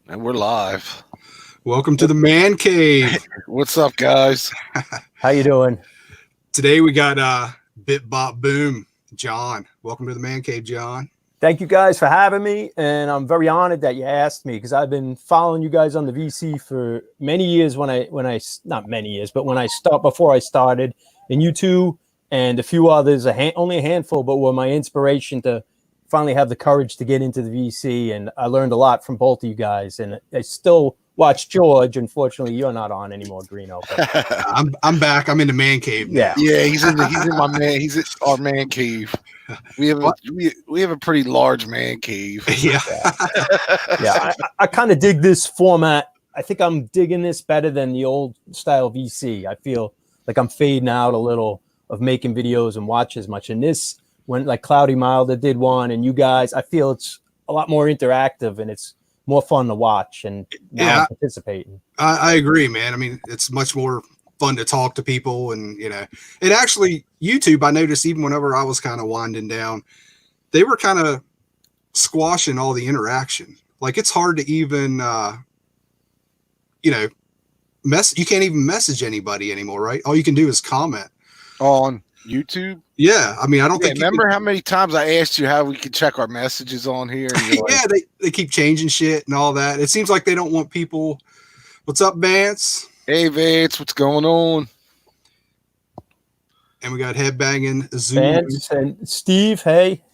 And we're live. Welcome to the Man Cave. What's up, guys? How you doing? Today we got BipBopBoom, John. Welcome to the Man Cave, John. Thank you guys for having me, and I'm very honored that you asked me because I've been following you guys on the VC for many years. When I not many years, but when I before I started, and you two and a few others, only a handful, but were my inspiration to finally have the courage to get into the VC. And I learned a lot from both of you guys, and I still watch George. Unfortunately, you're not on anymore, Greeno. I'm back. I'm in the Man Cave now. Yeah, he's in my man. He's at our man cave. We have a pretty large man cave. Yeah. I kind of dig this format. I think I'm digging this better than the old style VC. I feel like I'm fading out a little of making videos and watch as much. And this, when like Cloudy Milder did one, and you guys, I feel it's a lot more interactive and it's more fun to watch. And now I'm participating. I agree, man. I mean, it's much more fun to talk to people, and it actually YouTube, I noticed even whenever I was kind of winding down, they were kind of squashing all the interaction. Like it's hard to even you can't even message anybody anymore, right? All you can do is comment on YouTube. Yeah, I mean, I don't think. Remember how many times I asked you how we could check our messages on here? And yeah, they keep changing shit and all that. It seems like they don't want people. What's up, Vance? Hey, Vance, what's going on? And we got headbanging Zoom. Vance and Steve, hey.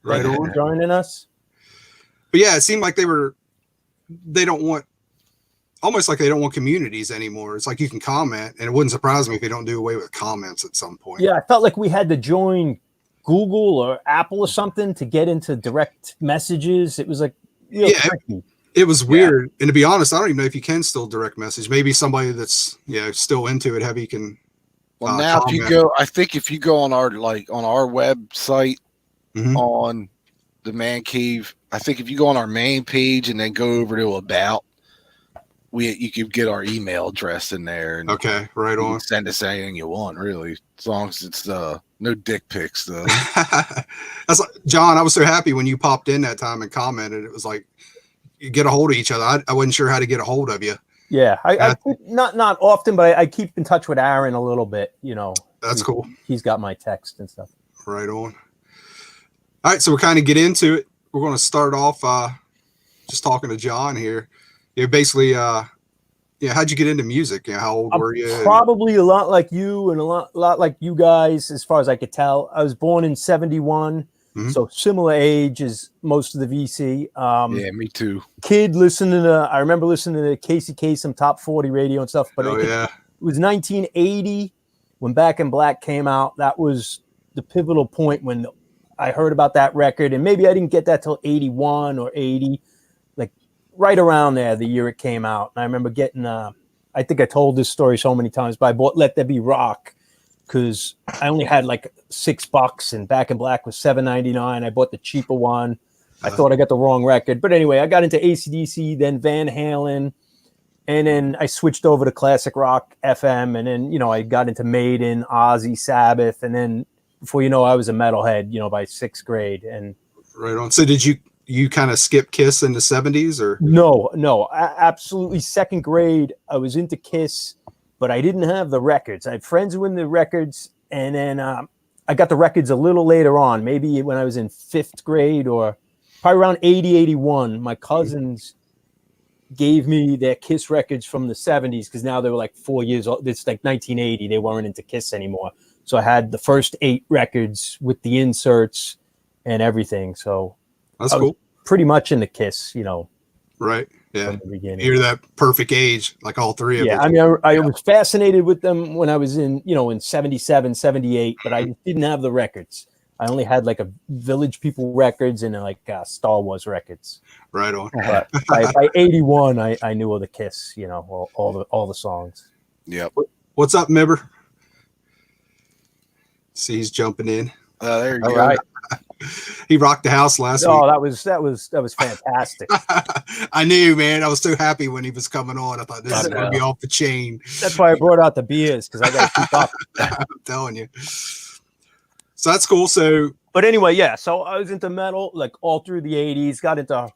Right on. For joining us. But yeah, it seemed like they don't want communities anymore. It's like you can comment, and it wouldn't surprise me if they don't do away with comments at some point. Yeah, I felt like we had to join Google or Apple or something to get into direct messages. It was like tricky. It was weird. And to be honest, I don't even know if you can still direct message. Maybe somebody that's still into it heavy can. Well, now comment. if you go on our website on the Man Cave, I think if you go on our main page and then go over to About, you can get our email address in there. And okay, right on. Send us anything you want, really, as long as it's no dick pics, though. That's like, John, I was so happy when you popped in that time and commented. It was like you get a hold of each other. I wasn't sure how to get a hold of you. Yeah, I not often, but I keep in touch with Aaron a little bit. That's cool. He's got my text and stuff. Right on. All right, so we'll kind of get into it. We're going to start off just talking to John here. Basically, how'd you get into music? How old were you? Probably a lot like you and a lot like you guys, as far as I could tell. I was born in 71, so similar age as most of the VC. Yeah, me too. Kid I remember listening to Casey Kasem Top 40 radio and stuff. But it was 1980 when Back in Black came out. That was the pivotal point when I heard about that record, and maybe I didn't get that till 81 or 80. Right around there, the year it came out. And I remember getting, I think I told this story so many times, but I bought Let There Be Rock because I only had like $6 and Back in Black was $7.99. I bought the cheaper one. I thought I got the wrong record. But anyway, I got into AC/DC, then Van Halen, and then I switched over to classic rock FM. And then, I got into Maiden, Ozzy, Sabbath. And then before you know, I was a metalhead, by sixth grade. And right on. So did you kind of skip Kiss in the 70s or? No, absolutely. Second grade, I was into Kiss, but I didn't have the records. I had friends who were in the records, and then I got the records a little later on, maybe when I was in fifth grade or probably around 80, 81. My cousins gave me their Kiss records from the 70s because now they were like 4 years old. It's like 1980. They weren't into Kiss anymore. So I had the first 8 records with the inserts and everything. So that's cool. Pretty much in the Kiss, Right. Yeah. From the beginning. You're that perfect age, like all three of us. Yeah. I mean, I was fascinated with them when I was in 77, 78, but I didn't have the records. I only had like a Village People records and like Star Wars records. Right on. But by 81, I knew of the Kiss, all the songs. Yep. What's up, Mibber? See, he's jumping in. There you go. Right. He rocked the house last week. Oh, that was fantastic. I knew, man. I was so happy when he was coming on. I thought this is going to be off the chain. That's why I brought out the beers, because I got to keep up. I'm telling you. So that's cool. So, but anyway, yeah. So I was into metal like all through the 80s. Got into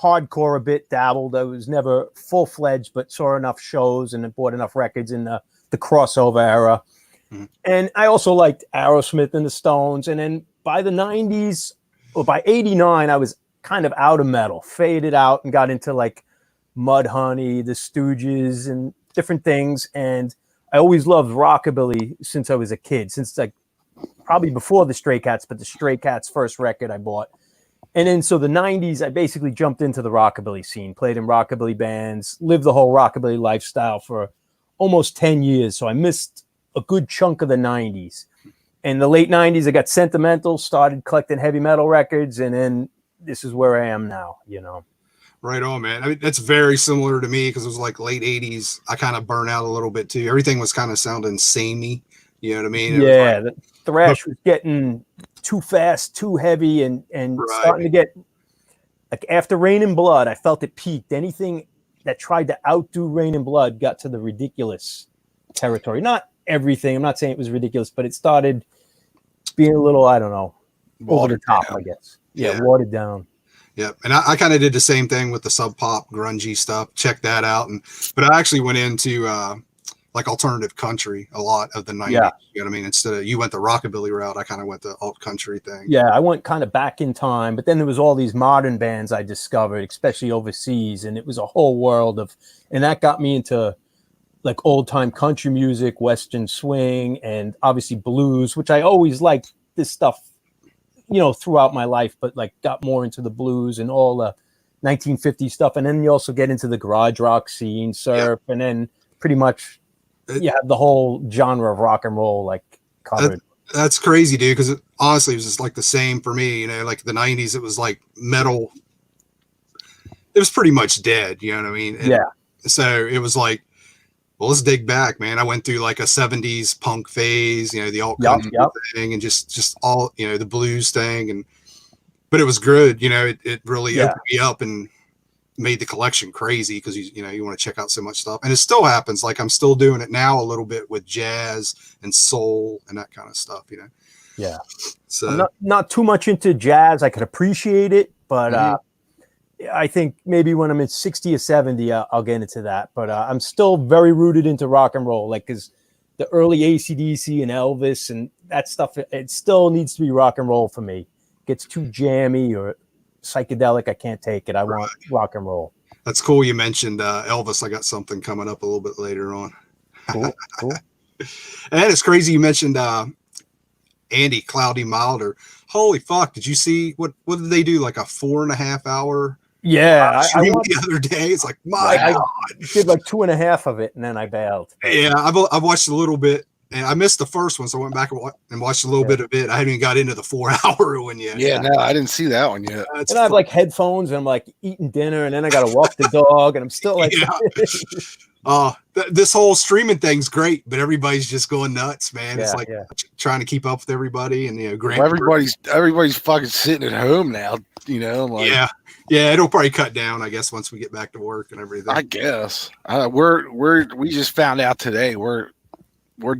hardcore a bit, dabbled. I was never full-fledged, but saw enough shows and bought enough records in the crossover era. Mm-hmm. And I also liked Aerosmith and the Stones. And then by the 90s, or by 89, I was kind of out of metal, faded out and got into like Mudhoney, the Stooges, and different things. And I always loved rockabilly since I was a kid, since like probably before the Stray Cats, but the Stray Cats first record I bought. And then so the 90s, I basically jumped into the rockabilly scene, played in rockabilly bands, lived the whole rockabilly lifestyle for almost 10 years. So I missed a good chunk of the 90s. In the late 90s, I got sentimental, started collecting heavy metal records, and then this is where I am now, you know. Right on, man. I mean, that's very similar to me because it was like late 80s. I kind of burnt out a little bit too. Everything was kind of sounding samey. You know what I mean? Yeah, the thrash was getting too fast, too heavy, and starting to get, like after Rain and Blood, I felt it peaked. Anything that tried to outdo Rain and Blood got to the ridiculous territory. Not everything. I'm not saying it was ridiculous, but it started being a little, I don't know, over the top, I guess. Yeah, watered down. Yeah, and I kind of did the same thing with the sub pop grungy stuff. Check that out, but I actually went into like alternative country a lot of the 90s. Yeah. You know what I mean? Instead of you went the rockabilly route, I kind of went the alt country thing. Yeah, I went kind of back in time, but then there was all these modern bands I discovered, especially overseas, and it was a whole world of, and that got me into like old time country music, Western swing, and obviously blues, which I always liked this stuff, you know, throughout my life, but like got more into the blues and all the 1950s stuff. And then you also get into the garage rock scene, surf, and then pretty much you have the whole genre of rock and roll like covered. That's crazy, dude, because honestly, it was just like the same for me. You know, like the 90s, it was like metal. It was pretty much dead, you know what I mean? And so it was like, well, let's dig back, man. I went through like a 70s punk phase, you know, the alt country thing, and just all, you know, the blues thing, but it was good, you know. It really opened me up and made the collection crazy because you know you want to check out so much stuff, and it still happens. Like I'm still doing it now a little bit with jazz and soul and that kind of stuff, you know. Yeah, so I'm not too much into jazz. I could appreciate it, but I think maybe when I'm in 60 or 70, I'll get into that. But I'm still very rooted into rock and roll, like because the early AC/DC and Elvis and that stuff, it still needs to be rock and roll for me. It gets too jammy or psychedelic. I can't take it. I want rock and roll. That's cool. You mentioned Elvis. I got something coming up a little bit later on. Cool. And it's crazy you mentioned Andy Cloudy Milder. Holy fuck. Did you see what did they do? Like a 4.5 hour stream the other day? It's like, my God. I did like 2.5 of it and then I bailed. Yeah, I've watched a little bit and I missed the first one, so I went back and watched a little bit of it. I haven't even got into the 4-hour one yet. Yeah, no, I didn't see that one yet. And I have like headphones and I'm like eating dinner and then I got to walk the dog and I'm still like this whole streaming thing's great, but everybody's just going nuts, man. It's like trying to keep up with everybody, and you know, everybody's fucking sitting at home now, you know. Like, yeah, it'll probably cut down, I guess, once we get back to work and everything. I guess we just found out today we're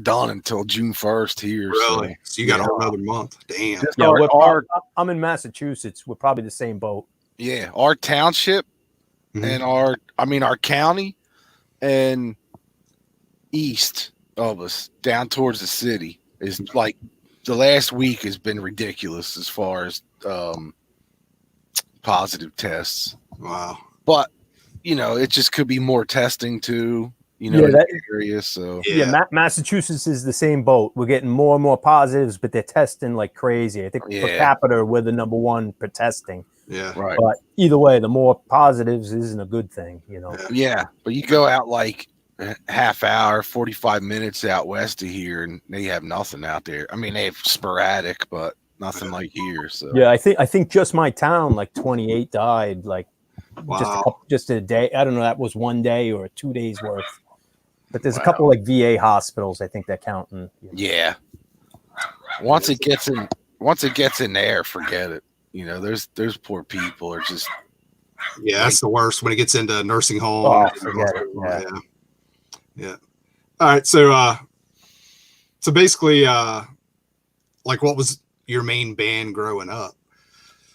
done until June 1st here. Really? So you got another month? Damn. Yeah, I'm in Massachusetts. We're probably the same boat. Yeah, our township and our county and east of us down towards the city is like the last week has been ridiculous as far as positive tests. Wow. But you know, it just could be more testing too, you know, that area. So Massachusetts is the same boat. We're getting more and more positives, but they're testing like crazy. I think per capita we're the number one for testing. Yeah, right. But either way, the more positives isn't a good thing, you know. Yeah, but you go out like a half hour, 45 minutes out west of here, and they have nothing out there. I mean, they have sporadic, but nothing like here. So yeah, I think just my town, like 28 died, like just a day. I don't know, that was 1 day or 2 days worth. But there's a couple like VA hospitals, I think, that count. And, you know. Yeah. Once it gets in there, forget it. You know, there's poor people are just that's the worst when it gets into nursing home. Yeah. All right, so basically, like, what was your main band growing up?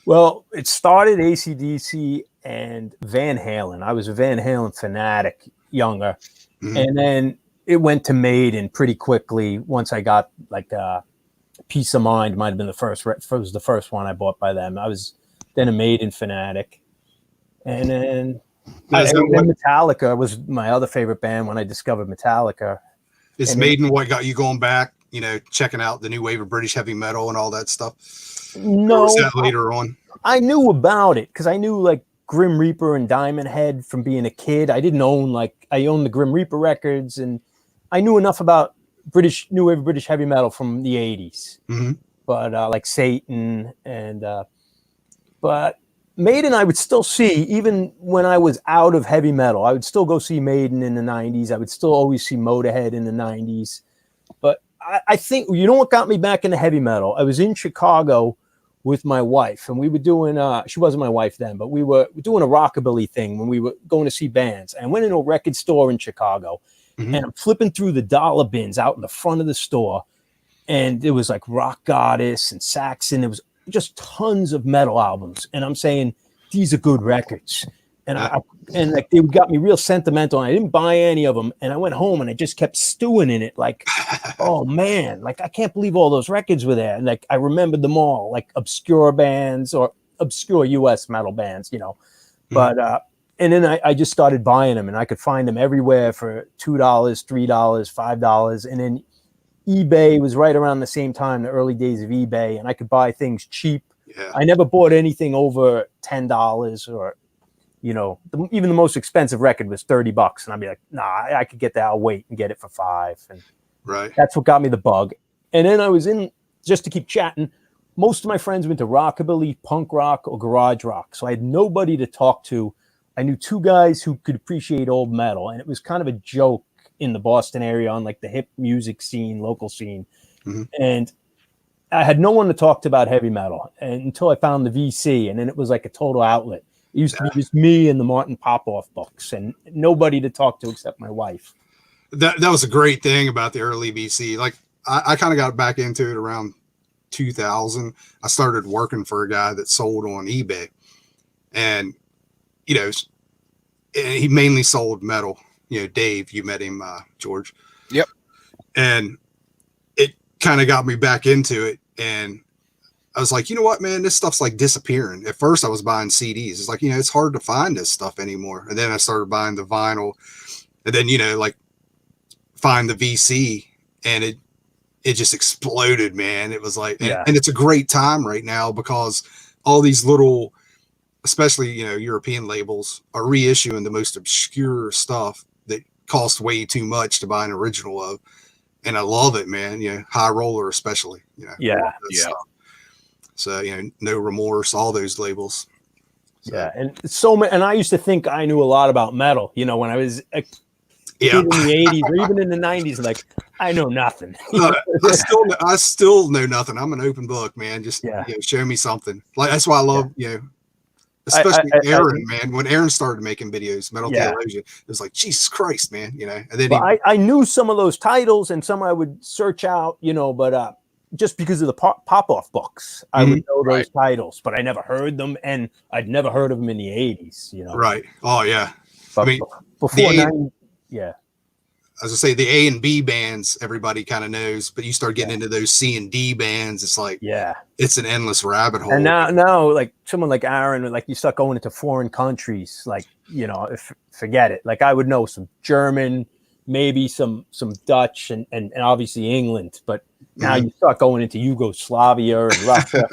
Well, it started AC/DC and Van Halen. I was a Van Halen fanatic younger. And then it went to Maiden pretty quickly once I got like Peace of Mind might have been the first one I bought by them. I was then a Maiden fanatic. And then Metallica was my other favorite band when I discovered Metallica. Is Maiden what got you going back, you know, checking out the new wave of British heavy metal and all that stuff? No. Or was that later on? I knew about it because I knew like Grim Reaper and Diamond Head from being a kid. I didn't own I owned the Grim Reaper records, and I knew enough about new wave of British heavy metal from the 80s. But like Satan and but Maiden I would still see even when I was out of heavy metal. I would still go see Maiden in the 90s. I would still always see Motorhead in the 90s. But I think, you know what got me back into heavy metal? I was in Chicago with my wife, and we were doing, she wasn't my wife then, but we were doing a rockabilly thing when we were going to see bands. And I went into a record store in Chicago, and I'm flipping through the dollar bins out in the front of the store. And it was like Rock Goddess and Saxon. It was just tons of metal albums. And I'm saying, these are good records. And and like they got me real sentimental. And I didn't buy any of them. And I went home and I just kept stewing in it. Like, oh man, like I can't believe all those records were there. And like I remembered them all, like obscure bands or obscure US metal bands, you know. But and then I just started buying them, and I could find them everywhere for $2, $3, $5. And then eBay was right around the same time, the early days of eBay, and I could buy things cheap. Yeah. I never bought anything over $10 or, you know, even the most expensive record was $30. And I'd be like, nah, I could get that. I'll wait and get it for $5. And that's what got me the bug. And then I was in, just to keep chatting, most of my friends went to rockabilly, punk rock, or garage rock. So I had nobody to talk to. I knew 2 guys who could appreciate old metal. And it was kind of a joke in the Boston area on like the hip music scene, local scene. And I had no one to talk to about heavy metal until I found the VC, and then it was like a total outlet. It used to be just me and the Martin Popoff books, and nobody to talk to except my wife. That was a great thing about the early VC. Like I kind of got back into it around 2000. I started working for a guy that sold on eBay, and you know, he mainly sold metal. You know, Dave, you met him, George. Yep. And it kind of got me back into it. And I was like, you know what, man, this stuff's like disappearing. At first I was buying CDs. It's like, you know, it's hard to find this stuff anymore. And then I started buying the vinyl, and then, you know, like find the VC, and it just exploded, man. It was like, and it's a great time right now because all these little, especially, you know, European labels are reissuing the most obscure stuff that cost way too much to buy an original of. And I love it, man. You know, High Roller, especially, you know. Yeah. Stuff. So, you know, No Remorse, all those labels. So. Yeah. And I used to think I knew a lot about metal, you know, when I was a kid in the 80s or even in the 90s, like I know nothing. I still know nothing. I'm an open book, man. Just you know, show me something. Like that's why I love, you know, especially Aaron, man. When Aaron started making videos, Metal Theologian, it was like, Jesus Christ, man, you know. And then I knew some of those titles, and some I would search out, you know, but just because of the pop-off books, I would know those titles, but I never heard them, and I'd never heard of them in the 80s, you know. Right. Oh yeah. But I mean, before 90, as I say, the A and B bands, everybody kind of knows, but you start getting into those C and D bands, it's like, it's an endless rabbit hole. And now, like someone like Aaron, like you start going into foreign countries, like, you know, forget it. Like I would know some German, maybe some Dutch, and obviously England, but now you start going into Yugoslavia and Russia.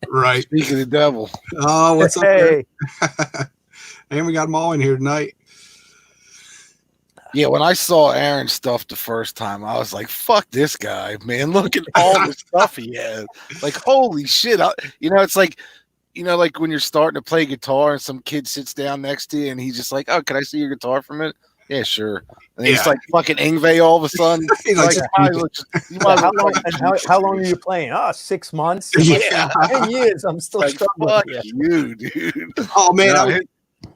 Right. Speak of the devil. Oh, what's up there? And we got them all in here tonight. Yeah, when I saw Aaron's stuff the first time, I was like, fuck this guy, man. Look at all the stuff he has. Like, holy shit. You know, it's like, you know, like when you're starting to play guitar and some kid sits down next to you and he's just like, oh, can I see your guitar for a minute? Yeah, sure. And he's like fucking Ingve all of a sudden. He's like, how long are you playing? Oh, 6 months. Yeah. 10 years. I'm still like, fuck you, dude. Oh, man.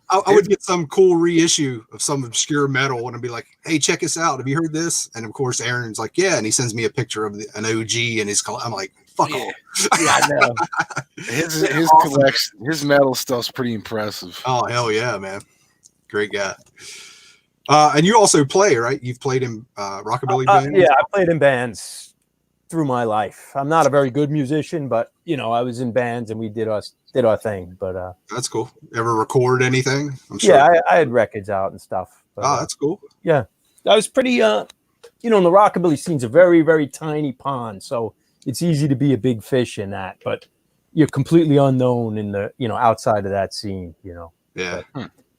I would get some cool reissue of some obscure metal and I'd be like, hey, check this out. Have you heard this? And of course, Aaron's like, yeah. And he sends me a picture of an OG and his, I'm like, Fuck off. Yeah, I know. His Awesome. collection, his metal stuff's pretty impressive. Oh hell yeah, man! Great guy. And you also play, right? You've played in rockabilly bands. Yeah, I played in bands through my life. I'm not a very good musician, but I was in bands and we did our thing. But that's cool. Ever record anything? I'm sure. Yeah, I had records out and stuff. But, that's cool. Yeah, I was pretty. In the rockabilly scene's a very, very tiny pond, so it's easy to be a big fish in that. But you're completely unknown in the outside of that scene. Yeah,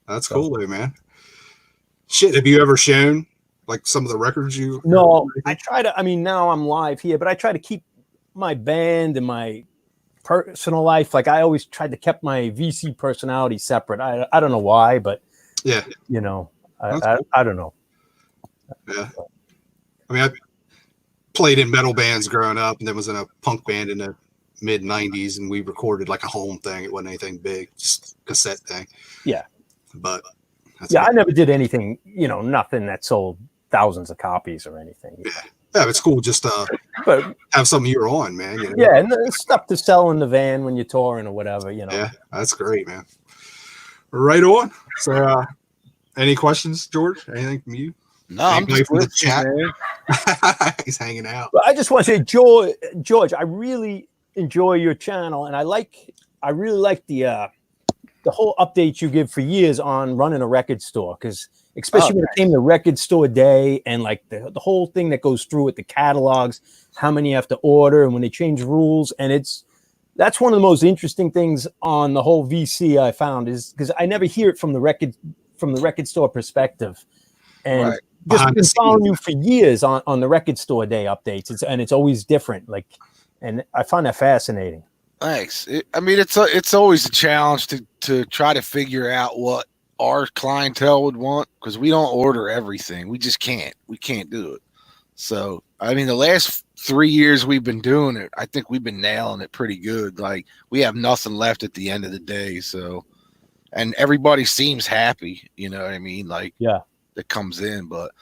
that's cool, though, man. Shit, have you ever shown like some of the records you? No, I try to. I mean, now I'm live here, but I try to keep my band and my personal life. Like I always tried to keep my VC personality separate. I don't know why, but yeah, I don't know. Yeah, I mean, I played in metal bands growing up, and then was in a punk band in the mid '90s, and we recorded like a home thing. It wasn't anything big, just cassette thing. Yeah, but. I never did anything, nothing that sold thousands of copies or anything. Yeah, it's cool just to have something you're on, man. Yeah, and the stuff to sell in the van when you're touring or whatever, Yeah, that's great, man. Right on. So, any questions, George? Anything from you? No, I'm just from the chat. He's hanging out. But I just want to say, George, I really enjoy your channel, and I really like the whole updates you give for years on running a record store, because especially when it came to record store day and like the whole thing that goes through with the catalogs, how many you have to order, and when they change rules. And that's one of the most interesting things on the whole VC I found, is because I never hear it from the record store perspective. And just been following you for years on the record store day updates. It's always different. And I find that fascinating. Thanks. It's always a challenge to try to figure out what our clientele would want, because we don't order everything. We just can't. We can't do it. So, the last 3 years we've been doing it, I think we've been nailing it pretty good. Like, we have nothing left at the end of the day. So, and everybody seems happy, you know what I mean? Like, that comes in. But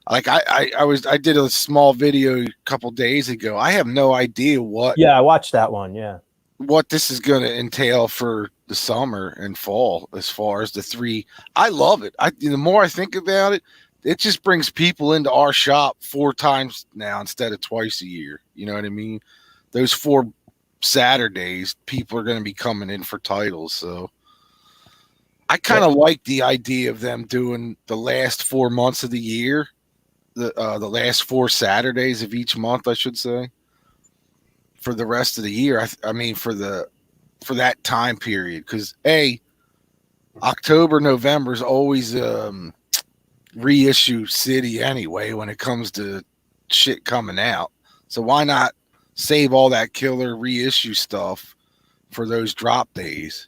like I did a small video a couple days ago. I have no idea what. Yeah, I watched that one. Yeah. What this is going to entail for the summer and fall, as far as the three. I love it. The more I think about it, it just brings people into our shop 4 times now instead of twice a year. You know what I mean? Those 4 Saturdays, people are going to be coming in for titles. So I kind of like the idea of them doing the last 4 months of the year, the last 4 Saturdays of each month, I should say, for the rest of the year. For that time period, because October, November is always reissue city anyway when it comes to shit coming out. So why not save all that killer reissue stuff for those drop days?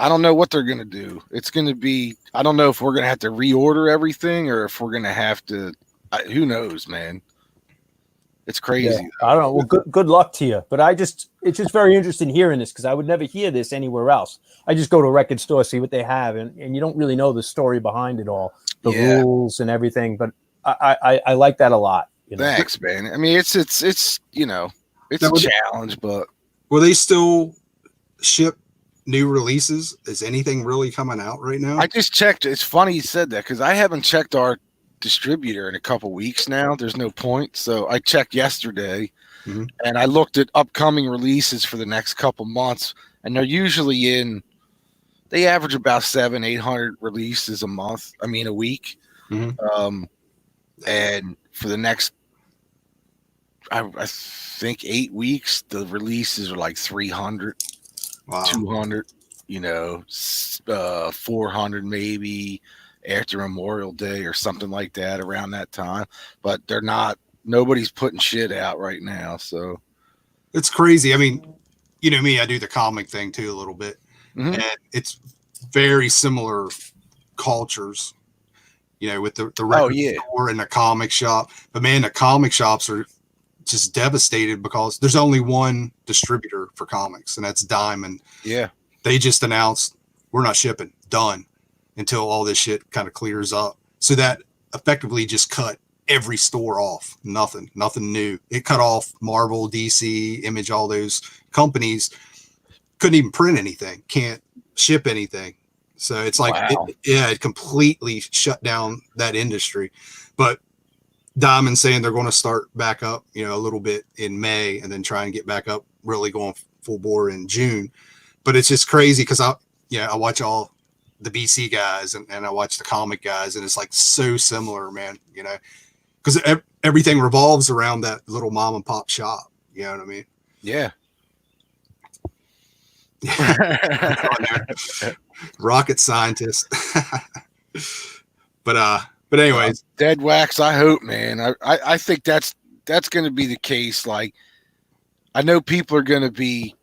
I don't know what they're gonna do. It's gonna be, I don't know if we're gonna have to reorder everything or if we're gonna have to. Who knows, man? It's crazy. Yeah, I don't know. Well, good luck to you. But it's just very interesting hearing this, because I would never hear this anywhere else. I just go to a record store, see what they have, and you don't really know the story behind it all, the rules and everything. But I like that a lot. Thanks, man. It's a challenge, but will they still ship new releases? Is anything really coming out right now? I just checked. It's funny you said that, because I haven't checked our distributor in a couple weeks now. There's no point. So I checked yesterday, and I looked at upcoming releases for the next couple months, and they're usually they average about 700-800 releases a week. And for the next, I think 8 weeks, the releases are like 300, 200, 400 maybe after Memorial Day or something like that, around that time. But nobody's putting shit out right now. So it's crazy. You know me, I do the comic thing too a little bit. And it's very similar cultures, with the record store and the comic shop. But man, the comic shops are just devastated because there's only one distributor for comics, and that's Diamond. Yeah. They just announced, we're not shipping, done, until all this shit kind of clears up. So that effectively just cut every store off. Nothing new. It cut off Marvel, DC, Image, all those companies. Couldn't even print anything. Can't ship anything. So it's like, wow. it completely shut down that industry. But Diamond's saying they're going to start back up, a little bit in May, and then try and get back up, really going full bore in June. But it's just crazy because I watch all the BC guys and I watch the comic guys, and it's like so similar, man, because everything revolves around that little mom and pop shop. You know what I mean? Yeah. Rocket scientist. But anyways, Dead Wax. I hope, man. I think that's going to be the case. Like, I know people are going to be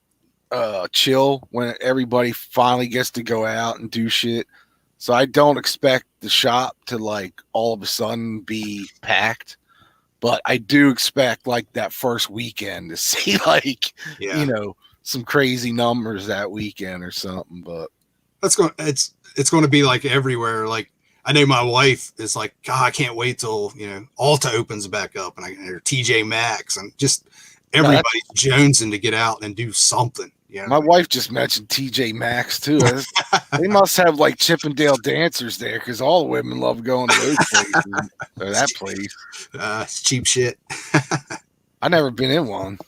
chill when everybody finally gets to go out and do shit. So I don't expect the shop to like all of a sudden be packed, but I do expect like that first weekend to see like, some crazy numbers that weekend or something. But it's going to be like everywhere. Like, I know my wife is like, God, I can't wait till, Ulta opens back up, and or TJ Maxx, and just everybody's jonesing to get out and do something. My wife just mentioned TJ Maxx too. They must have like Chippendale dancers there, because all the women love going to those places or that place. It's cheap shit. I never been in one.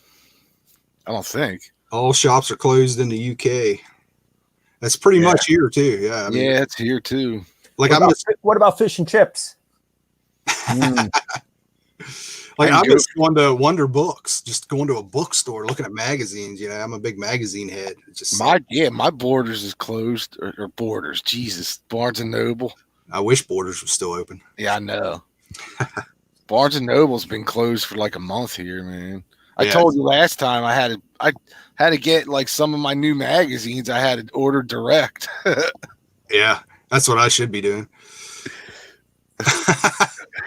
I don't think. All shops are closed in the UK. That's pretty much here too. Yeah. I mean, it's here too. Like, what about fish and chips? Like, I'm just going to Wonder Books, just going to a bookstore, looking at magazines. I'm a big magazine head. Just my Borders is closed, or Borders. Jesus, Barnes and Noble. I wish Borders was still open. Yeah, I know. Barnes and Noble's been closed for like a month here, man. I told you last time I had to get like some of my new magazines. I had to order direct. Yeah, that's what I should be doing.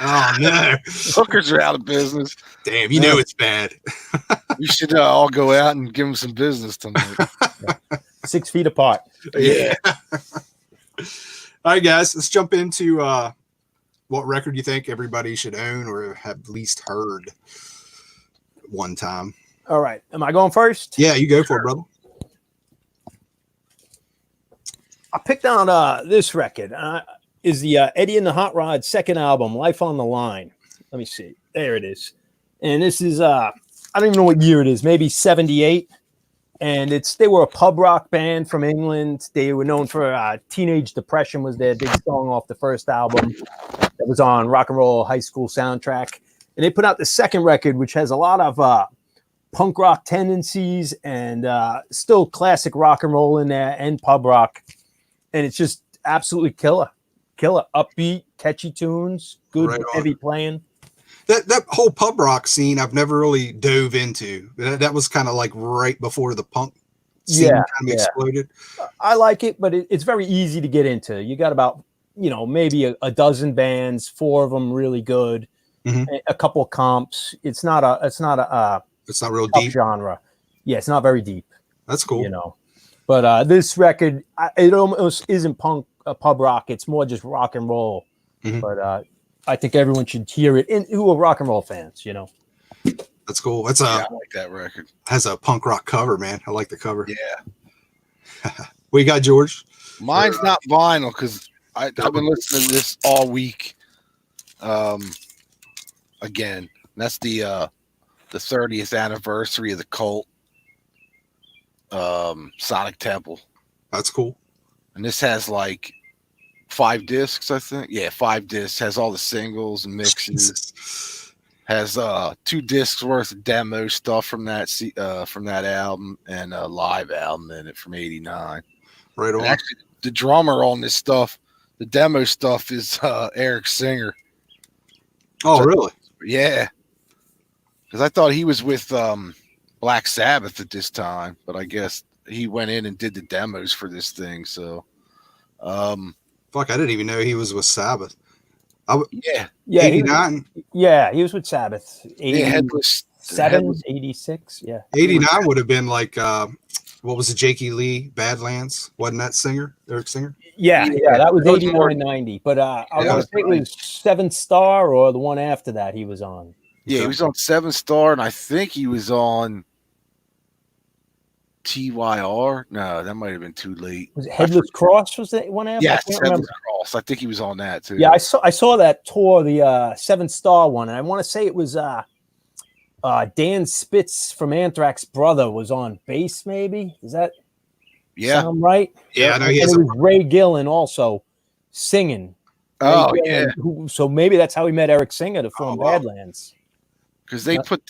Oh no, Hookers are out of business. Damn, it's bad. We should all go out and give them some business tonight. 6 feet apart. Yeah. All right, guys, let's jump into what record you think everybody should own or have at least heard one time. All right, am I going first? Yeah, you go for it, brother. I picked out this record. Is the Eddie and the Hot Rod's second album, Life on the Line. Let me see. There it is. And this is, I don't even know what year it is, maybe 78. And they were a pub rock band from England. They were known for Teenage Depression was their big song off the first album that was on Rock and Roll High School soundtrack. And they put out the second record, which has a lot of punk rock tendencies and still classic rock and roll in there and pub rock. And it's just absolutely killer, upbeat, catchy tunes, good heavy playing. That whole pub rock scene I've never really dove into. That was kind of like right before the punk scene kind of exploded. I like it, but it's very easy to get into. You got about maybe a dozen bands, 4 of them really good, a couple of comps. It's not real deep genre. Yeah, it's not very deep. That's cool. But this record, it almost isn't punk. Pub rock, it's more just rock and roll. But I think everyone should hear it, and who are rock and roll fans. That's cool. I like that record. Has a punk rock cover, man. I like the cover. Yeah. What you got, George? Mine's not vinyl because I've been listening to this all week. Again, that's the 30th anniversary of the Cult. Sonic Temple. That's cool. And this has like 5 discs, I think. Yeah, 5 discs. Has all the singles and mixes. Jesus. Has 2 discs worth of demo stuff from that album and a live album in it from '89. Right on. And actually, the drummer on this stuff, the demo stuff, is Eric Singer. Oh, really? Yeah. Because I thought he was with Black Sabbath at this time, but I guess he went in and did the demos for this thing. So, fuck, I didn't even know he was with Sabbath. Yeah, 89. He was with Sabbath. 87, 86. Yeah, 89 would have been like what was it, Jakey Lee, Badlands? Wasn't that Eric Singer? Yeah, that was 89, 90. But I want to say it was 7 Star or the one after that he was on. Yeah, he was on 7 Star, and I think he was on TYR. No, that might have been too late. Was it Headless Cross? Was that one after? Yeah, Headless Cross. I think he was on that too. Yeah, I saw that tour, the 7 Star one, and I want to say it was Dan Spitz from Anthrax brother was on bass. Maybe is that sound right? Yeah, I know. It was Ray Gillen also singing. Oh yeah. So maybe that's how he met Eric Singer to form Badlands. Because they put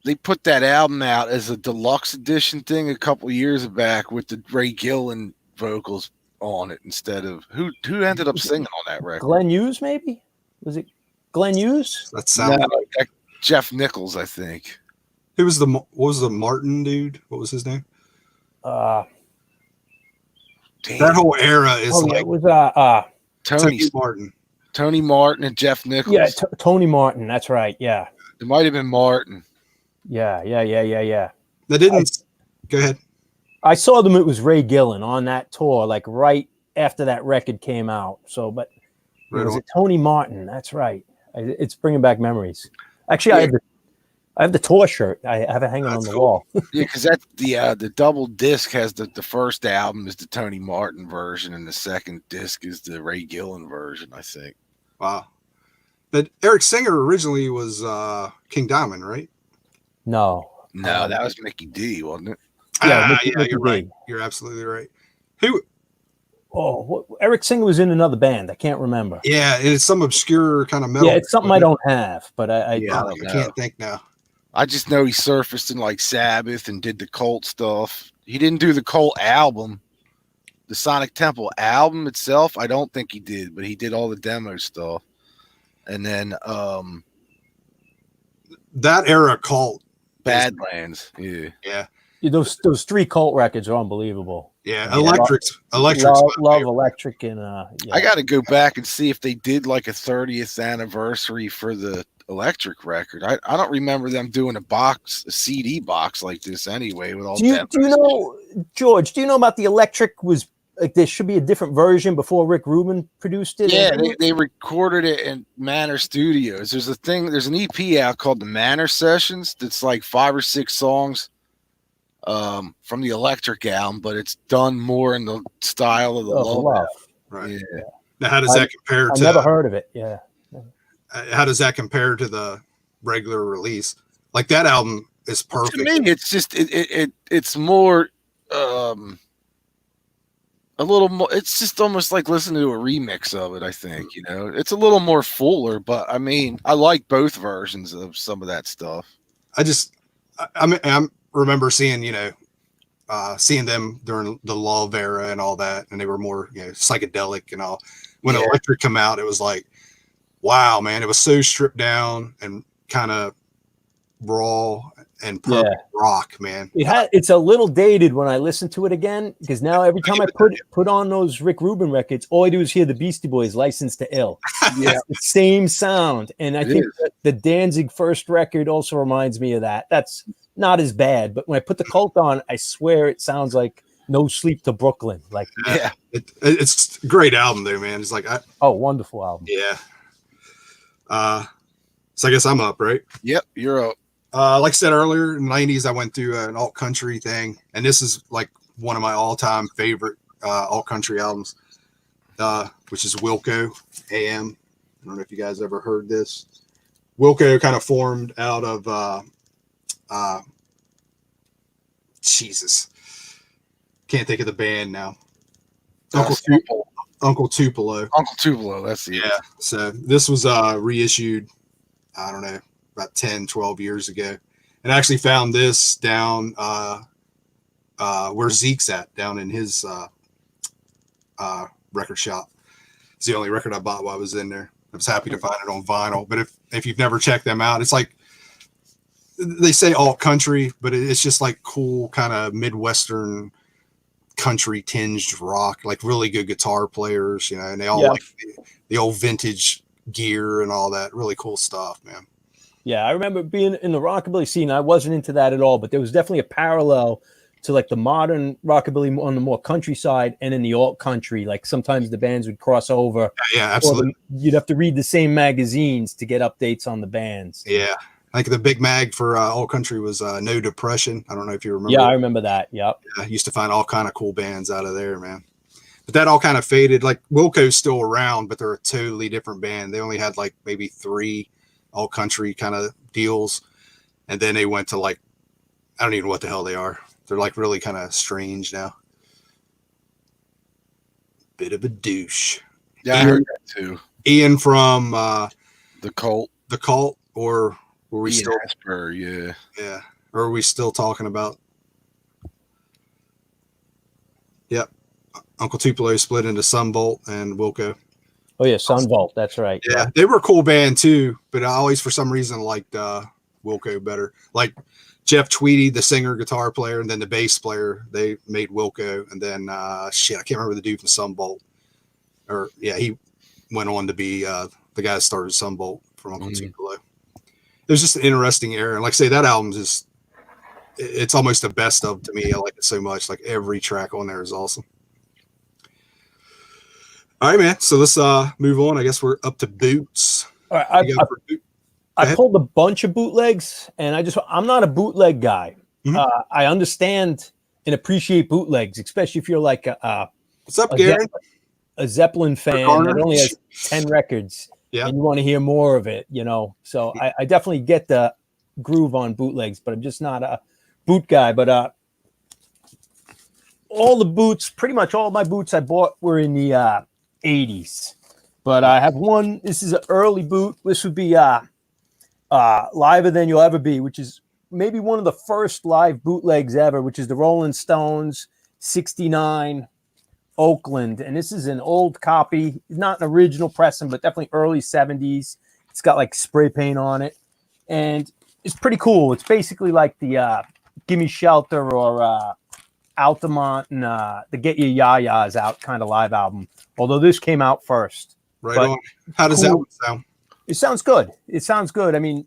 they put that album out as a deluxe edition thing a couple years back with the Ray Gillen vocals on it instead of who ended up singing on that record? Glenn Hughes, maybe? Was it Glenn Hughes? That sounds like Jeff Nichols, I think. Who was what was the Martin dude? What was his name? Damn. That whole era is it was Tony Martin. Tony Martin and Jeff Nichols. Yeah, Tony Martin. That's right. Yeah. It might have been Martin. Yeah. That didn't. Go ahead. I saw them. It was Ray Gillen on that tour, like right after that record came out. So, but was it Tony Martin? That's right. It's bringing back memories. Actually, I have the tour shirt. I have it hanging on the wall. Yeah, because that's the double disc has the first album is the Tony Martin version, and the second disc is the Ray Gillen version, I think. Wow. But Eric Singer originally was King Diamond, right? No, that was Mickey D, wasn't it? Yeah, you're right. You're absolutely right. Who? Oh, Eric Singer was in another band. I can't remember. Yeah, it's some obscure kind of metal. Yeah, it's something I don't have, but I can't think now. I just know he surfaced in like Sabbath and did the Cult stuff. He didn't do the Cult album. The Sonic Temple album itself, I don't think he did, but he did all the demo stuff. And then that era Cult. Badlands. Yeah. Those 3 Cult records are unbelievable. Yeah, Electric's love Electric, and I got to go back and see if they did like a 30th anniversary for the Electric record. I don't remember them doing a CD box like this anyway. With all do you know, George? Do you know about the Electric? Was like there should be a different version before Rick Rubin produced it. Yeah, they recorded it in Manor Studios. There's an EP out called the Manor Sessions. That's like 5 or 6 songs from the Electric album, but it's done more in the style of the Love. Right. Yeah. Now, how does that compare to? I've never heard of it. Yeah. How does that compare to the regular release? Like that album is perfect. To me, it's just it's more a little more. It's just almost like listening to a remix of it. I think it's a little more fuller, but I mean, I like both versions of some of that stuff. I remember seeing seeing them during the Love era and all that, and they were more psychedelic and all. When Electric come out, it was like, wow, man, it was so stripped down and kind of raw and perfect rock, man. It's a little dated when I listen to it again, because now every time I put on those Rick Rubin records, all I do is hear the Beastie Boys' License to Ill. Yeah, it's the same sound. And I think that the Danzig first record also reminds me of that. That's not as bad, but when I put the Cult on, I swear it sounds like No Sleep to Brooklyn. Like, it's a great album there, man. It's like, wonderful album. Yeah. So I guess I'm up, right? Yep, you're up. Like I said earlier, in the 90s, I went through an alt country thing, and this is like one of my all-time favorite alt country albums, which is Wilco AM. I don't know if you guys ever heard this. Wilco kind of formed out of Jesus. Can't think of the band now. Uncle Tupelo. Uncle Tupelo, that's it. Yeah. So this was reissued, I don't know, about 10, 12 years ago. And I actually found this down where Zeke's at, down in his record shop. It's the only record I bought while I was in there. I was happy to find it on vinyl. But if you've never checked them out, it's like, they say alt country, but it's just like cool kind of Midwestern country tinged rock, like really good guitar players, and they all like the old vintage gear and all that really cool stuff, man. Yeah, I remember being in the rockabilly scene. I wasn't into that at all, but there was definitely a parallel to like the modern rockabilly on the more countryside and in the alt country. Like sometimes the bands would cross over. Yeah, absolutely. You'd have to read the same magazines to get updates on the bands. Yeah. Like the big mag for alt country was No Depression. I don't know if you remember. Yeah, I remember that. Yep. Yeah, I used to find all kind of cool bands out of there, man. But that all kind of faded. Like Wilco's still around, but they're a totally different band. They only had like maybe 3 all country kind of deals. And then they went to like, I don't even know what the hell they are. They're like really kind of strange now. Bit of a douche. Yeah, I heard that too. Ian from the Cult. The Cult, or were we Ian still? Asper, yeah. Yeah. Or are we still talking about? Yep. Uncle Tupelo split into Sunvolt and Wilco. Oh yeah, Sunvolt. That's right. Yeah, they were a cool band too, but I always, for some reason, liked Wilco better. Like Jeff Tweedy, the singer, guitar player, and then the bass player, they made Wilco, and then I can't remember the dude from Sunvolt. Or yeah, he went on to be the guy that started Sunvolt from Uncle Tupelo. It was just an interesting era, and like I say, that album is it's almost the best of to me. I like it so much. Like every track on there is awesome. All right, man. So let's move on. I guess we're up to Boots. All right, I pulled a bunch of bootlegs, and I'm not a bootleg guy. Mm-hmm. I understand and appreciate bootlegs, especially if you're like what's up, Gary? A Zeppelin fan that only has 10 records, and you want to hear more of it, you know. So I definitely get the groove on bootlegs, but I'm just not a boot guy. But pretty much all my boots I bought were in the 80s. But I have one. This is an early boot. This would be Liver Than You'll Ever Be, which is maybe one of the first live bootlegs ever, which is the Rolling Stones 69 Oakland. And this is an old copy, not an original pressing, but definitely early 70s. It's got like spray paint on it, and it's pretty cool. It's basically like the Gimme Shelter or Altamont and the Get Your Ya-Ya's Out kind of live album, although this came out first. Right on. How does that one sound? It sounds good. It sounds good. I mean,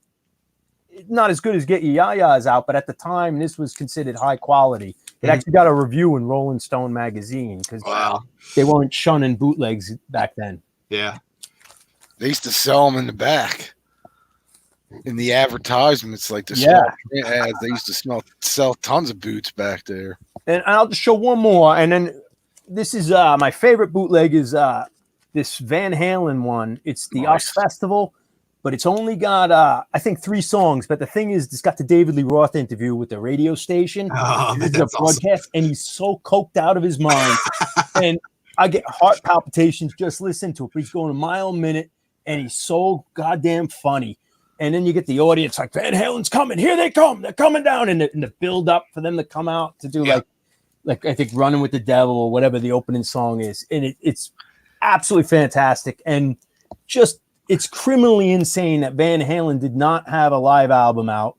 not as good as Get Your Ya-Ya's Out, but at the time, this was considered high quality. It actually got a review in Rolling Stone magazine because they weren't shunning bootlegs back then. Yeah. They used to sell them in the back. In the advertisements, like the small print ads, they used to sell tons of boots back there. And I'll just show one more. And then this is my favorite bootleg is this Van Halen one. It's the Us Festival, but it's only got I think 3 songs. But the thing is, it's got the David Lee Roth interview with the radio station. It's a broadcast, awesome. And he's so coked out of his mind, and I get heart palpitations just listening to it. But he's going a mile a minute, and he's so goddamn funny. And then you get the audience like, Van Halen's coming, here they come, they're coming down, and the build up for them to come out to do like I think Running with the Devil or whatever the opening song is, and it's absolutely fantastic. And just it's criminally insane that Van Halen did not have a live album out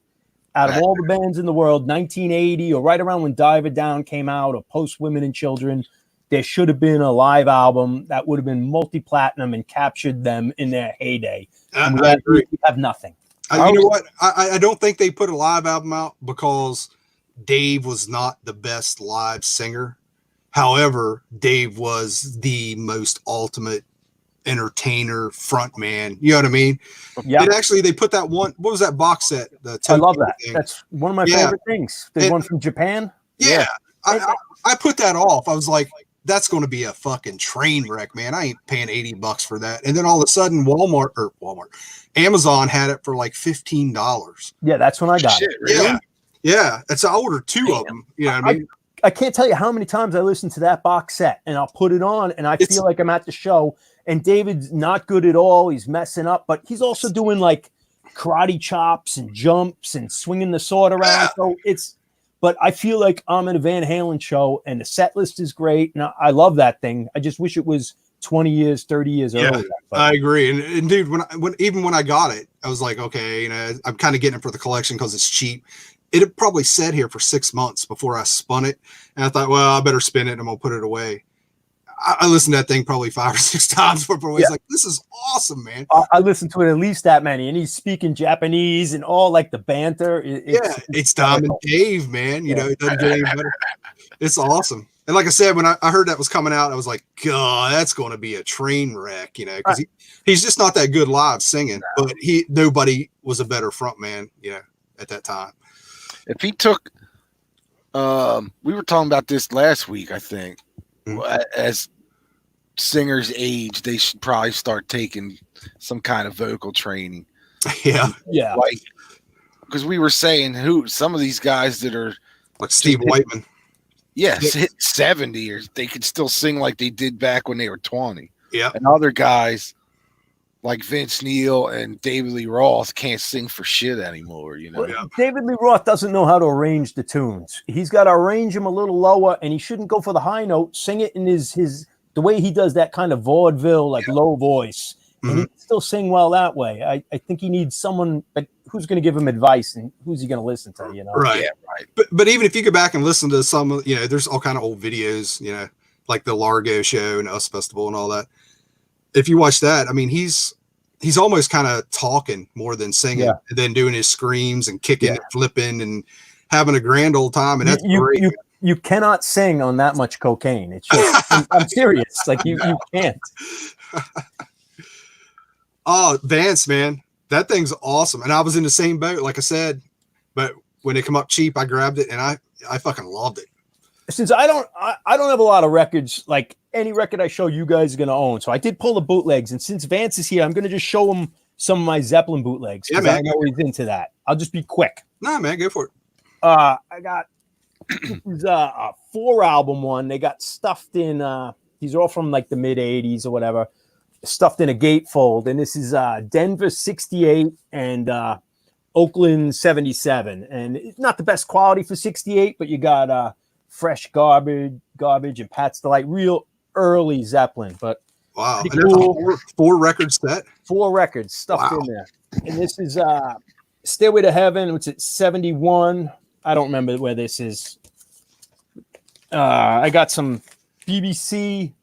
of all the bands in the world. 1980 or right around when Diver Down came out, or post Women and Children, there should have been a live album that would have been multi-platinum and captured them in their heyday. I agree. We have nothing. You know what? I don't think they put a live album out because Dave was not the best live singer. However, Dave was the most ultimate entertainer, front man. You know what I mean? Yeah. And actually, they put that one. What was that box set? I love that. Thing. That's one of my favorite things. There's one from Japan. Yeah. I put that off. I was like, that's going to be a fucking train wreck, man. I ain't paying $80 for that. And then all of a sudden, Amazon had it for like $15. Yeah, that's when I got it. Really? Yeah. And so I ordered 2 of them. You know what I mean? I can't tell you how many times I listen to that box set, and I'll put it on, and I feel like I'm at the show. And David's not good at all. He's messing up, but he's also doing like karate chops and jumps and swinging the sword around. Yeah. So but I feel like I'm at a Van Halen show, and the set list is great. And I love that thing. I just wish it was 20 years, 30 years earlier. But I agree. And dude, when I got it, I was like, okay, you know, I'm kind of getting it for the collection because it's cheap. It had probably sat here for 6 months before I spun it. And I thought, well, I better spin it and I'm going to put it away. I listened to that thing probably 5 or 6 times before. He's like, this is awesome, man. I listened to it at least that many, and he's speaking Japanese and all like the banter. It's Diamond Dave, man. You know, it doesn't get any better. It's awesome. And like I said, when I heard that was coming out, I was like, God, that's going to be a train wreck, you know, because he's just not that good live singing. No. But nobody was a better front man, you know, at that time. If he took, we were talking about this last week, I think. As singers age, they should probably start taking some kind of vocal training. Yeah. Like, because we were saying some of these guys that are like Steve Whiteman. Yes, hit 70, or they could still sing like they did back when they were 20. Yeah. And other guys like Vince Neil and David Lee Roth can't sing for shit anymore, you know. Well, David Lee Roth doesn't know how to arrange the tunes. He's got to arrange them a little lower, and he shouldn't go for the high note. Sing it in his the way he does that kind of vaudeville, like low voice. And he can still sing well that way. I think he needs someone who's going to give him advice, and who's he going to listen to, you know? Right. Yeah, right. But even if you go back and listen to some, you know, there's all kind of old videos, you know, like the Largo show and Us Festival and all that. If you watch that, I mean, he's almost kind of talking more than singing, and then doing his screams and kicking and flipping and having a grand old time. And that's great. You cannot sing on that much cocaine. It's just, I'm serious. Like you can't. Oh, Vance, man, that thing's awesome. And I was in the same boat, like I said, but when it come up cheap, I grabbed it and I fucking loved it. Since I don't have a lot of records, like any record I show you guys are going to own. So I did pull the bootlegs. And since Vance is here, I'm going to just show him some of my Zeppelin bootlegs. Yeah, man. I know he's into that. I'll just be quick. Nah, man, go for it. I got a 4-album one. They got stuffed in, these are all from like the mid 80s or whatever. Stuffed in a gatefold, and this is Denver 68 and Oakland 77, and it's not the best quality for 68, but you got fresh garbage and Pat's Delight, real early Zeppelin. But wow, and cool. four record set, 4 records stuffed in there, and this is Stairway to Heaven, which is 71. I don't remember where this is. I got some BBC.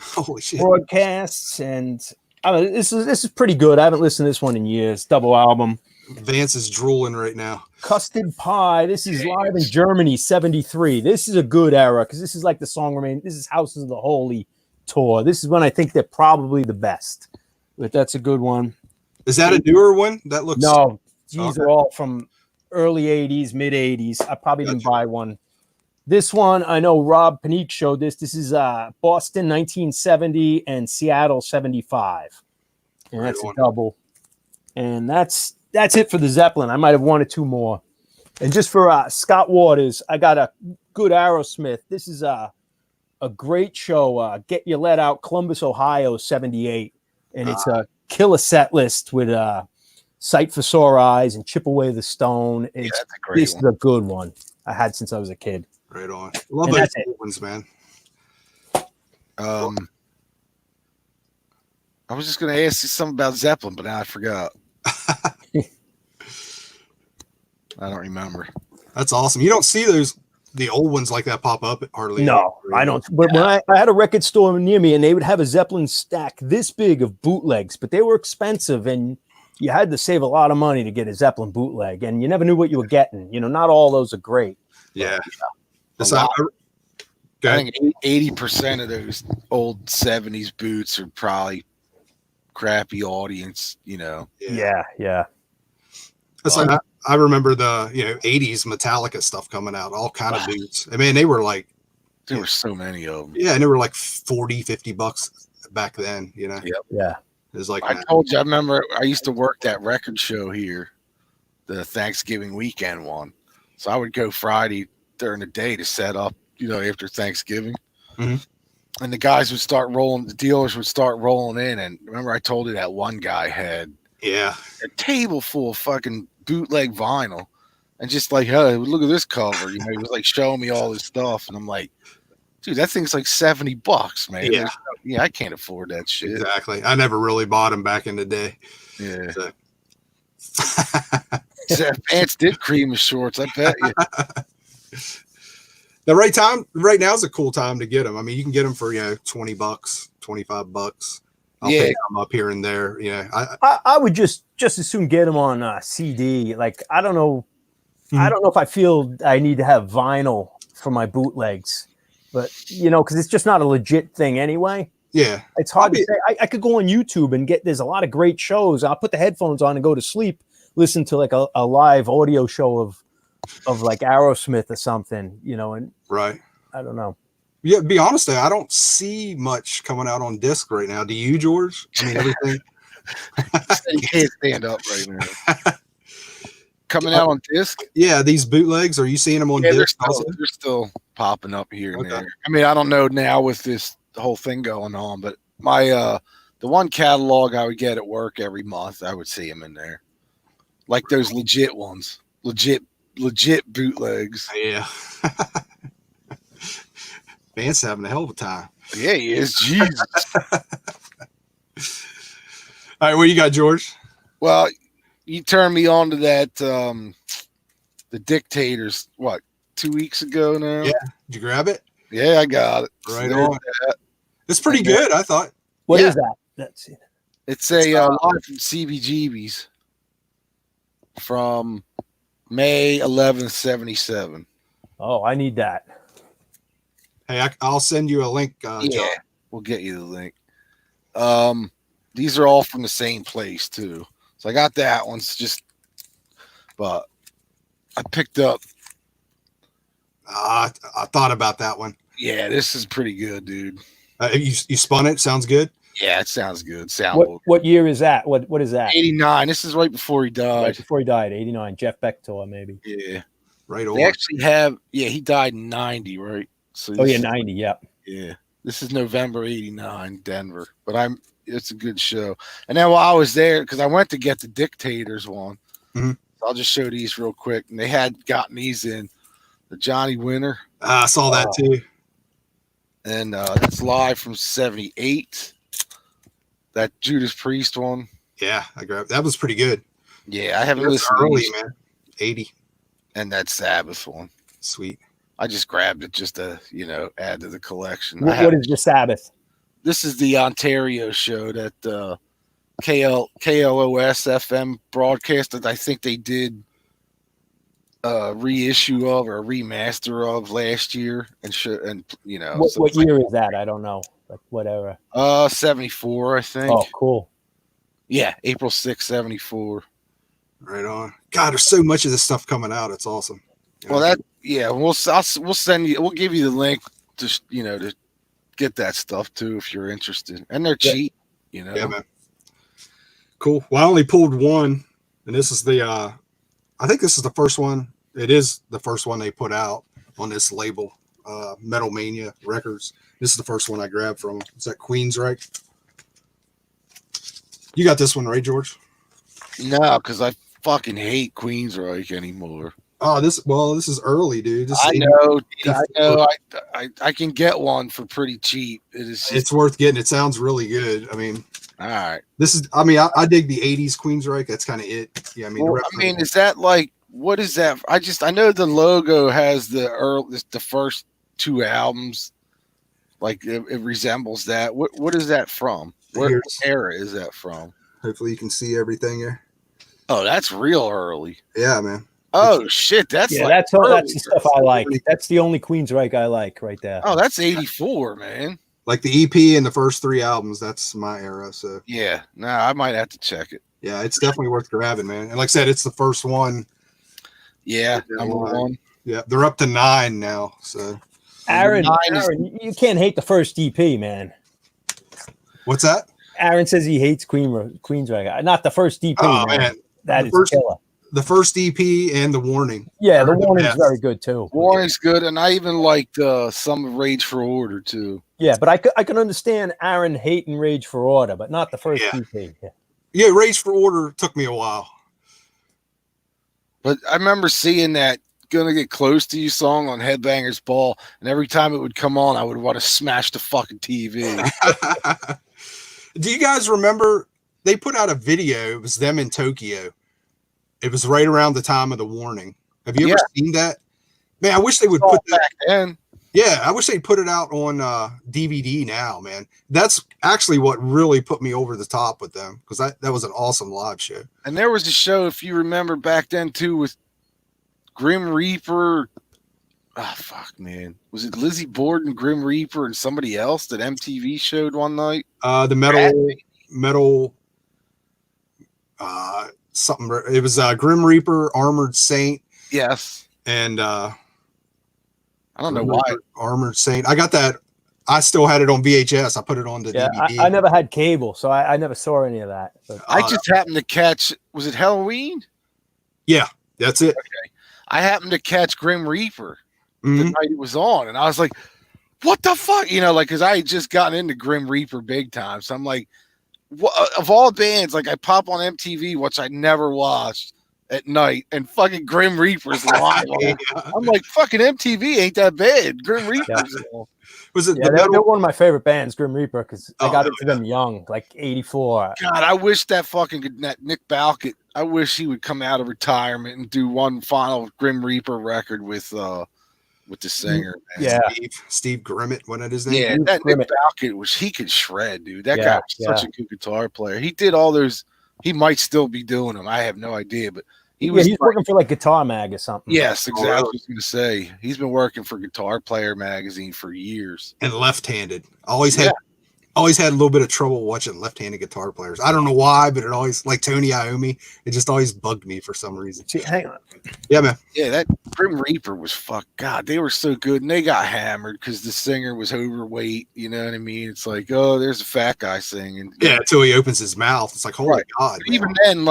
Holy shit. Broadcasts, and I don't know, this is pretty good. I haven't listened to this one in years. Double album. Vance is drooling right now. Custard Pie. This is live in Germany, 73. This is a good era because this is like the song remain. This is Houses of the Holy tour. This is when I think they're probably the best. But that's a good one. Is that a newer one? That looks no. These are all from early 80s, mid 80s. I probably didn't buy one. This one, I know Rob Panique showed this. This is Boston 1970 and Seattle 75. And that's a double. And that's it for the Zeppelin. I might have 1 or 2 more. And just for Scott Waters, I got a good Aerosmith. This is a great show. Get Your Let Out, Columbus, Ohio 78. And it's a killer set list with Sight for Sore Eyes and Chip Away the Stone. This is a good one I had since I was a kid. Right on. Love those ones, man. I was just going to ask you something about Zeppelin, but now I forgot. I don't remember. That's awesome. You don't see the old ones like that pop up hardly. No, I don't. But when I had a record store near me, and they would have a Zeppelin stack this big of bootlegs, but they were expensive, and you had to save a lot of money to get a Zeppelin bootleg, and you never knew what you were getting. You know, not all those are great. Yeah. I think 80% of those old 70s boots are probably crappy audience, you know. Yeah. That's like I remember the 80s Metallica stuff coming out, all kind of boots. I mean, they were like there were so many of them. Yeah, and they were like $40-$50 back then, you know. Yep. Yeah. It was like I told you, I remember I used to work that record show here, the Thanksgiving weekend one. So I would go Friday during the day to set up, after Thanksgiving. Mm-hmm. And the guys would start rolling, the dealers would start rolling in. And remember I told you that one guy had a table full of fucking bootleg vinyl. And just like, hey, look at this cover. He was like showing me all this stuff. And I'm like, dude, that thing's like $70, man. Yeah, I can't afford that shit. Exactly. I never really bought them back in the day. Yeah. So. Vance did cream his shorts, I bet you. The right now is a cool time to get them. I mean, you can get them for, $20, $25. I'll pick them up here and there. I would just as soon get them on CD. Like, I don't know. I don't know if I feel I need to have vinyl for my bootlegs, but because it's just not a legit thing anyway. Yeah, it's hard to say. I could go on YouTube and there's a lot of great shows. I'll put the headphones on and go to sleep, listen to like a live audio show of like Aerosmith or something, and right. I don't know. Yeah, be honest though, I don't see much coming out on disc right now. Do you, George? I mean, everything. You can't stand up right now. Coming out on disc? Yeah, these bootlegs. Are you seeing them on disc? They're still popping up here and there. I mean, I don't know now with this whole thing going on, but my the one catalog I would get at work every month, I would see them in there, like those legit ones, legit bootlegs. Yeah. Van's having a hell of a time. Yeah, he is. Jesus. All right, what you got, George? Well, you turned me on to that the Dictators, 2 weeks ago now? Yeah. Did you grab it? Yeah, I got it. Right on. It's pretty good, I thought. What is that? Let's see. It's a live from CBGB's from May 11th, 77. Oh, I need that. Hey, I'll send you a link. John. We'll get you the link. These are all from the same place too. So I got that one. But I picked up. I thought about that one. Yeah, this is pretty good, dude. You spun it. Sounds good. Yeah, it sounds good. What year is that? What is that? 89. This is right before he died. Right before he died, 89. Jeff Beck tour, maybe. Yeah. Right on. They actually have. Yeah, he died in 90, right? So 90. Yeah. Yeah. This is November 89, Denver. But it's a good show. And then while I was there, because I went to get the Dictators one, so I'll just show these real quick. And they had gotten these in the Johnny Winter. I saw that too. And it's live from 78. That Judas Priest one. Yeah, I grabbed that. Was pretty good. Yeah, I haven't listened early, man. 80. And that Sabbath one. Sweet. I just grabbed it just to, add to the collection. What is the Sabbath? This is the Ontario show that KLOS FM broadcasted. I think they did a reissue of or a remaster of last year. What year is that? I don't know. Like whatever. 74, I think. Oh, cool. Yeah, April 6th, 74. Right on. God, there's so much of this stuff coming out. It's awesome. Well, we'll send you. We'll give you the link to to get that stuff too if you're interested, and they're cheap. Yeah, man. Cool. Well, I only pulled one, and this is I think this is the first one. It is the first one they put out on this label, Metal Mania Records. This is the first one I grabbed from. Is that Queensryche? You got this one, right, George? No, because I fucking hate Queensryche anymore. Oh, this is early, dude. I know. I can get one for pretty cheap. It's worth getting. It sounds really good. I mean, all right. I dig the 80s Queensryche. That's kind of it. Yeah, is that like, what is that? I know the logo has the first two albums. Like it resembles that. What is that from? What era is that from? Hopefully you can see everything here. Oh, that's real early. Yeah, man. Oh shit, that's that's the stuff I like. That's the only Queensryche I like right there. Oh, that's 84, man. Like the EP and the first three albums, that's my era. So yeah, I might have to check it. Yeah, it's definitely worth grabbing, man. And like I said, it's the first one. Yeah, number one. Yeah, they're up to 9 now. So Aaron, you can't hate the first EP, man. What's that? Aaron says he hates Queensryche. Not the first EP, man. That is killer. The first EP and the Warning. Yeah, the Warning is very good too. Warning's good, and I even liked some of Rage for Order too. Yeah, but I can understand Aaron hating Rage for Order, but not the first EP. Yeah, Rage for Order took me a while. But I remember seeing that Gonna Get Close to You song on Headbangers Ball, and every time it would come on, I would want to smash the fucking TV. Do you guys remember they put out a video? It was them in Tokyo. It was right around the time of the Warning. Have you ever seen that? Man, I wish they would put that back then. Yeah, I wish they'd put it out on DVD now, man. That's actually what really put me over the top with them, because that was an awesome live show. And there was a show, if you remember back then too, with Grim Reaper. Oh fuck, man! Was it Lizzie Borden, Grim Reaper, and somebody else that MTV showed one night? The metal, something. It was Grim Reaper, Armored Saint. Yes. And I don't know why. Armored Saint. I got that. I still had it on VHS. I put it on the DVD. I never had cable, so I never saw any of that. But. I just happened to catch. Was it Halloween? Yeah, that's it. Okay. I happened to catch Grim Reaper the night it was on, and I was like, "What the fuck?" You know, like, because I had just gotten into Grim Reaper big time, so I'm like, of all bands, like I pop on MTV, which I never watched at night, and fucking Grim Reaper's live. Yeah. I'm like, fucking MTV ain't that bad. Grim Reaper's. Was it? Yeah, they're one of my favorite bands, Grim Reaper, because I got into them young, like '84. God, I wish that Nick Balkett. I wish he would come out of retirement and do one final Grim Reaper record with the singer. Man. Yeah, Steve Grimmett. What is his name? Yeah, that Grimmett. Nick Balkett he could shred, dude. That guy was such a good guitar player. He did all those. He might still be doing them. I have no idea, but he's working for like Guitar Mag or something. Yes, exactly. I was going to say he's been working for Guitar Player magazine for years. And left-handed. Always had a little bit of trouble watching left-handed guitar players. I don't know why, but it always, like Tony Iommi, it just always bugged me for some reason. Hang on. Yeah, man. Yeah, that Grim Reaper was God, they were so good, and they got hammered because the singer was overweight. You know what I mean? It's like, oh, there's a fat guy singing. Yeah, until he opens his mouth. It's like, holy God. Even then,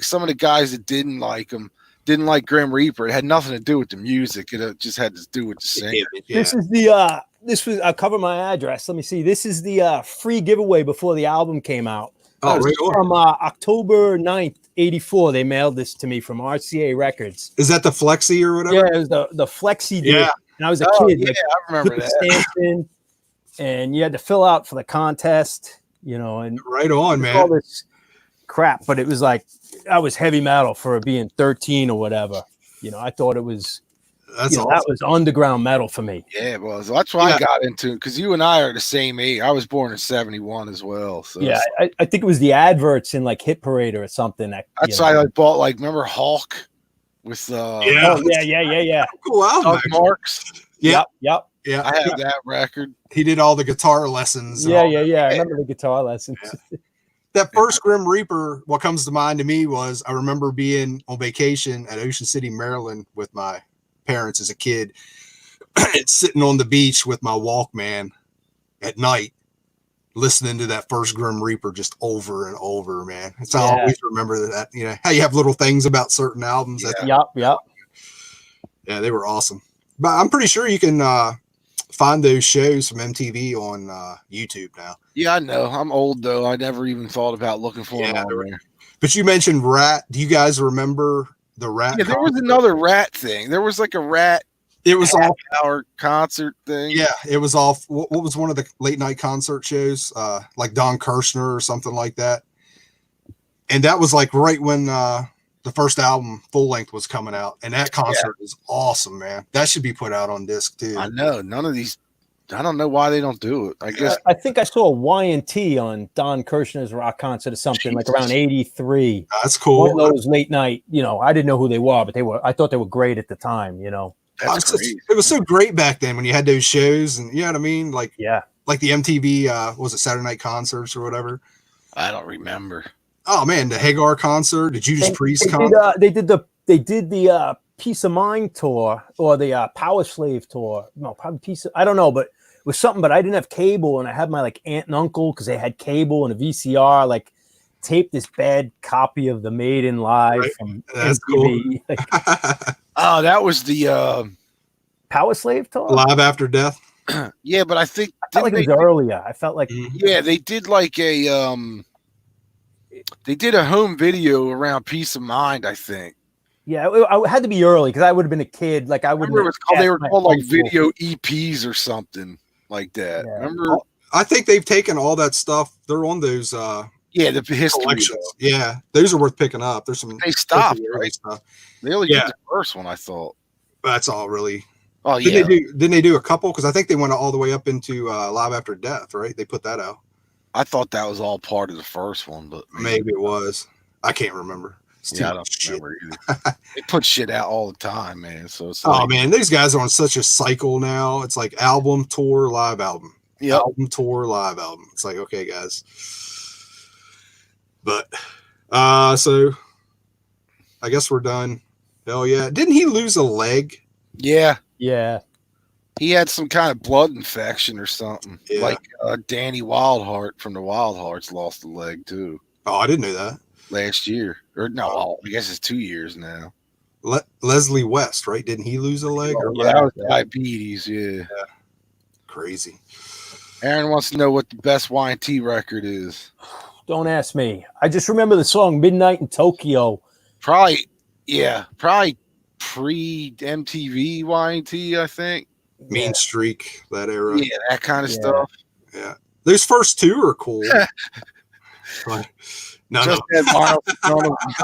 some of the guys that didn't like him didn't like Grim Reaper. It had nothing to do with the music. It just had to do with the singer. Yeah. I'll cover my address. Let me see. This is the free giveaway before the album came out. Oh, right. From October 9th, 84. They mailed this to me from RCA Records. Is that the Flexi or whatever? Yeah, it was the Flexi deal. Yeah. And I was a kid. Yeah, I remember that. And you had to fill out for the contest, you know, and right on, man. All this crap, but it was like I was heavy metal for being 13 or whatever. You know, I thought it was awesome. That was underground metal for me. Yeah, well, that's why I got into it, because you and I are the same age. I was born in 71 as well. So yeah, I think it was the adverts in like Hit Parade or something. That's why I bought, like, remember Hulk with yeah. Cool Marks. Yep. Yeah, I have that record. He did all the guitar lessons. Yeah. I remember the guitar lessons. Yeah. That first Grim Reaper, what comes to mind to me was I remember being on vacation at Ocean City, Maryland with my parents as a kid, sitting on the beach with my Walkman at night, listening to that first Grim Reaper just over and over, man. It's I always remember that, you know, how you have little things about certain albums. Yep. Yeah, they were awesome. But I'm pretty sure you can find those shows from MTV on YouTube now. Yeah, I know. I'm old, though. I never even thought about looking for them on there. But you mentioned Rat. Do you guys remember the Rat? Yeah, there was another Rat thing. There was like a Rat. It was all our concert thing. Yeah, it was all. What was one of the late night concert shows? Like Don Kirshner or something like that. And that was like right when the first album full length was coming out, and that concert is awesome, man. That should be put out on disc too. I know none of these. I don't know why they don't do it. I guess I think I saw a Y&T on Don Kirshner's rock concert or something like around '83. That's cool. One of those late night. You know, I didn't know who they were, but I thought they were great at the time. You know, it was so great back then when you had those shows, and you know what I mean, like like the MTV was it Saturday Night Concerts or whatever. I don't remember. Oh man, the Hagar concert, the Judas Priest concert. They did the Peace of Mind tour or the Power Slave tour. No, probably I don't know, but it was something. But I didn't have cable, and I had my like aunt and uncle because they had cable and a VCR. Like taped this bad copy of the Maiden live from MTV. Cool. Oh, that was the Power Slave tour. Live After Death. Yeah, but I think I felt like it was earlier. I felt like they did like a they did a home video around Peace of Mind, I think. Yeah, it had to be early because I would have been a kid. Like I would. They were called like video EPs or something like that. Yeah. Remember? I think they've taken all that stuff. They're on those. Yeah, the history collections. Yeah, those are worth picking up. There's some. They stopped, right? Stuff. They only did the first one, I thought. That's all really. Oh yeah. Didn't they do a couple? Because I think they went all the way up into Live After Death, right? They put that out. I thought that was all part of the first one, but maybe it was. I can't remember. I don't remember either. They put shit out all the time, man. So it's man, these guys are on such a cycle now. It's like album, tour, live album. Yep. Album, tour, live album. It's like, okay, guys. But so I guess we're done. Hell yeah. Didn't he lose a leg? Yeah. Yeah. He had some kind of blood infection or something. Yeah. Like Danny Wildheart from the Wildhearts lost a leg too. Oh, I didn't know that. Last year. Or no, I guess it's 2 years now. Leslie West, right? Didn't he lose a leg? Oh, yeah, that was diabetes, yeah. Crazy. Aaron wants to know what the best Y&T record is. Don't ask me. I just remember the song Midnight in Tokyo. Probably pre-MTV Y&T, I think. Mean Streak, that era. Yeah, that kind of stuff. Yeah. Those first two are cool. No. I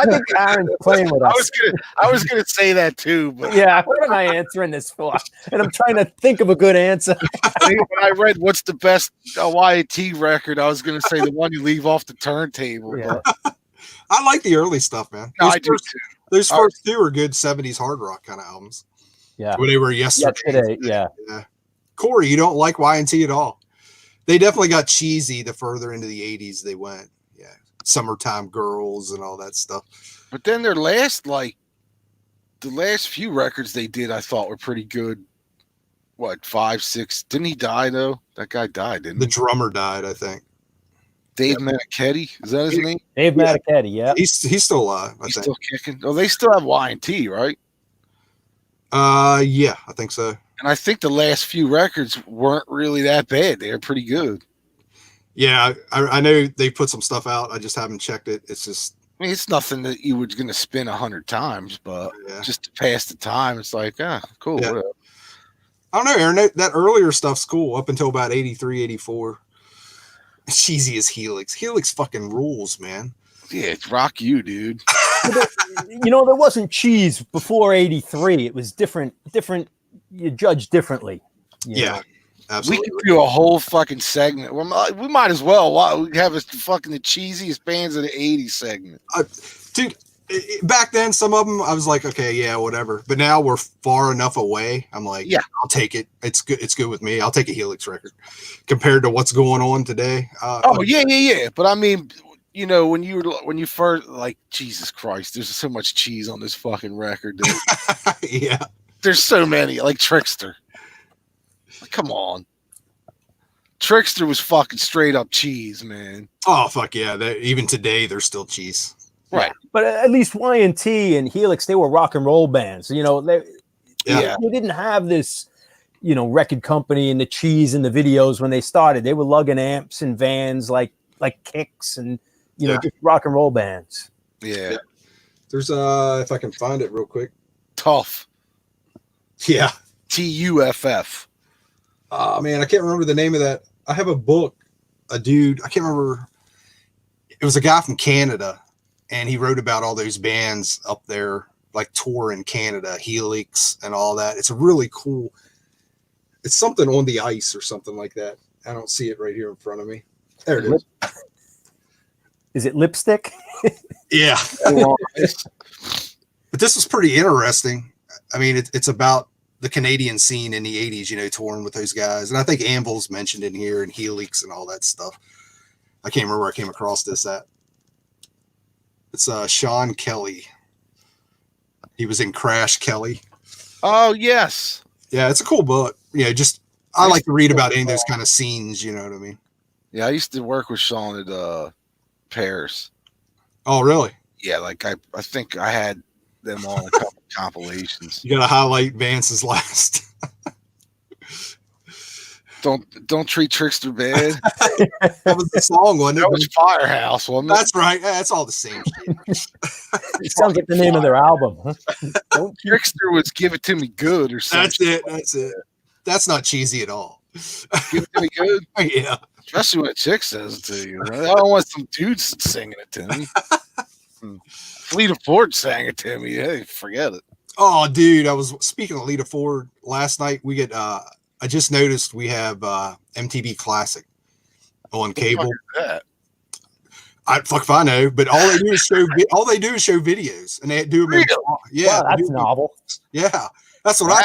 think Aaron's playing with us. I was gonna say that too, but yeah, what am I answering this for? And I'm trying to think of a good answer. When I read what's the best Y&T record, I was gonna say the one you leave off the turntable. Yeah. I like the early stuff, man. No, I do too. Those first two are good 70s hard rock kind of albums. Yeah. When they were yesterday. Yeah. Corey, you don't like Y&T at all. They definitely got cheesy the further into the 80s they went. Yeah. Summertime Girls and all that stuff. But then the last few records they did, I thought were pretty good. What, 5, 6? Didn't he die though? That guy died, didn't he? The drummer died, I think. Dave Manichetti, is that his name? Dave Manichetti, yeah. He's still alive. He's still kicking. Oh, they still have Y&T, right? Yeah, I think so. And I think the last few records weren't really that bad. They were pretty good. Yeah, I know they put some stuff out. I just haven't checked it. It's just, I mean, it's nothing that you were going to spin 100 times, but just to pass the time, it's like, cool. Yeah. Whatever. I don't know, Aaron. That earlier stuff's cool up until about 83, 84. Cheesy as Helix. Helix fucking rules, man. Yeah, it's rock you, dude. There wasn't cheese before 83. It was different. You judge differently. Yeah, absolutely. We could do a whole fucking segment. We might as well. We have the cheesiest bands of the 80s segment. Dude, back then, some of them, I was like, okay, yeah, whatever. But now we're far enough away. I'm like, yeah, I'll take it. It's good. It's good with me. I'll take a Helix record compared to what's going on today. Yeah. But I mean, when you first, like, Jesus Christ, there's so much cheese on this fucking record, dude. Yeah. There's so many, like Trickster. Like, come on. Trickster was fucking straight up cheese, man. Oh, fuck yeah. Even today, they're still cheese. Right. But at least Y&T and Helix, they were rock and roll bands. They didn't have this, record company and the cheese in the videos when they started. They were lugging amps and vans like Kicks and, just rock and roll bands. Yeah. There's, if I can find it real quick. Tuff. Yeah. Tuff. Oh, man, I can't remember the name of that. I have a book, a dude, I can't remember. It was a guy from Canada, and he wrote about all those bands up there, like tour in Canada, Helix and all that. It's really cool. It's something on the ice or something like that. I don't see it right here in front of me. There it is. Is it Lipstick? Yeah. But this was pretty interesting. I mean, it's about the Canadian scene in the 80s, touring with those guys. And I think Anvil's mentioned in here and Helix and all that stuff. I can't remember where I came across this at. It's Sean Kelly. He was in Crash Kelly. Oh, yes. Yeah, it's a cool book. I like to read about any of those kind of scenes, you know what I mean? Yeah, I used to work with Sean at Paris. Oh, really? Yeah, like I think I had them on a couple compilations. You got to highlight Vance's last. Don't treat Trickster bad. That was the song, wasn't it? That was Firehouse, wasn't it? That's right. That's all the same shit. It sounds like the name of their album. Huh? Trickster was Give It To Me Good or something. That's it. That's not cheesy at all. Give It To Me Good? Yeah. Especially when a chick says it to you. I don't want some dudes singing it to me. Lita Ford sang it to me. Hey, forget it. Oh, dude, I was speaking of Lita Ford last night. We get I just noticed we have MTV Classic on cable. Fuck if I know, but all they do is show videos, and they do them. Really? Yeah, wow, that's novel. Yeah, that's what I.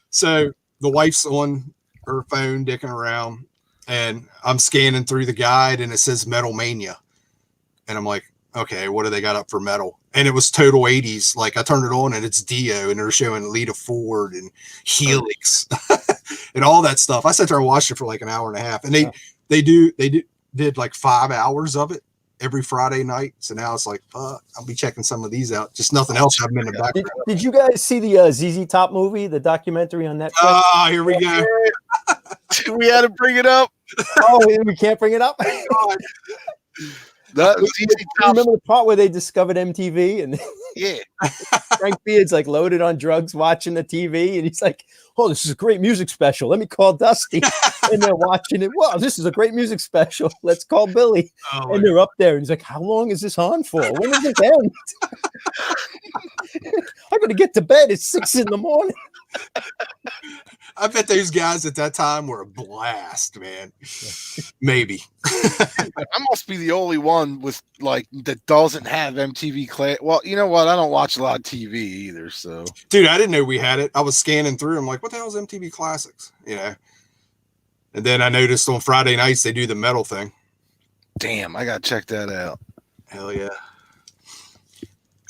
So the wife's on her phone dicking around, and I'm scanning through the guide, and it says Metal Mania, and I'm like, okay, what do they got up for metal? And it was total 80s. Like I turned it on, and it's Dio, and they're showing Lita Ford and Helix and all that stuff. I sat there and watched it for like an hour and a half, and they did like 5 hours of it every Friday night. So now it's like, I'll be checking some of these out. Just nothing else having in the background. Did you guys see the ZZ Top movie, the documentary on Netflix? Oh, here we go. We had to bring it up. Oh, we can't bring it up. Remember the part where they discovered MTV and Frank Beard's like loaded on drugs watching the TV, and he's like, "Oh, this is a great music special. Let me call Dusty." And they're watching it. Wow, this is a great music special. Let's call Billy. Oh, and they're up there, and he's like, "How long is this on for? When does it end?" I'm gonna get to bed. It's 6 a.m. I bet those guys at that time were a blast, man. Maybe. I must be the only one with like that doesn't have MTV Classics. Well, you know what? I don't watch a lot of TV either. So, dude, I didn't know we had it. I was scanning through. I'm like, what the hell is MTV Classics? You know. And then I noticed on Friday nights they do the metal thing. Damn, I gotta check that out. Hell yeah.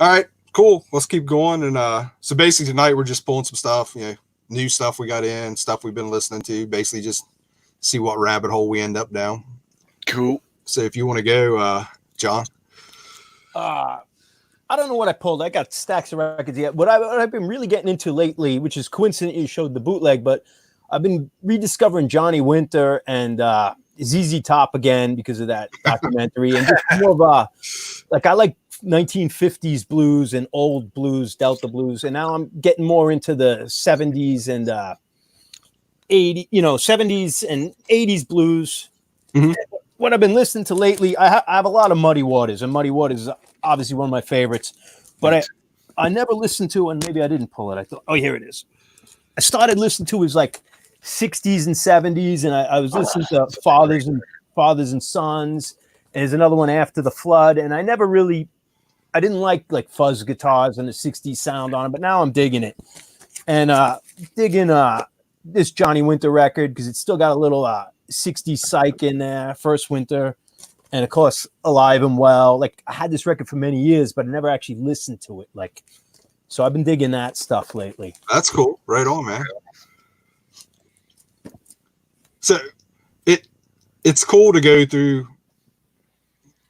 All right, cool. Let's keep going. And so basically tonight we're just pulling some stuff, you know, new stuff we got in, stuff we've been listening to, basically just see what rabbit hole we end up down. Cool. So if you want to go, John. I don't know what I pulled. I got stacks of records yet. What I've been really getting into lately, which is coincident you showed the bootleg, but I've been rediscovering Johnny Winter and ZZ Top again because of that documentary, and just more of a, like, I like 1950s blues and old blues, Delta blues, and now I'm getting more into the 70s and 70s and 80s blues. Mm-hmm. What I've been listening to lately, I have a lot of Muddy Waters, and Muddy Waters is obviously one of my favorites, but I never listened to, and maybe I didn't pull it. I thought, oh, here it is. I started listening to his like 60s and 70s, and I was listening to Fathers and Sons, and there's another one After the Flood, and I didn't like fuzz guitars and the 60s sound on it, but now I'm digging it. And digging this Johnny Winter record because it's still got a little 60s psych in there, First Winter, and of course Alive and Well. Like, I had this record for many years, but I never actually listened to it. Like, so I've been digging that stuff lately. That's cool. Right on, man. So it's cool to go through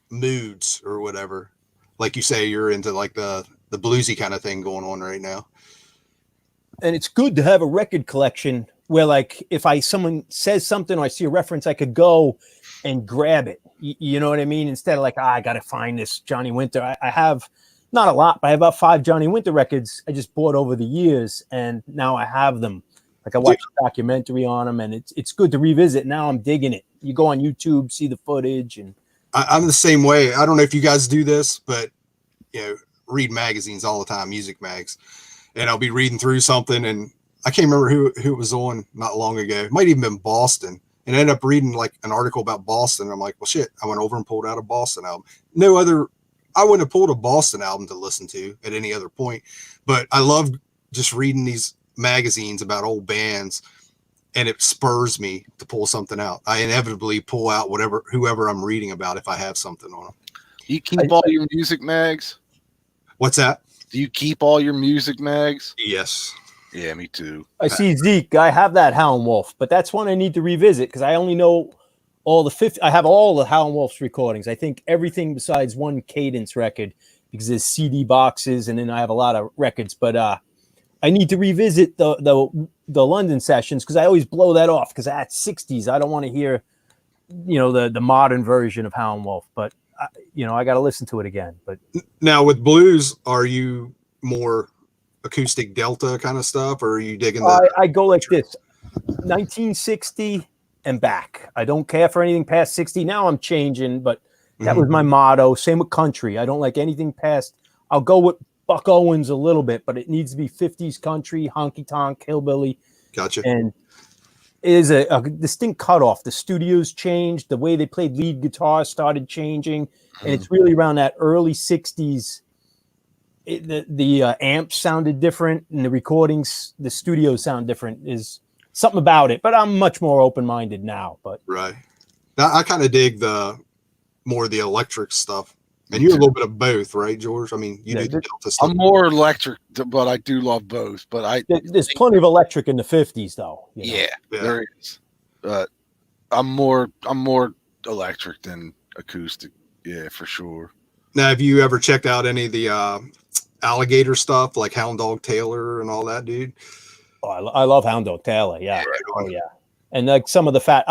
moods or whatever. Like you say, you're into like the bluesy kind of thing going on right now. And it's good to have a record collection where, like, if someone says something or I see a reference, I could go and grab it. You know what I mean? Instead of like, I got to find this Johnny Winter. I have not a lot, but I have about 5 Johnny Winter records I just bought over the years, and now I have them. Like, I watched a documentary on them, and it's good to revisit. Now I'm digging it. You go on YouTube, see the footage, and I'm the same way. I don't know if you guys do this, but read magazines all the time, music mags, and I'll be reading through something, and I can't remember who it was on not long ago. It might even been Boston, and I ended up reading like an article about Boston. I'm like, well, shit. I went over and pulled out a Boston album. I wouldn't have pulled a Boston album to listen to at any other point, but I love just reading these magazines about old bands, and it spurs me to pull something out. I inevitably pull out whoever I'm reading about if I have something on them. You keep all your music mags? What's that? Do you keep all your music mags? Yes. Yeah, me too. I see Zeke. I have that Howlin' Wolf, but that's one I need to revisit because I only know all the 50. I have all the Howlin' Wolf's recordings. I think everything besides one Cadence record because there's CD boxes, and then I have a lot of records. But I need to revisit the London sessions because I always blow that off because that's 60s. I don't want to hear, the modern version of Howlin' Wolf, but I got to listen to it again. But now with blues, are you more acoustic Delta kind of stuff, or are you digging I go like this: 1960 and back. I don't care for anything past 60. Now I'm changing, but that was my motto. Same with country. I don't like anything past. I'll go with Buck Owens a little bit, but it needs to be 50s country, honky tonk, hillbilly. Gotcha. And it is a distinct cutoff. The studios changed. The way they played lead guitar started changing. And it's really around that early 60s. The amps sounded different, and the recordings, the studios sound different. Is something about it. But I'm much more open-minded now. But right. Now, I kind of dig more of the electric stuff. And you're a little bit of both, right, George? I mean, you do the Delta stuff. I'm more electric, but I do love both. But there's plenty of electric in the 50s, though. Yeah, there is. But I'm more electric than acoustic. Yeah, for sure. Now, have you ever checked out any of the alligator stuff, like Hound Dog Taylor and all that, dude? Oh, I love Hound Dog Taylor. Yeah. Oh, yeah. And like some of the Fat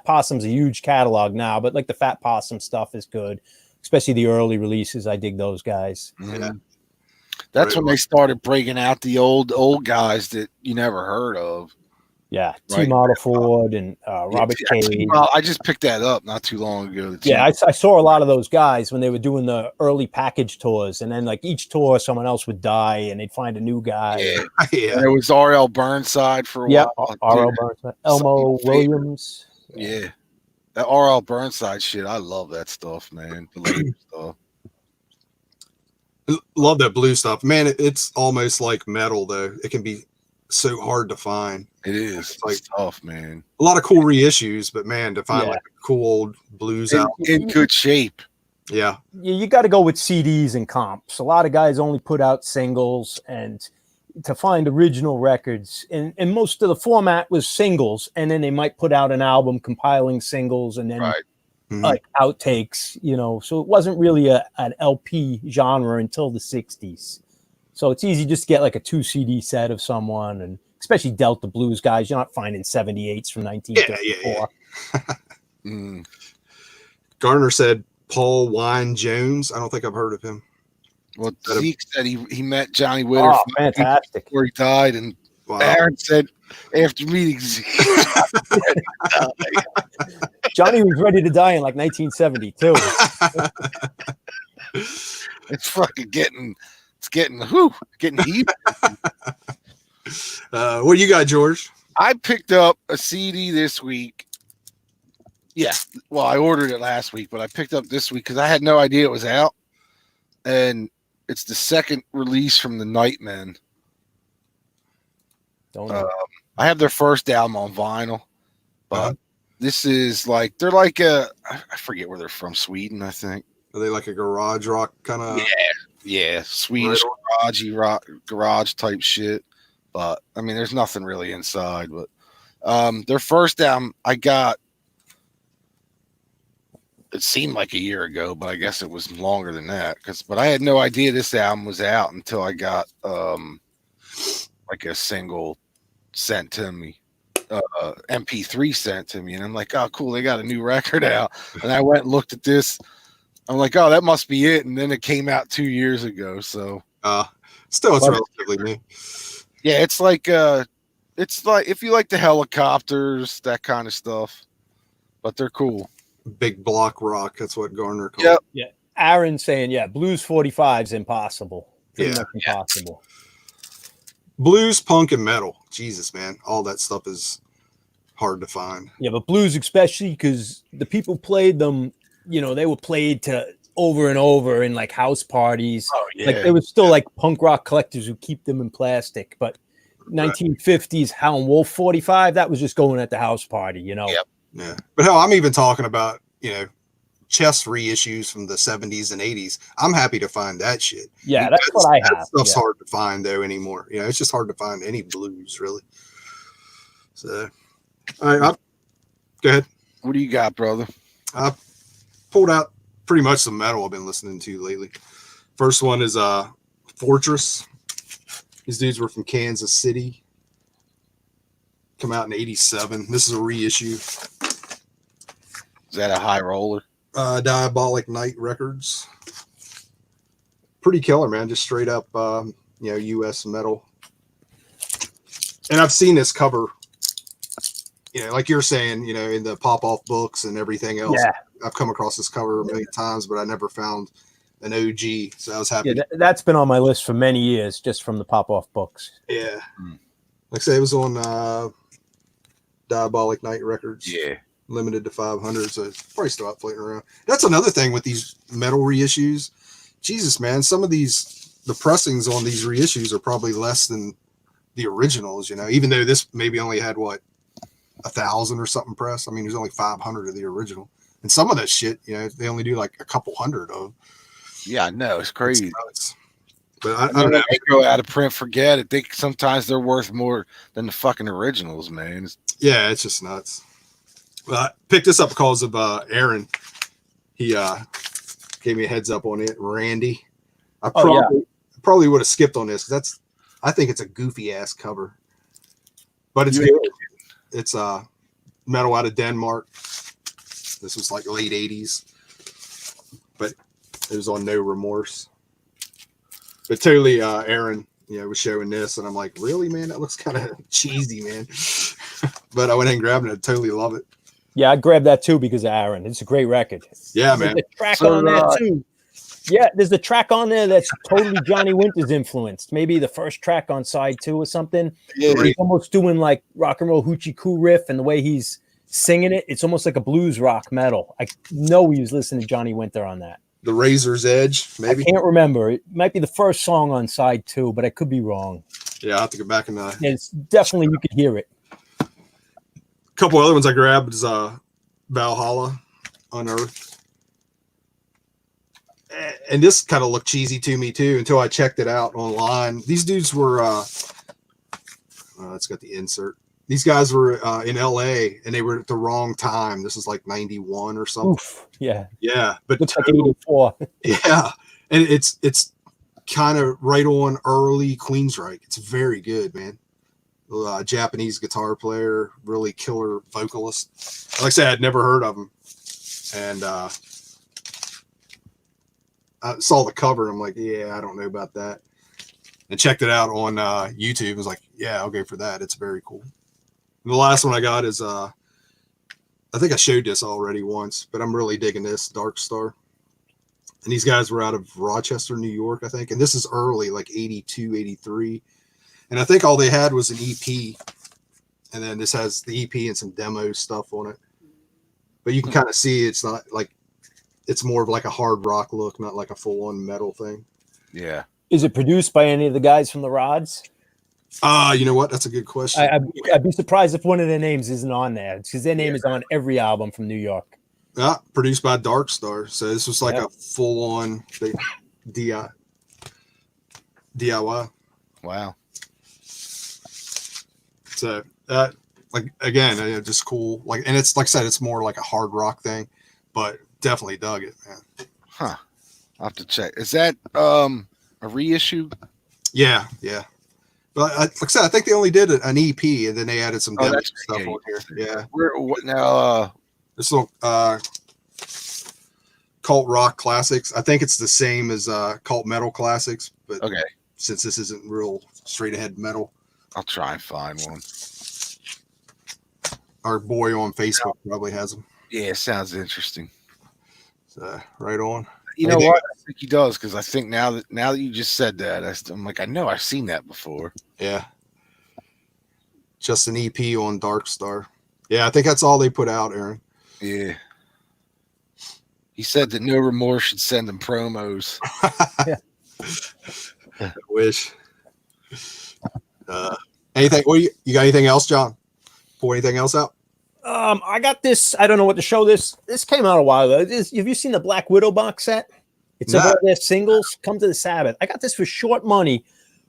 Possum's a huge catalog now, but like the Fat Possum stuff is good. Especially the early releases. I dig those guys. Yeah. That's when they started breaking out the old guys that you never heard of. Yeah. T. Model Ford and Robert Cage. I just picked that up not too long ago. Yeah, I saw a lot of those guys when they were doing the early package tours. And then like each tour, someone else would die and they'd find a new guy. Yeah. And it was R.L. Burnside for a while. R.L. Burnside. Elmo Williams. Yeah. That R.L. Burnside shit, I love that stuff, man. The later stuff. Love that blue stuff, man. It's almost like metal, though. It can be so hard to find. It is. It's tough, man. A lot of cool reissues, but man, to find like a cool old blues out in good shape. Yeah. You got to go with CDs and comps. A lot of guys only put out singles, and to find original records, and most of the format was singles, and then they might put out an album compiling singles and then like outtakes, so it wasn't really an LP genre until the 60s. So it's easy just to get like a 2 CD set of someone, and especially Delta blues guys, you're not finding 78s from 1934. Garner said Paul Wine Jones. I don't think I've heard of him. Well, Zeke said he met Johnny Winter fantastic before he died, and Aaron said after meeting Zeke, Johnny was ready to die in like 1972. It's fucking getting heat. What do you got, George? I picked up a CD this week. Yeah, well, I ordered it last week, but I picked up this week because I had no idea it was out, and it's the second release from the Nightmen. I have their first album on vinyl, but this is like they're like I forget where they're from, Sweden, I think. Are they like a garage rock kind of? Yeah, Swedish garage type shit. But I mean, there's nothing really inside. But their first album I got. It seemed like a year ago, but I guess it was longer than that. But I had no idea this album was out until I got like a single sent to me, MP3 sent to me, and I'm like, oh, cool, they got a new record out. And I went and looked at this. I'm like, oh, that must be it. And then it came out 2 years ago. So still, it's relatively new. Yeah, it's like if you like the Helicopters, that kind of stuff, but they're cool. Big block rock. That's what Garner called. Yeah. Aaron saying, blues 45 is impossible. Pretty much impossible. Blues, punk, and metal. Jesus, man. All that stuff is hard to find. Yeah, but blues especially because the people played them, they were played to over and over in like house parties. Oh, yeah. Like there was still like punk rock collectors who keep them in plastic, but 1950s Howlin' Wolf 45, that was just going at the house party, Yep. Yeah. But hell, I'm even talking about, chess reissues from the 70s and 80s. I'm happy to find that shit. Yeah, that's what I have. That stuff's hard to find though anymore. It's just hard to find any blues really. So, all right, go ahead. What do you got, brother? I pulled out pretty much some metal I've been listening to lately. First one is Fortress. These dudes were from Kansas City. Come out in 87. This is a reissue. Is that a high roller? Diabolic Night Records. Pretty killer, man. Just straight up, US metal. And I've seen this cover you know, like you're saying, you know, in the pop-off books and everything else, Yeah. I've come across this cover a million times, but I never found an OG. So I was happy. Yeah, that's been on my list for many years, just from the pop-off books. Yeah. Like I say, it was on Diabolic Night Records. Yeah. Limited to 500, so it's probably still out floating around. That's another thing with these metal reissues. Jesus, man, some of the pressings on these reissues are probably less than the originals, you know, even though this maybe only had, what, 1,000 or something press. I mean, there's only 500 of the original. And some of that shit, you know, they only do like a couple hundred of. Yeah, I know. It's crazy. But I don't know. They go out of print, forget it. Sometimes they're worth more than the fucking originals, man. Yeah, it's just nuts. I picked this up because of Aaron. He gave me a heads up on it. Randy. I probably would have skipped on this. I think it's a goofy ass cover, but it's good. It's metal out of Denmark. This was like late 80s, but it was on No Remorse. But totally, Aaron, you know, was showing this, and I'm like, really, man? That looks kind of cheesy, man. But I went ahead and grabbed it. I totally love it. Yeah, I grabbed that too because of Aaron. It's a great record. Yeah, man. There's a track on there too. Yeah, there's the track on there that's totally Johnny Winters influenced. Maybe the first track on side 2 or something. Yeah, he's almost doing like rock and roll hoochie coo riff, and the way he's singing it, it's almost like a blues rock metal. I know he was listening to Johnny Winter on that. The Razor's Edge, maybe. I can't remember. It might be the first song on side 2, but I could be wrong. Yeah, I'll have to go back and it's definitely, you could hear it. A couple other ones I grabbed is Valhalla, Unearthed. And this kind of looked cheesy to me too until I checked it out online. These dudes were it's got the insert. These guys were in LA and they were at the wrong time. This is like 91 or something. Oof, yeah. Yeah. But looks like 84. Yeah. And it's kind of right on early Queensryche. It's very good, man. Japanese guitar player, really killer vocalist. Like I said, I'd never heard of him. And I saw the cover. I'm like, yeah, I don't know about that. And checked it out on YouTube. I was like, yeah, I'll go for that. It's very cool. And the last one I got is, I think I showed this already once, but I'm really digging this, Dark Star. And these guys were out of Rochester, New York, I think. And this is early, like 82, 83. And I think all they had was an EP. And then this has the EP and some demo stuff on it. But you can kind of see it's not like, it's more of like a hard rock look, not like a full-on metal thing. Yeah. Is it produced by any of the guys from the Rods? You know what? That's a good question. I'd be surprised if one of their names isn't on there, because their name is on every album from New York. Produced by Dark Star. So this was like a full-on DIY. Wow. So like again, just cool. Like, and it's like I said, it's more like a hard rock thing, but definitely dug it, man. Huh. I'll have to check. Is that a reissue? Yeah. But like I said, I think they only did an EP and then they added some demo stuff on here. Yeah. What now? This little Cult Rock Classics. I think it's the same as Cult Metal Classics, but okay. Since this isn't real straight ahead metal, I'll try and find one. Our boy on Facebook probably has them. Yeah, sounds interesting. So, right on. You know what? I think he does, because I think now that you just said that, I'm like, I know I've seen that before. Yeah. Just an EP on Dark Star. Yeah, I think that's all they put out, Aaron. Yeah. He said that No Remorse should send them promos. I wish. Anything? What you got? Anything else, John? Pour anything else out? I got this. I don't know what to show this. This came out a while ago. Have you seen the Black Widow box set? It's about their singles. Come to the Sabbath. I got this for short money,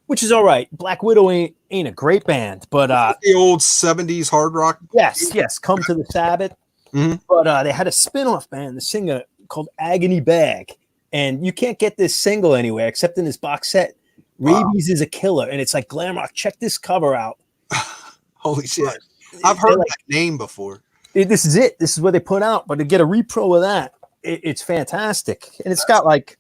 which is all right. Black Widow ain't a great band, but the old 70s hard rock. Yes. Come to the Sabbath. Mm-hmm. But they had a spin-off band, the singer called Agony Bag, and you can't get this single anywhere except in this box set. Rabies is a killer, and it's like glam rock. Check this cover out. Holy shit! I've heard that name before. This is it. This is what they put out. But to get a repro of that, it's fantastic. And it's got like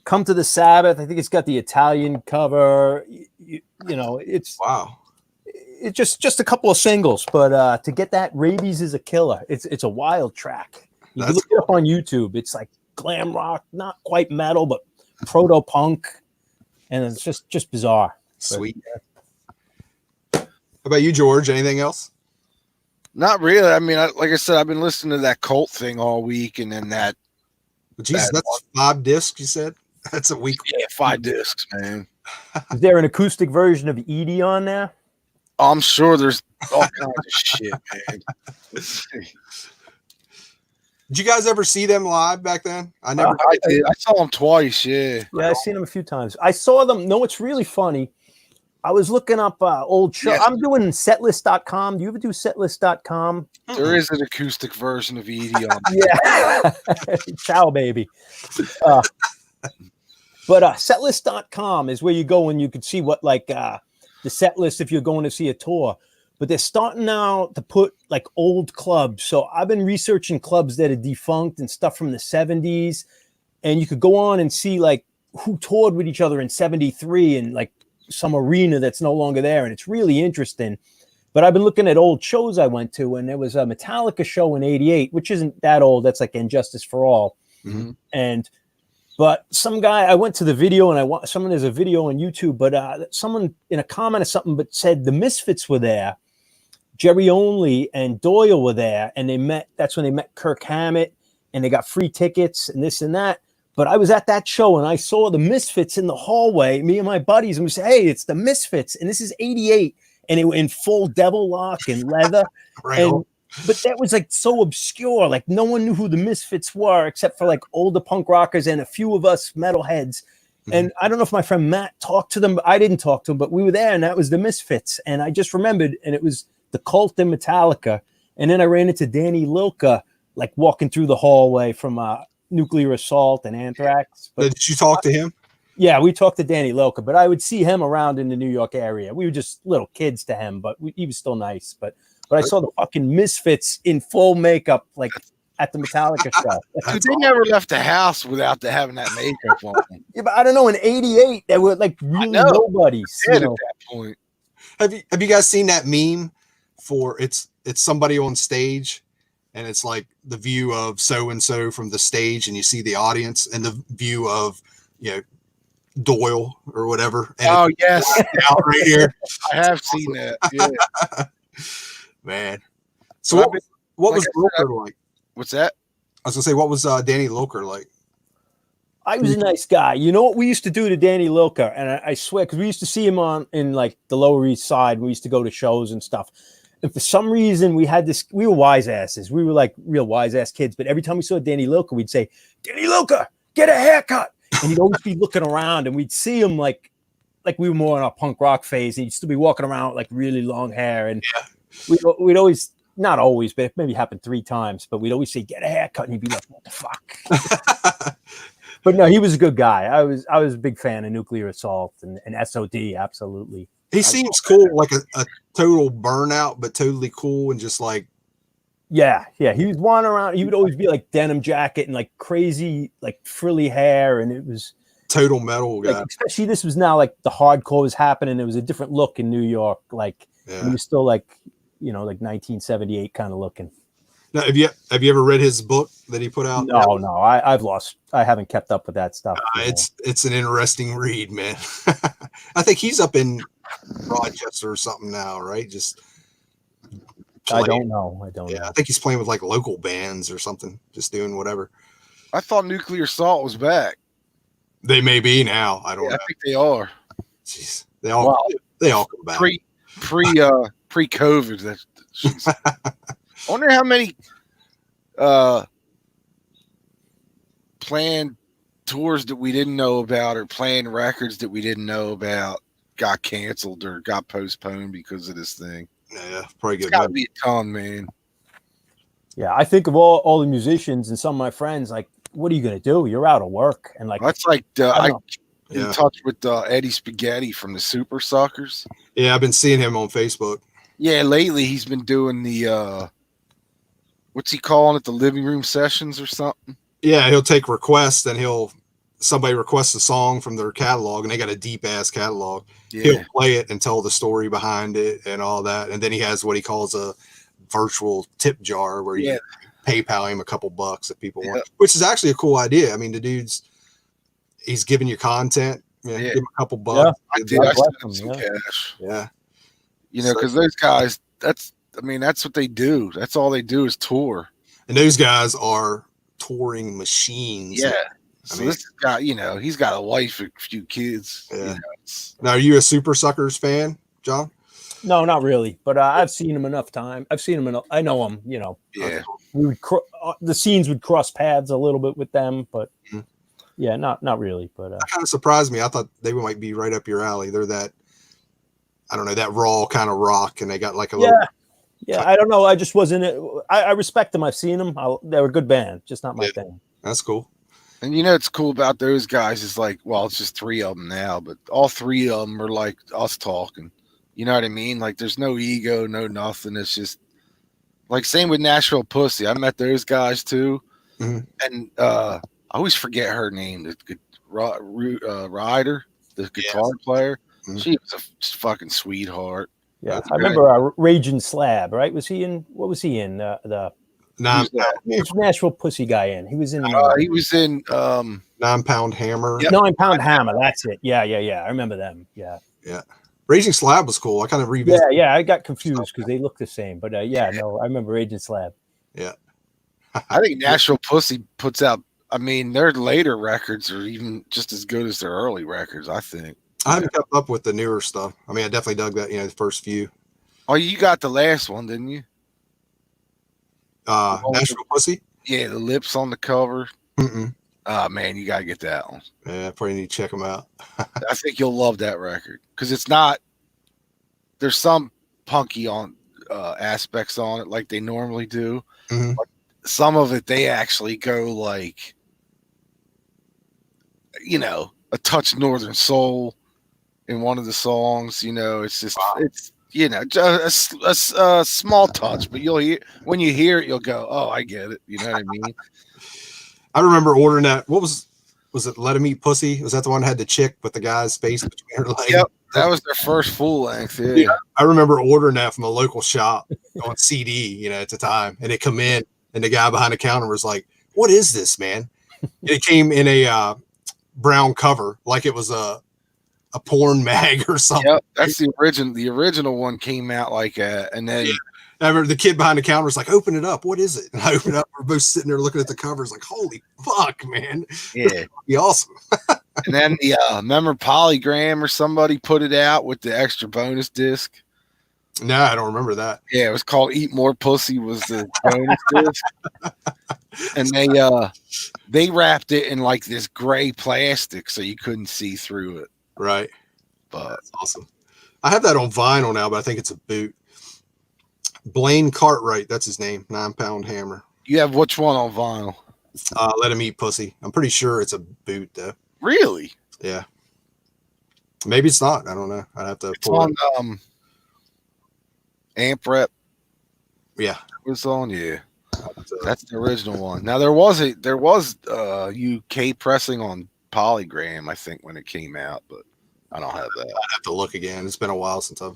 Come to the Sabbath. I think it's got the Italian cover. You know, it's wow. It's just a couple of singles, but to get that, Rabies is a killer. It's a wild track. You can look it up on YouTube. It's like glam rock, not quite metal, but proto punk, and it's just bizarre. Sweet. How about you, George? Anything else? Not really. I mean, like I said, I've been listening to that Cult thing all week, and then that. Jesus, that's 5 discs. You said that's a week. Yeah, 5 discs, man. Is there an acoustic version of Edie on there? I'm sure there's all kinds of shit, man. Did you guys ever see them live back then? I never. I did. I saw them twice. Yeah. Yeah, I've seen them a few times. I saw them. No, it's really funny. I was looking up old show. Yes. I'm doing setlist.com. Do you ever do setlist.com? There is an acoustic version of Edie on. Yeah. Ciao, baby. But setlist.com is where you go and you can see what the set list if you're going to see a tour. But they're starting now to put like old clubs. So I've been researching clubs that are defunct and stuff from the 70s. And you could go on and see like who toured with each other in 73 and like some arena that's no longer there. And it's really interesting. But I've been looking at old shows I went to, and there was a Metallica show in 88, which isn't that old. That's like Injustice for All. Mm-hmm. But some guy, I went to the video, and there's a video on YouTube, but someone in a comment or something, but said the Misfits were there. Jerry Only and Doyle were there, and that's when they met Kirk Hammett, and they got free tickets and this and that. But I was at that show, and I saw the Misfits in the hallway, me and my buddies, and we said, hey, it's the Misfits, and this is 88, and they were in full devil lock and leather. Right. But that was like so obscure. Like no one knew who the Misfits were except for like older punk rockers and a few of us metalheads. Mm-hmm. And I don't know if my friend Matt talked to them, but I didn't talk to them, but we were there and that was the Misfits. And I just remembered, and it was the Cult and Metallica. And then I ran into Danny Lilka, like walking through the hallway from Nuclear Assault and Anthrax. But did you talk to him? Yeah, we talked to Danny Lilka, but I would see him around in the New York area. We were just little kids to him, but he was still nice. But I saw the fucking Misfits in full makeup, like at the Metallica show. Dude, they never left the house without having that makeup on. Yeah, but I don't know. In '88, they were like really nobodies. At that point. Have you guys seen that meme for it's somebody on stage, and it's like the view of so and so from the stage, and you see the audience, and the view of Doyle or whatever. And yes, out right here. I have seen that. Yeah. Man. So what was Lilker like? What's that? I was gonna say, what was Danny Lilker like? I was a nice guy. You know what we used to do to Danny Lilker? And I swear, because we used to see him in like the Lower East Side. We used to go to shows and stuff. And for some reason, we were wise asses. We were like real wise ass kids. But every time we saw Danny Lilker, we'd say, Danny Lilker, get a haircut. And he'd always be looking around, and we'd see him like we were more in our punk rock phase. And he'd still be walking around with like really long hair. And we'd always, not always, but it maybe happened 3 times, but we'd always say, get a haircut. And he'd be like, what the fuck? But no, he was a good guy. I was a big fan of Nuclear Assault and SOD. Absolutely. He seems cool, like a total burnout, but totally cool. And just like, yeah. He was wandering around. He would always be like denim jacket and like crazy, like frilly hair. And it was total metal guy. Like, especially this was now like the hardcore was happening. There was a different look in New York. Like he was still like, like 1978 kind of looking. Now, have you ever read his book that he put out? No. I haven't kept up with that stuff. It's an interesting read, man. I think he's up in Rochester or something now, right? Just I don't know. I think he's playing with like local bands or something, just doing whatever. I thought Nuclear Assault was back. They may be now. I don't know. I think they are. Jeez, they all come back. Pre-COVID. I wonder how many planned tours that we didn't know about or planned records that we didn't know about got canceled or got postponed because of this thing. Yeah, probably good. It's got to be a ton, man. Yeah, I think of all the musicians and some of my friends, like, what are you going to do? You're out of work. And like, that's like, I'm in touch with Eddie Spaghetti from the Super Suckers. Yeah, I've been seeing him on Facebook. Yeah, lately he's been doing the, what's he calling it? The living room sessions or something? Yeah, he'll take requests and he'll somebody requests a song from their catalog, and they got a deep ass catalog. Yeah. He'll play it and tell the story behind it and all that. And then he has what he calls a virtual tip jar where you PayPal him a couple bucks if people want, which is actually a cool idea. I mean, the dude's, he's giving you content. Give him a couple bucks. Yeah. I sent him some cash. Yeah. You know, because those guys, that's what they do. That's all they do is tour. And those guys are touring machines. Yeah. So this guy, you know, he's got a wife, a few kids. Yeah. You know, now, are you a Super Suckers fan, John? No, not really. But I've seen him enough time. I've seen him enough. I know him. You know. Yeah. We would the scenes would cross paths a little bit with them, but yeah, not really. But that kind of surprised me. I thought they might be right up your alley. They're that, I don't know, that raw kind of rock, and they got like a little. Yeah. I don't know. I just wasn't. I respect them. I've seen them. They're a good band, just not my thing. That's cool. And you know what's cool about those guys is like, well, it's just 3 of them now, but all 3 of them are like us talking. You know what I mean? Like, there's no ego, no nothing. It's just like same with Nashville Pussy. I met those guys too, and I always forget her name. The Ryder, the guitar player. She was a fucking sweetheart. Yeah, I remember Raging Slab. Right? Was he in? What was he in? The 9 Which Nashville Pussy guy in? He was in. He was in 9 Pound Hammer. Yep. 9 Pound Hammer. That's it. Yeah. I remember them. Yeah. Raging Slab was cool. I kind of revisited. Yeah. I got confused because they look the same, but no, I remember Raging Slab. Yeah. I think Nashville Pussy puts out. I mean, their later records are even just as good as their early records. I think. I haven't kept up with the newer stuff. I mean, I definitely dug that. The first few. Oh, you got the last one, didn't you? Nashville Pussy. Yeah, the lips on the cover. Oh man, you gotta get that one. Yeah, probably need to check them out. I think you'll love that record because it's not. There's some punky on aspects on it, like they normally do. But some of it, they actually go like, you know, a touch Northern Soul in one of the songs. You know, it's just it's. You know, just a small touch, but you'll hear when you hear it, you'll go, "Oh, I get it." You know what I mean? I remember ordering that. What was it? Let 'Em Eat Pussy? Was that the one that had the chick with the guy's face between her legs? Yep, that was their first full length. Yeah, I remember ordering that from a local shop on CD. You know, at the time, and it come in, and the guy behind the counter was like, "What is this, man?" And it came in a brown cover, like it was a porn mag or something. Yep, that's the original. The original one came out like and then I remember the kid behind the counter was like, "Open it up. What is it?" And I opened it up. We're both sitting there looking at the covers, like, "Holy fuck, man! Yeah, be awesome." And then the remember Polygram or somebody put it out with the extra bonus disc. No, I don't remember that. Yeah, it was called "Eat More Pussy" was the bonus disc, and they wrapped it in like this gray plastic so you couldn't see through it. Right. But that's awesome. I have that on vinyl now, but I think it's a boot. Blaine Cartwright, that's his name. 9 Pound Hammer. You have which one on vinyl? Let 'Em Eat Pussy. I'm pretty sure it's a boot though. Really? Yeah. Maybe it's not. I don't know. I'd have to pull it. Amp Rep. Yeah. It's on, yeah. That's the original one. Now there was UK pressing on Polygram, I think, when it came out, but I don't have that. I'd have to look again. It's been a while since I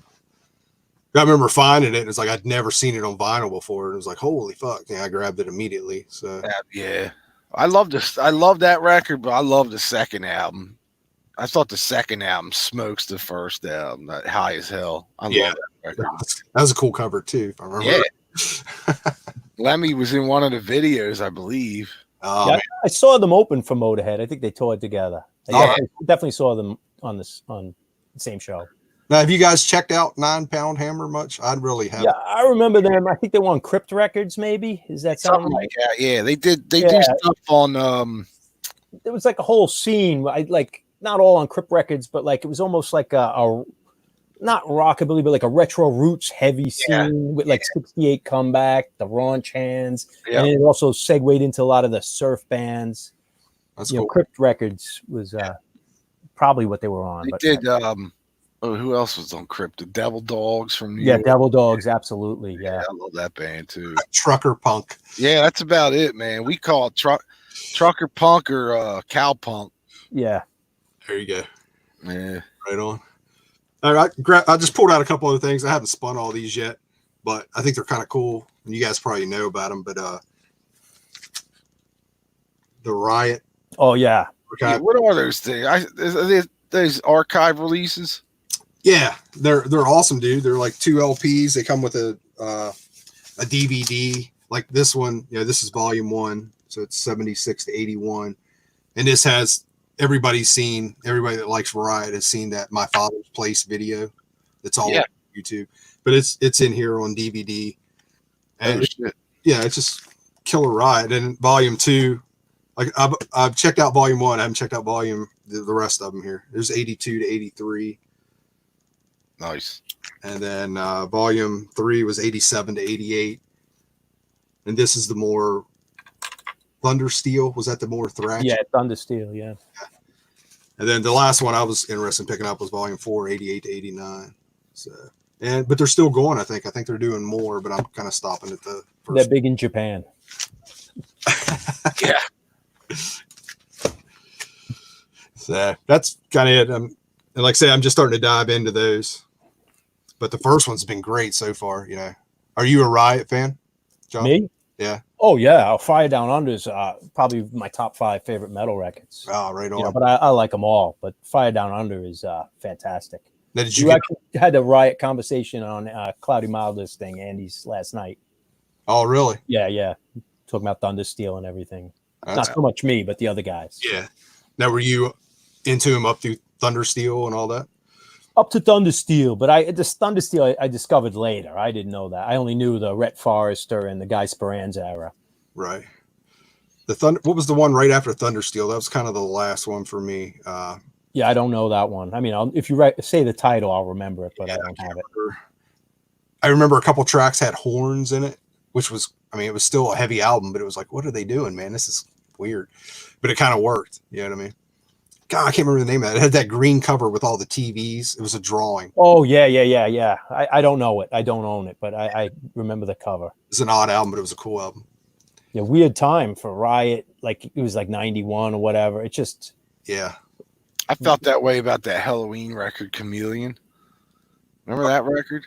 remember finding it. And it's like I'd never seen it on vinyl before. It was like, holy fuck! Yeah, I grabbed it immediately. So yeah, I love this. I love that record, but I love the second album. I thought the second album smokes the first album. That High as Hell. I love that record. That was a cool cover too, if I remember. Yeah. Lemmy was in one of the videos, I believe. Yeah, I saw them open for Motorhead. I think they toured together. I definitely saw them on the same show. Now, have you guys checked out 9 Pound Hammer much? I'd really have. Yeah, I remember them. I think they were on Crypt Records, maybe. Is that something like that? Yeah, they did. They do stuff on. There was like a whole scene. Like not all on Crypt Records, but like it was almost like a not rockabilly, but like a retro roots heavy scene with like 68 Comeback, the Raunch Hands, and it also segued into a lot of the surf bands. That's cool. Crypt Records was probably what they were on. They did. Who else was on Crypt? The Devil Dogs from New York. Devil Dogs, absolutely. Yeah, I love that band too. Trucker Punk. Yeah, that's about it, man. We call it trucker punk or cow punk. Yeah. There you go. Yeah. Right on. All right, I just pulled out a couple other things. I haven't spun all these yet, but I think they're kind of cool. And you guys probably know about them, but the Riot. Oh yeah. Yeah, what are those things? Those archive releases? Yeah, they're awesome, dude. They're like 2 LPs. They come with a DVD. Like this one, this is volume 1, so it's 76 to 81, and this has everybody that likes Riot has seen that My Father's Place video. It's all on YouTube, but it's in here on DVD. And it's just killer Riot. And volume 2, like I've checked out volume 1. I haven't checked out the rest of them here. There's 82 to 83. Nice. And then volume 3 was 87 to 88. And this is the more Thundersteel. Was that the more thrash? Yeah, Thundersteel, yeah. And then the last one I was interested in picking up was volume 4, 88 to 89. So, but they're still going, I think. I think they're doing more, but I'm kind of stopping at the first. They're big in Japan. Yeah. So that's kind of it. And like I say, I'm just starting to dive into those. But the first one's been great so far, Are you a Riot fan, John? Me? Yeah. Oh yeah, Fire Down Under is probably my top 5 favorite metal records. Oh, right on. But I like them all. But Fire Down Under is fantastic. Now, did you actually had a Riot conversation on Cloudy Mildest thing, Andy's last night. Oh, really? Yeah. Talking about Thundersteel and everything. Not so much me, but the other guys. Yeah. Now, were you into him up through Thundersteel and all that? Up to Thundersteel, but this Thundersteel I discovered later. I didn't know that. I only knew the Rhett Forrester and the Guy Speranza era. Right. What was the one right after Thundersteel? That was kind of the last one for me. Yeah, I don't know that one. I mean, if you say the title, I'll remember it, but I don't have it. I remember a couple tracks had horns in it, which was, it was still a heavy album, but it was like, what are they doing, man? This is weird. But it kind of worked. You know what I mean? God, I can't remember the name of that. It had that green cover with all the TVs. It was a drawing. Oh, yeah. I don't know it. I don't own it, but I remember the cover. It's an odd album, but it was a cool album. Yeah, weird time for Riot. Like, it was like 91 or whatever. It just... Yeah. I felt that way about that Halloween record, Chameleon. Remember that record?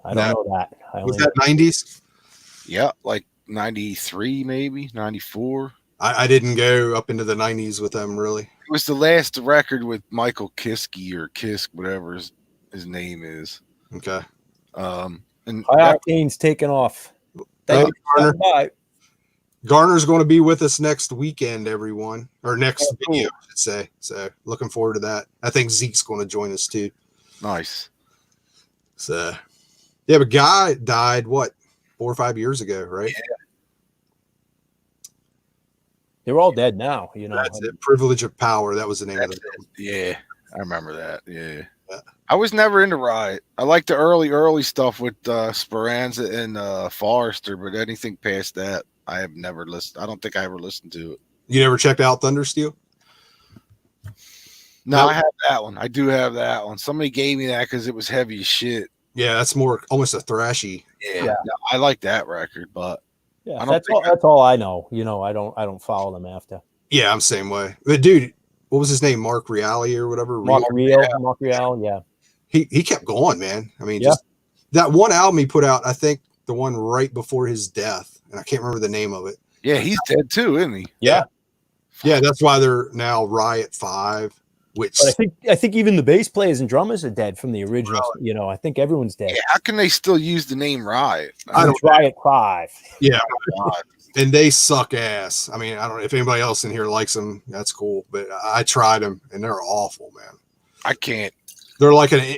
I don't know that. Was that 90s? Yeah, like 93, maybe 94. I didn't go up into the 90s with them, really. It was the last record with Michael Kiske or Kisk, whatever his name is. Okay. And Octane's taken off. Thank you, Garner. Garner's going to be with us next weekend, everyone, or next video, I should say. So looking forward to that. I think Zeke's going to join us too. Nice. So, yeah, but Guy died 4 or 5 years ago, right? Yeah. They're all dead now, That's it. Privilege of Power. That was the name of it. Yeah, I remember that. Yeah. I was never into Riot. I like the early stuff with Speranza and Forrester, but anything past that, I have never listened. I don't think I ever listened to it. You never checked out Thundersteel? No, I have that one. I do have that one. Somebody gave me that because it was heavy as shit. Yeah, that's more almost a thrashy. Yeah. No, I like that record, but that's all I know. I don't follow them after. Yeah, I'm the same way. But dude, what was his name? Mark Reale or whatever. Mark Reale. Yeah. He kept going, man. Just that one album he put out. I think the one right before his death, and I can't remember the name of it. Yeah, he's dead too, isn't he? Yeah. Yeah, that's why they're now Riot 5. But I think even the bass players and drummers are dead from the original. I think everyone's dead. Yeah, how can they still use the name Riot? Riot 5. Yeah, and they suck ass. I don't know if anybody else in here likes them. That's cool, but I tried them and they're awful, man. I can't. They're like an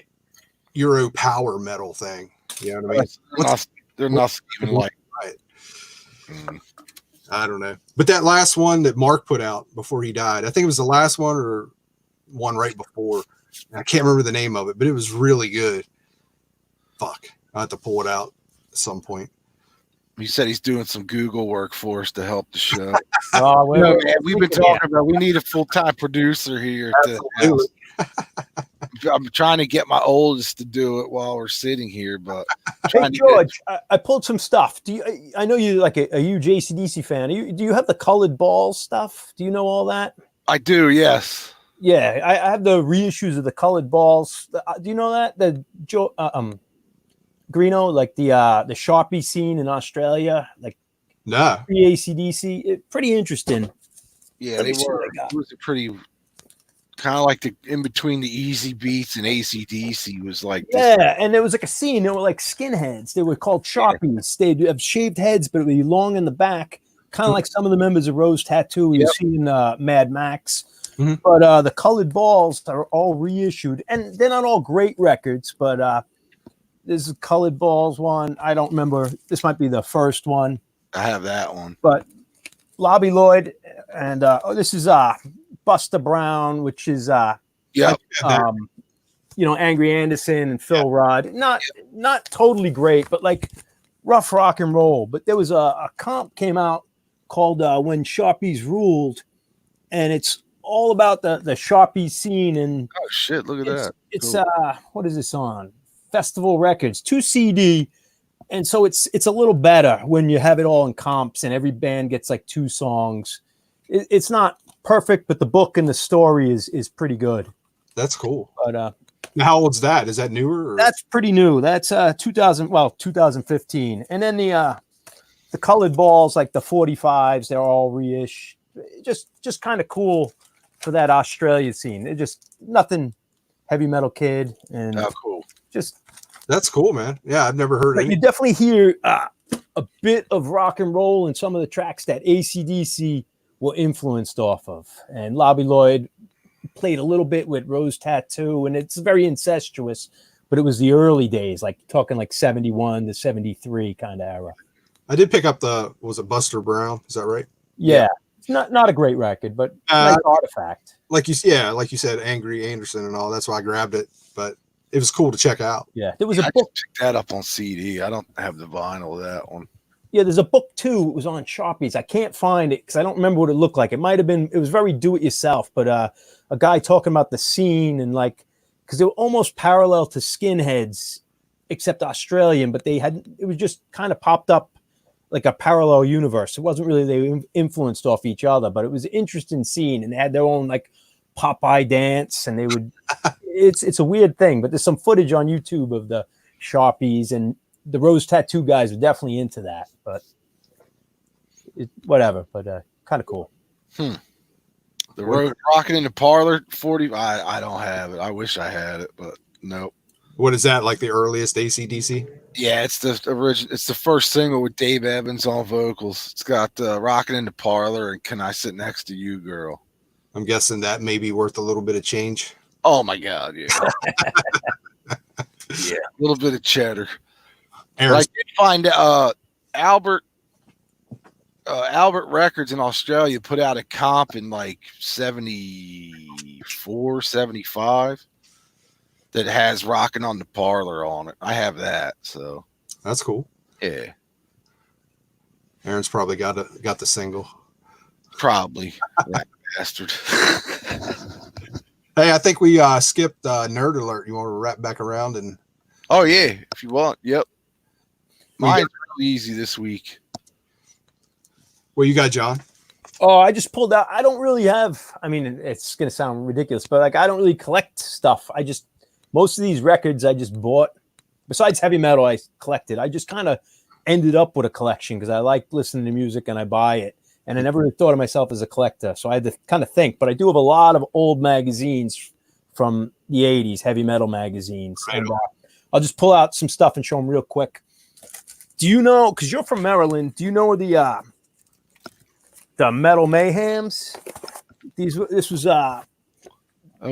Euro power metal thing. You know what I mean? They're not even like Riot. I don't know, but that last one that Mark put out before he died, I think it was the last one or one right before. I can't remember the name of it, but it was really good. Fuck, I have to pull it out at some point. He said he's doing some Google work for us to help the show. We've been talking about we need a full-time producer here. I'm trying to get my oldest to do it while we're sitting here, but hey George, I pulled some stuff. I know you're like a huge AC/DC fan. Do you have the colored balls stuff? Do you know all that? I do, yes. Yeah, I have the reissues of the Colored Balls. Do you know that the Greeno, like the Sharpie scene in Australia, like pre-AC/DC, pretty interesting. Yeah, they were. It was a pretty kind of like the in between the Easy Beats and AC/DC was like this. Yeah, and there was like a scene. They were like skinheads. They were called Sharpies. They'd have shaved heads, but it would be long in the back, kind of like some of the members of Rose Tattoo you see in Mad Max. Mm-hmm. But the Colored Balls are all reissued, and they're not all great records. But there's a Colored Balls one. I don't remember. This might be the first one. I have that one. But Lobby Lloyd and this is Buster Brown, which is Angry Anderson and Phil Rudd. Not totally great, but like rough rock and roll. But there was a comp came out called When Sharpies Ruled, and it's all about the Sharpie scene. And oh shit, look at that. It's cool. What is this on? Festival Records, 2 CD. And so it's a little better when you have it all in comps and every band gets like 2 songs. It's not perfect, but the book and the story is pretty good. That's cool. But how old's that? Is that newer? Or? That's pretty new. That's 2015. And then the Colored Balls, like the 45s, they're all reish. Just kind of cool for that Australia scene. It just nothing heavy metal kid and cool. Just that's cool, man. Yeah, I've never heard. But you definitely hear a bit of rock and roll in some of the tracks that AC/DC were influenced off of. And Lobby Lloyd played a little bit with Rose Tattoo, and it's very incestuous. But it was the early days, like talking like 71 to 73 kind of era. I did pick up was it Buster Brown? Is that right? Yeah. It's not a great record, but nice artifact. Like you said, Angry Anderson and all. That's why I grabbed it. But it was cool to check out. Yeah, there was a book. Picked that up on CD. I don't have the vinyl of that one. Yeah, there's a book too. It was on Sharpies. I can't find it because I don't remember what it looked like. It might have been. It was very do-it-yourself, but a guy talking about the scene and like because they were almost parallel to Skinheads, except Australian. But it was just kind of popped up like a parallel universe. It wasn't really they were influenced off each other, but it was an interesting scene, and they had their own like Popeye dance, and they would. It's a weird thing, but there's some footage on YouTube of the Sharpies, and the Rose Tattoo guys are definitely into that. But whatever, but kind of cool. The Rockin' in the Parlor 40. I don't have it. I wish I had it, but nope. What is that, like the earliest AC/DC? Yeah, it's the original. It's the first single with Dave Evans on vocals. It's got "Rockin' in the Parlor" and "Can I Sit Next to You, Girl." I'm guessing that may be worth a little bit of change. Oh my God, yeah, yeah, a little bit of cheddar. I did find Albert Records in Australia put out a comp in like 74, 75. That has "Rockin' on the Parlor" on it. I have that, so that's cool. Yeah, Aaron's probably got the single. Probably, that bastard. Hey, I think we skipped Nerd Alert. You want to wrap back around and? Oh yeah, if you want. Yep. Mine's really easy this week. What you got, John? Oh, I just pulled out. I don't really have. I mean, it's gonna sound ridiculous, but like I don't really collect stuff. Most of these records I just bought. Besides heavy metal, I collected. I just kind of ended up with a collection because I like listening to music and I buy it. And I never really thought of myself as a collector, so I had to kind of think. But I do have a lot of old magazines from the 80s, heavy metal magazines. And I'll just pull out some stuff and show them real quick. Do you know, because you're from Maryland, do you know where the Metal Mayhems? This was oh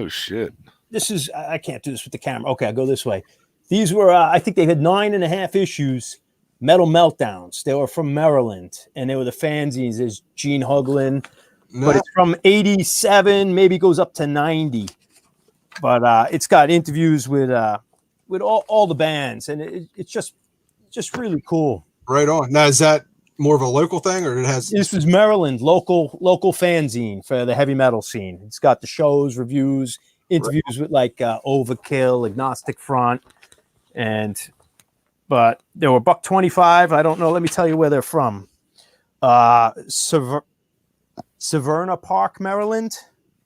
shit. This is, I can't do this with the camera. Okay, I'll go this way. These were, I think they had 9.5 issues, Metal Meltdowns. They were from Maryland, and they were the fanzines. There's Gene Hughlin, but it's from 87, maybe goes up to 90. But it's got interviews with all the bands, and it's just really cool. Right on. Now, is that more of a local thing, or it has? This was Maryland local fanzine for the heavy metal scene. It's got the shows, reviews, interviews with like Overkill, Agnostic Front, but they were $1.25. I don't know. Let me tell you where they're from. Severna Park, Maryland.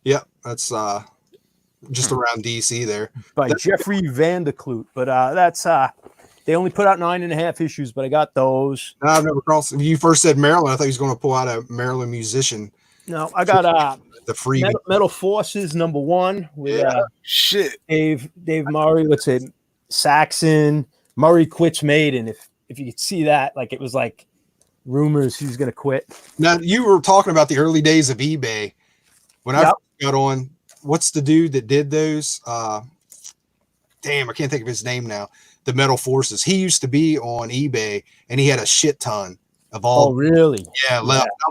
Yep, that's just around DC there. By Jeffrey Vanderkloot. But that's they only put out 9.5 issues, but I got those. No, I've never crossed. You first said Maryland. I thought he was going to pull out a Maryland musician. No, I got the free Metal Forces #1 with Dave Murray. What's it? Saxon. Murray quits Maiden. If you could see that, like it was like rumors he's going to quit. Now you were talking about the early days of eBay. When I got on, what's the dude that did those? Damn, I can't think of his name now. The Metal Forces. He used to be on eBay, and he had a shit ton of all. Oh, really? Yeah.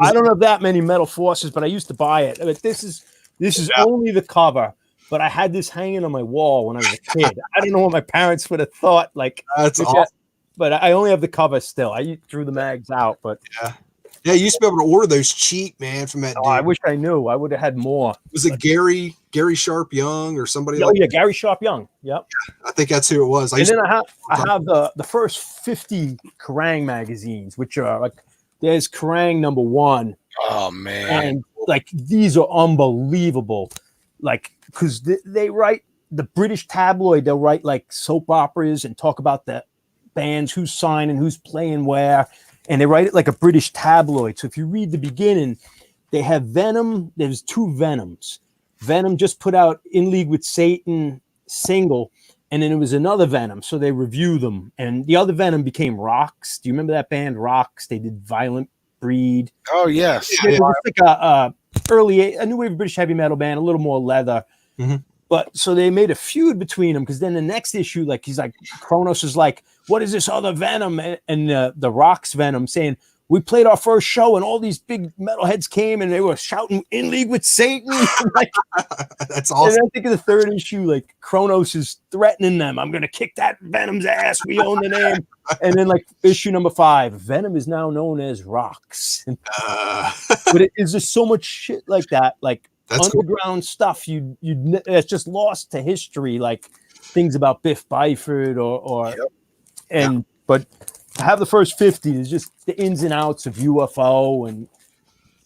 I don't have that many Metal Forces, but I used to buy it. But this is only the cover. But I had this hanging on my wall when I was a kid. I don't know what my parents would have thought. Like that's awesome. But I only have the cover still. I threw the mags out, but yeah, you used to be able to order those cheap, man, from that dude. I wish I knew. I would have had more. Was it Gary Sharp Young or somebody? Oh, yeah, Gary Sharp Young. Yep. I think that's who it was. And then I have the first 50 Kerrang magazines, which are like there's Kerrang #1. Oh man. And like these are unbelievable. Like because they write the British tabloid, they'll write like soap operas and talk about the bands, who's signing, who's playing where. And they write it like a British tabloid. So if you read the beginning, they have Venom. There's 2 Venoms. Venom just put out In League with Satan single, and then it was another Venom. So they review them. And the other Venom became Rocks. Do you remember that band, Rocks? They did Violent Breed. Oh, yes. It was like a new wave British heavy metal band, a little more leather. Mm-hmm. But so they made a feud between them because then the next issue, like he's like, Kronos is like, what is this other Venom? And the Rocks Venom saying, we played our first show and all these big metalheads came and they were shouting In League with Satan. Like, that's awesome. And I think in the 3rd issue, like Kronos is threatening them. I'm going to kick that Venom's ass. We own the name. And then like issue #5, Venom is now known as Rocks. But it is just so much shit like that. Like, that's underground stuff it's just lost to history, like things about Biff Byford but to have the first 50 is just the ins and outs of UFO and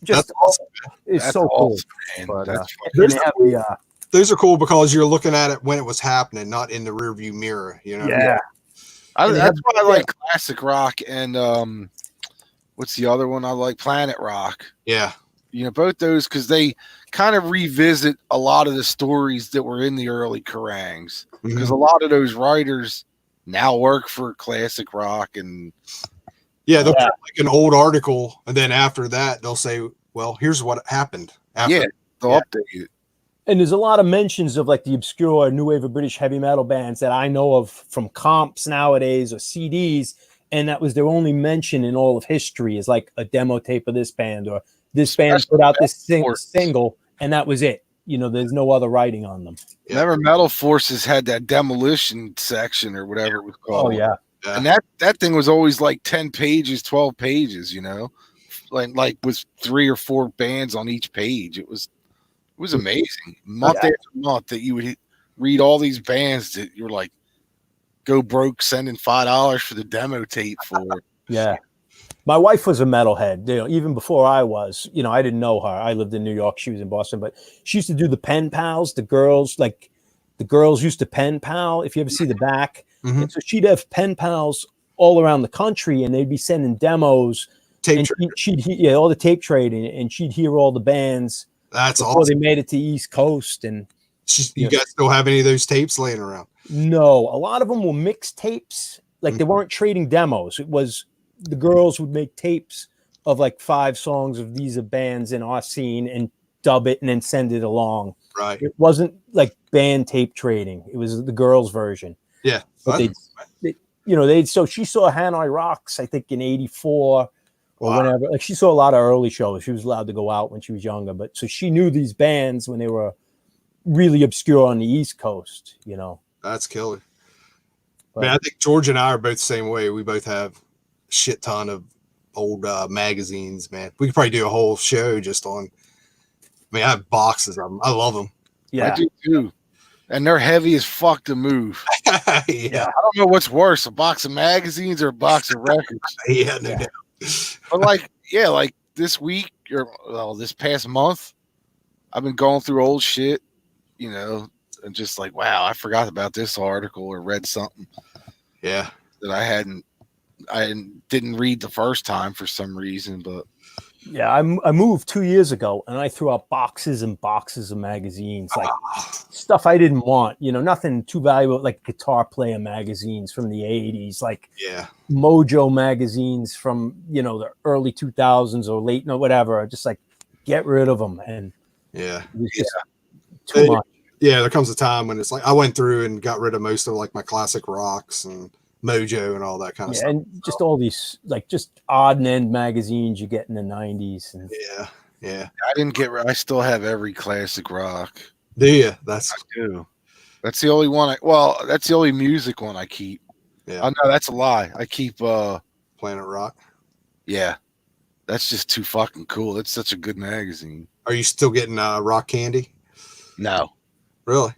just awesome. It's so cool. But, those are cool because you're looking at it when it was happening, not in the rearview mirror, you know. Yeah. That's why I like classic rock and what's the other one I like? Planet Rock. Yeah. You know, both those because they kind of revisit a lot of the stories that were in the early Kerrangs. Because a lot of those writers now work for classic rock and they'll put like an old article and then after that they'll say, well, here's what happened. They'll update it. And there's a lot of mentions of like the obscure new wave of British heavy metal bands that I know of from comps nowadays or CDs, and that was their only mention in all of history is like a demo tape of this band or this band put out this single, and that was it. You know, there's no other writing on them. Remember, Metal Forces had that demolition section or whatever it was called. Oh, yeah. And that thing was always like 10 pages, 12 pages, you know, like with 3 or 4 bands on each page. It was amazing. Month after month that you would read all these bands that you were like, go broke sending $5 for the demo tape for. Yeah. My wife was a metalhead, you know, even before I was. You know, I didn't know her. I lived in New York. She was in Boston. But she used to do the pen pals. The girls used to pen pal, if you ever see the back. And so she'd have pen pals all around the country, and they'd be sending demos. She'd hear all the tape trading, and she'd hear all the bands. That's before awesome. They made it to East Coast. And you guys still have any of those tapes laying around? No. A lot of them were mixed tapes. Like they weren't trading demos. It was the girls would make tapes of like 5 songs of these bands in our scene and dub it and then send it along. Right. It wasn't like band tape trading. It was the girls' version. Yeah. But so she saw Hanoi Rocks, I think in 84 or whenever. Like she saw a lot of early shows. She was allowed to go out when she was younger. But so she knew these bands when they were really obscure on the East Coast, you know. That's killer. Man, I think George and I are both the same way. We both have shit ton of old magazines, man. We could probably do a whole show just on. I mean, I have boxes of them. I love them. Yeah, I do too. And they're heavy as fuck to move. Yeah, I don't know what's worse, a box of magazines or a box of records. No doubt. But like this week or this past month, I've been going through old shit, you know, and just like, wow, I forgot about this article or read something. Yeah. That I didn't read the first time for some reason, but yeah, I moved 2 years ago and I threw out boxes and boxes of magazines, like stuff I didn't want, you know, nothing too valuable, like guitar player magazines from the 80s, like Mojo magazines from, you know, the early 2000s or late, no, whatever. Just like get rid of them. And it was just too much. Yeah, there comes a time when it's like I went through and got rid of most of like my classic rocks and Mojo and all that kind of stuff. And just all these like just odd and end magazines you get in the 90s. And I didn't get. I still have every classic rock. Do you? I do. That's the only one. That's the only music one I keep. Yeah. Oh no, that's a lie. I keep Planet Rock. Yeah, that's just too fucking cool. It's such a good magazine. Are you still getting rock candy? No. Really?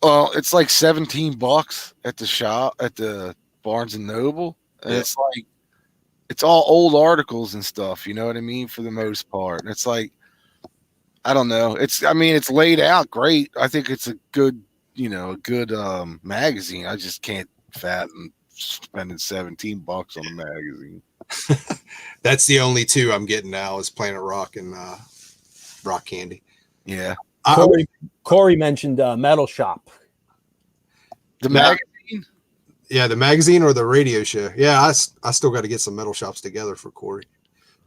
Well, it's like $17 at the shop at the Barnes and Noble, and it's like it's all old articles and stuff. You know what I mean? For the most part, and it's like I don't know. It's laid out great. I think it's a good magazine. I just can't fathom spending $17 on a magazine. That's the only two I'm getting now is Planet Rock and Rock Candy. Yeah. Corey mentioned Metal Shop. The magazine? Yeah, the magazine or the radio show. Yeah, I still got to get some Metal Shops together for Corey.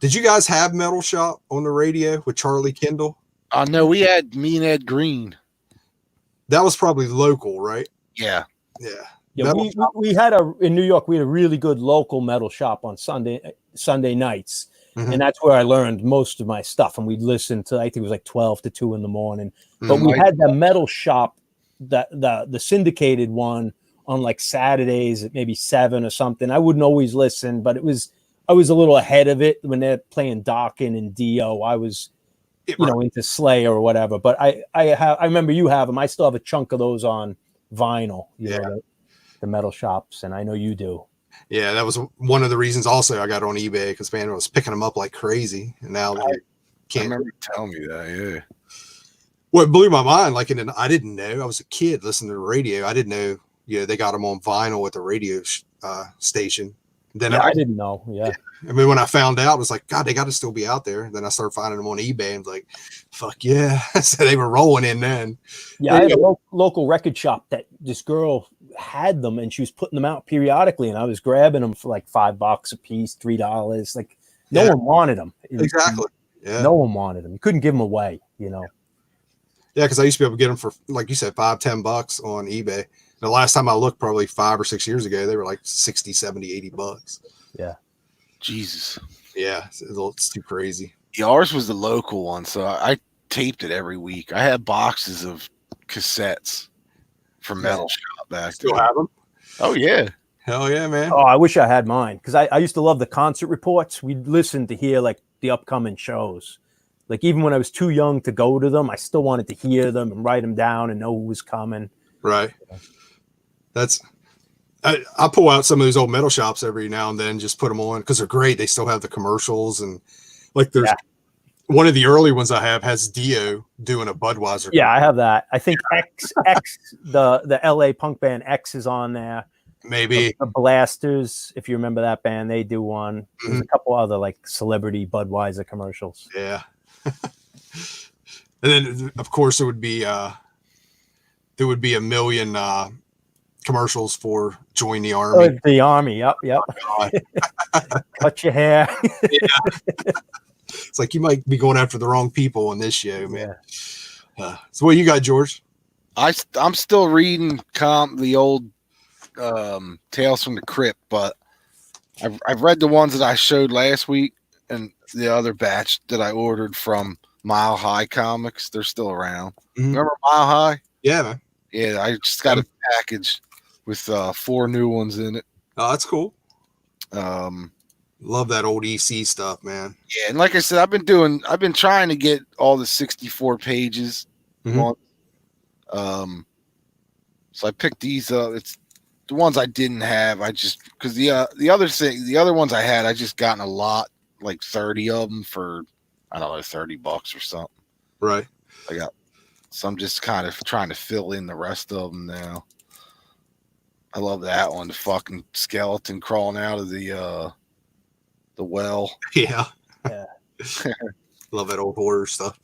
Did you guys have Metal Shop on the radio with Charlie Kendall? No, we had me and Ed Green. That was probably local, right? Yeah. Yeah. Yeah, we had in New York, we had a really good local metal shop on Sunday nights. Mm-hmm. And that's where I learned most of my stuff. And we'd listen to, I think it was like 12 to 2 in the morning. But we had the metal shop, the syndicated one on like Saturdays at maybe 7 or something. I wouldn't always listen, but I was a little ahead of it when they're playing Dokken and Dio. I was, into Slayer or whatever. But I remember you have them. I still have a chunk of those on vinyl, the metal shops. And I know you do. Yeah, that was one of the reasons also I got on eBay because, man, I was picking them up like crazy. And now I remember you telling me that, yeah. What blew my mind, like, I didn't know. I was a kid listening to the radio. I didn't know, they got them on vinyl at the radio station. Then I didn't know, I mean, when I found out, I was like, God, they got to still be out there. Then I started finding them on eBay and was like, fuck yeah. So they were rolling in then. Yeah, I had a local record shop that this girl had them and she was putting them out periodically and I was grabbing them for like $5 a piece, $3. Like no one wanted them. Exactly. Yeah. No one wanted them. You couldn't give them away, Yeah, because I used to be able to get them for, like you said, $5-10 on eBay. The last time I looked, probably 5 or 6 years ago, they were like 60, 70, $80. Yeah. Jesus. Yeah, it's too crazy. Yeah, ours was the local one, so I taped it every week. I had boxes of cassettes from Metal Shop back Still have them? Oh, yeah. Hell yeah, man. Oh, I wish I had mine because I used to love the concert reports. We'd listen to hear like the upcoming shows. Like even when I was too young to go to them, I still wanted to hear them and write them down and know who was coming. Right. I pull out some of those old metal shops every now and then, just put them on because they're great. They still have the commercials and like there's one of the early ones I have has Dio doing a Budweiser. Yeah, I have that. I think X the LA punk band X is on there. Maybe the Blasters, if you remember that band, they do one. There's a couple other like celebrity Budweiser commercials. Yeah. And then of course there would be a million commercials for join the army. Oh, the army, yep. Oh, cut your hair. It's like you might be going after the wrong people on this show, man. So what you got, George? I'm still reading the old Tales from the Crypt, but I've read the ones that I showed last week and the other batch that I ordered from Mile High Comics. They're still around. Remember Mile High? Yeah, man. Yeah, I just got a package with 4 new ones in it. Oh, that's cool. Love that old EC stuff, man. Yeah, and like I said, I've been trying to get all the 64 pages. So I picked these up. It's the ones I didn't have. I just because the other ones I had, I just gotten a lot, like 30 of them for I don't know, $30 or something. Right. So I'm just kind of trying to fill in the rest of them now. I love that one, the fucking skeleton crawling out of the well. Yeah. Yeah. Love that old horror stuff.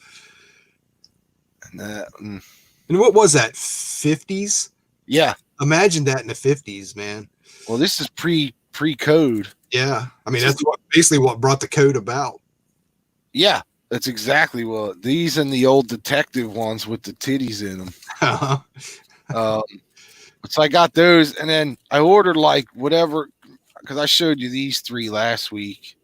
And that. And what was that? 50s? Yeah. Imagine that in the 50s, man. Well, this is pre-code. Yeah. I mean, that's basically what brought the code about. Yeah. That's exactly what these and the old detective ones with the titties in them. So I got those, and then I ordered like whatever, because I showed you these 3 last week.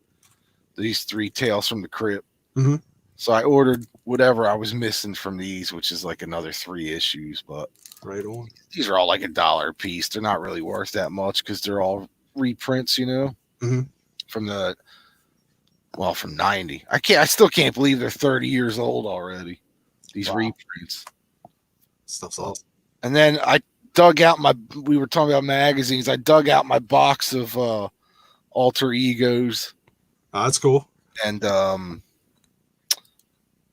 These 3 Tales from the Crypt. Mm-hmm. So I ordered whatever I was missing from these, which is like another 3 issues. But right on. These are all like $1 a piece. They're not really worth that much because they're all reprints, you know, from 90. I still can't believe they're 30 years old already. These reprints. Stuff's awesome. And then I dug out we were talking about magazines. I dug out my box of Alter Egos. Oh, that's cool. And I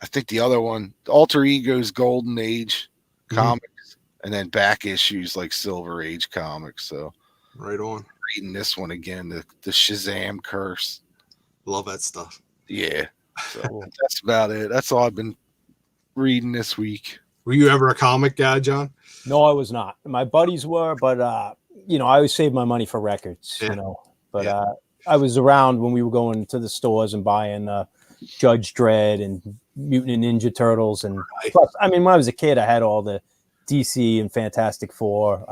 think the other one, Alter Egos Golden Age comics, and then back issues like Silver Age comics. So right on. Reading this one again, the Shazam Curse. Love that stuff. Yeah. So that's about it. That's all I've been reading this week. Were you ever a comic guy, John? No, I was not. My buddies were, but you know, I always saved my money for records, you know. But I was around when we were going to the stores and buying Judge Dredd and Mutant Ninja Turtles, and plus, I mean, when I was a kid, I had all the DC and Fantastic Four.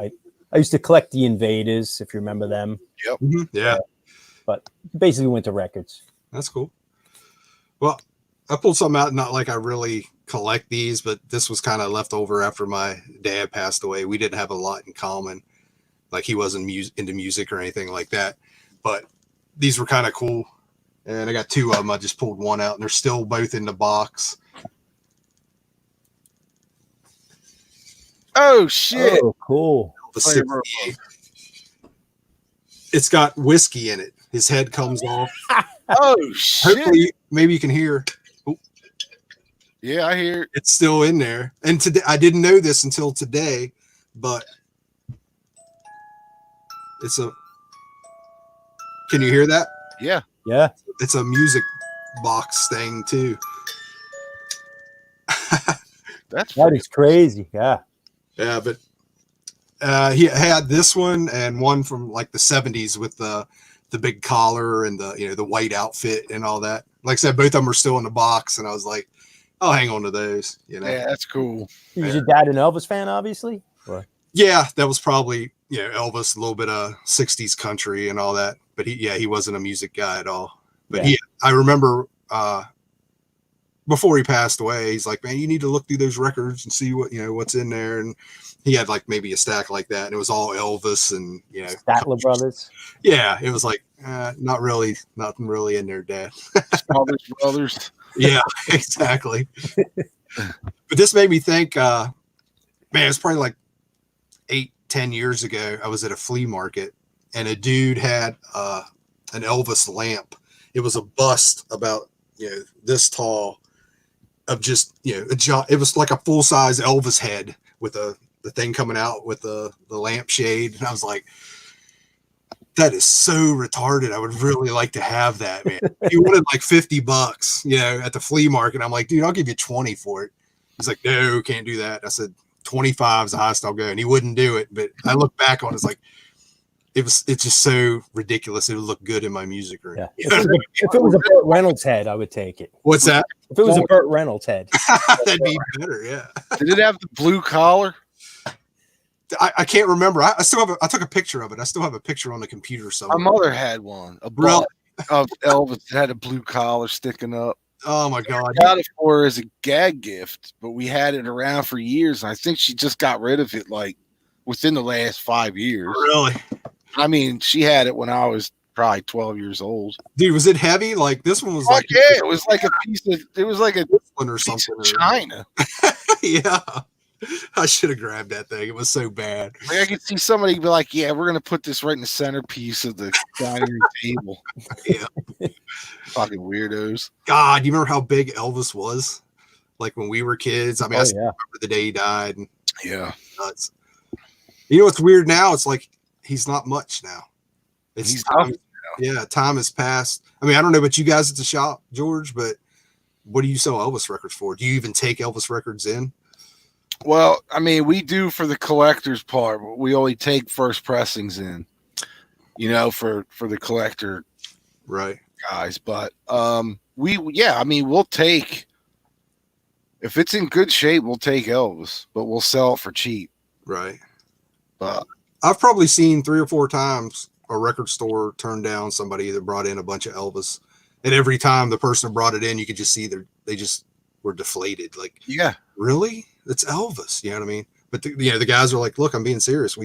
I used to collect the Invaders, if you remember them. Yep. Yeah. But basically went to records. That's cool. Well, I pulled something out, not like I really collect these, but this was kind of left over after my dad passed away. We didn't have a lot in common. Like he wasn't into music or anything like that. But these were kind of cool. And I got 2 of them. I just pulled one out, and they're still both in the box. Oh, shit. Oh, cool. The it's got whiskey in it. His head comes off. Oh, shit. Hopefully, maybe you can hear. Oh. Yeah, I hear it. It's still in there. And today, I didn't know this until today, but can you hear that? Yeah. Yeah. It's a music box thing too. That is crazy. Yeah. Yeah, but he had this one and one from like the 70s with the big collar and the white outfit and all that. Like I said, both of them are still in the box, and I was like, I'll hang on to those. You know? Yeah, that's cool. Was your dad an Elvis fan, obviously? Or? Yeah, that was probably Elvis, a little bit of 60s country and all that. But he wasn't a music guy at all. But I remember before he passed away, he's like, man, you need to look through those records and see what's in there. And he had like maybe a stack like that, and it was all Elvis and Statler Brothers. Yeah, it was like nothing really in there, Dad. Brothers. Yeah, exactly. But this made me think, man, it's probably like 8-10 years ago. I was at a flea market, and a dude had an Elvis lamp. It was a bust about this tall of just it was like a full size Elvis head with the thing coming out with the lampshade, and I was like, that is so retarded. I would really like to have that, man. He wanted like $50, at the flea market. I'm like, dude, I'll give you 20 for it. He's like, no, can't do that. I said, 25 is the highest I'll go, and he wouldn't do it. But I look back on it, it's like, it's just so ridiculous. It would look good in my music room. Yeah. If it was a Burt Reynolds head, I would take it. What's that? If it was a Burt Reynolds head, that'd be better. Yeah. Did it have the blue collar? I can't remember. I took a picture of it. I still have a picture on the computer somewhere. My mother had one. A bra of Elvis that had a blue collar sticking up. Oh my God. I got it for her as a gag gift, but we had it around for years. And I think she just got rid of it like within the last 5 years. Really? I mean, she had it when I was probably 12 years old. Dude, was it heavy? Like this one was like it was like a piece of one or something of China. Yeah. I should have grabbed that thing. It was so bad. Like I could see somebody be like, yeah, we're gonna put this right in the centerpiece of the dining room table. Yeah. Fucking weirdos. God, you remember how big Elvis was? like when we were kids. I mean, I still remember the day he died. And yeah. Nuts. You know what's weird now? It's like he's not much now. It's time. Yeah, time has passed. I mean, I don't know about you guys at the shop, George, but what do you sell Elvis records for? Do you even take Elvis records in? Well, I mean, we do for the collector's part. We only take first pressings in, for the collector guys. But I mean, we'll take, if it's in good shape, we'll take Elvis, but we'll sell it for cheap. Right. But I've probably seen 3 or 4 times a record store turn down somebody that brought in a bunch of Elvis. And every time the person brought it in, you could just see they just were deflated. Like, yeah, really? It's Elvis. You know what I mean? But the guys are like, look, I'm being serious.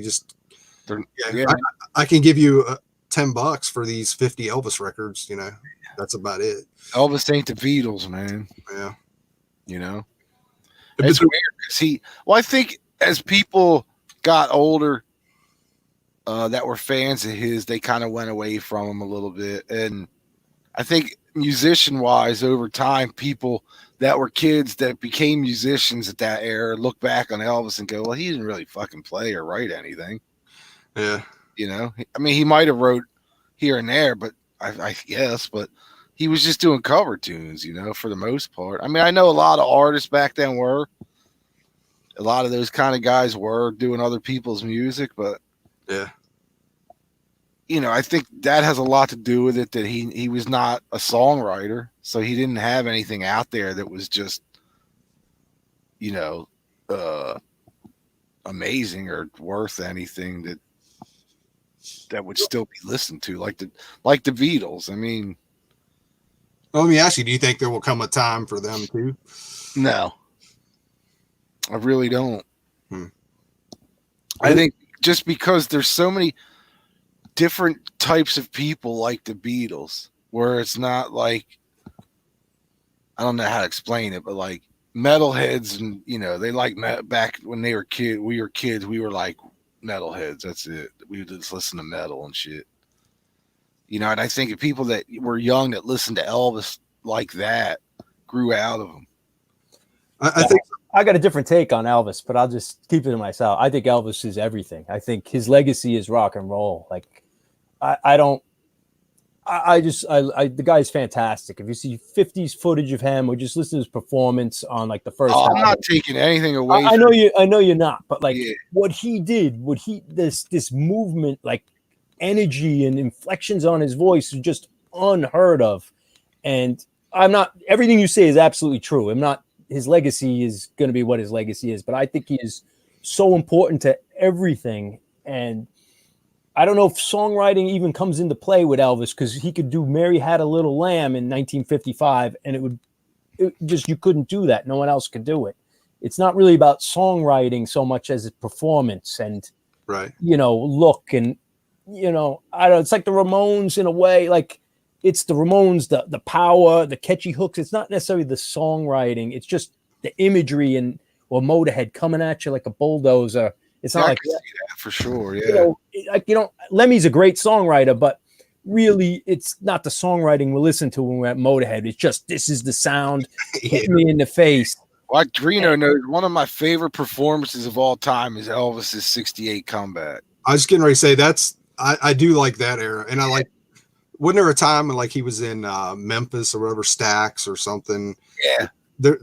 I can give you $10 for these 50 Elvis records. That's about it. Elvis ain't the Beatles, man. Yeah. It's weird because I think as people got older, that were fans of his, they kind of went away from him a little bit. And I think musician-wise, over time, people that were kids that became musicians at that era look back on Elvis and go, well, he didn't really fucking play or write anything. Yeah. I mean, he might have wrote here and there, but I guess, but he was just doing cover tunes, for the most part. I mean, I know a lot of artists back then were. A lot of those kind of guys were doing other people's music, but yeah. I think that has a lot to do with it, that he was not a songwriter, so he didn't have anything out there that was just, amazing or worth anything that would still be listened to, like the Beatles. I mean, well, let me ask you: do you think there will come a time for them too? No, I really don't. I think just because there's so many different types of people like the Beatles, where it's not like, I don't know how to explain it, but like metalheads, and they like back when we were kids, we were like metalheads. That's it. We would just listen to metal and shit. And I think if people that were young that listened to Elvis like that grew out of him. I think I got a different take on Elvis, but I'll just keep it to myself. I think Elvis is everything. I think his legacy is rock and roll. Like, the guy's fantastic. If you see 50s footage of him, or just listen to his performance on like the first. I'm not taking anything away. I know you're not, but like what he did, this movement, like energy and inflections on his voice is just unheard of. And everything you say is absolutely true. His legacy is going to be what his legacy is, but I think he is so important to everything. And I don't know if songwriting even comes into play with Elvis, because he could do Mary Had a Little Lamb in 1955, and you couldn't do that. No one else could do it. It's not really about songwriting so much as its performance and, look. And, it's like the Ramones in a way. Like, it's the Ramones, the power, the catchy hooks. It's not necessarily the songwriting. It's just the imagery or Motorhead coming at you like a bulldozer. It's not like that for sure. Yeah. Lemmy's a great songwriter, but really it's not the songwriting we listen to when we're at Motorhead. It's just, this is the sound hit me in the face. Like Drino knows, one of my favorite performances of all time is Elvis's 68 comeback. I was getting ready to say I do like that era. And I like, wasn't there a time when like he was in Memphis or whatever, Stax or something? Yeah.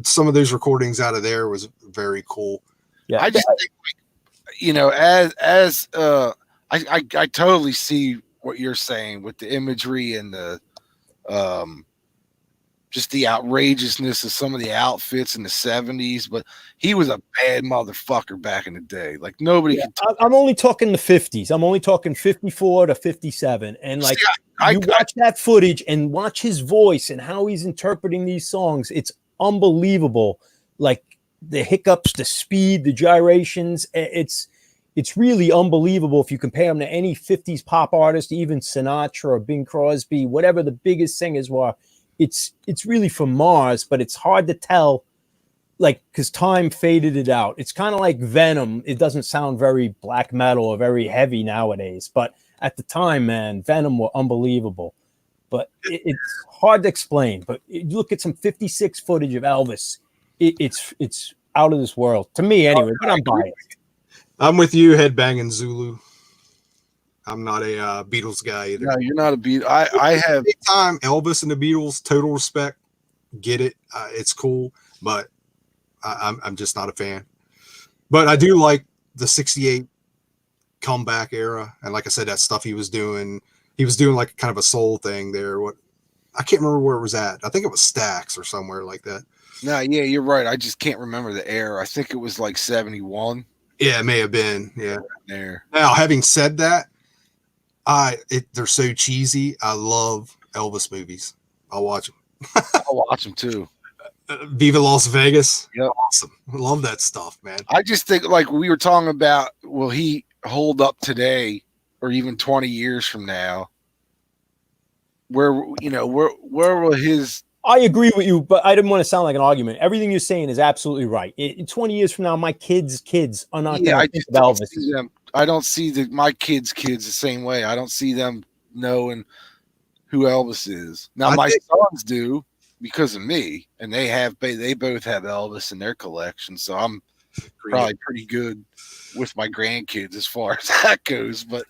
Some of those recordings out of there was very cool. Yeah. I just think, I totally see what you're saying with the imagery and the just the outrageousness of some of the outfits in the 70s, but he was a bad motherfucker back in the day. Like nobody could. I'm only talking the 50s. I'm only talking 54 to 57. And like watch that footage and watch his voice and how he's interpreting these songs. It's unbelievable. Like the hiccups, the speed, the gyrations. It's really unbelievable if you compare him to any 50s pop artist, even Sinatra or Bing Crosby, whatever the biggest singers were. It's really from Mars, but it's hard to tell, like, because time faded it out. It's kind of like Venom. It doesn't sound very black metal or very heavy nowadays, but at the time, man, Venom were unbelievable. But it's hard to explain. But you look at some 56 footage of Elvis it's out of this world to me anyway. But I'm biased. I'm with you, headbanging Zulu. I'm not a Beatles guy either. No, you're not a Beatles. I have big time Elvis and the Beatles. Total respect. Get it. It's cool, but I'm just not a fan. But I do like the '68 comeback era, and like I said, that stuff he was doing like kind of a soul thing there. What I can't remember where it was at. I think it was Stax or somewhere like that. No, yeah, you're right. I just can't remember the era. I think it was like 71. Yeah, it may have been. Yeah. There. Now, having said that, they're so cheesy. I love Elvis movies. I'll watch them. I'll watch them too. Viva Las Vegas. Yeah, awesome. I love that stuff, man. I just think, like we were talking about, will he hold up today or even 20 years from now? Where will his? I agree with you, but I didn't want to sound like an argument. Everything you're saying is absolutely right. 20 years from now, my kids are not going to think of Elvis. I don't see my kids the same way. I don't see them knowing who Elvis is. Now my sons do because of me, and they both have Elvis in their collection. So I'm probably pretty good with my grandkids as far as that goes. But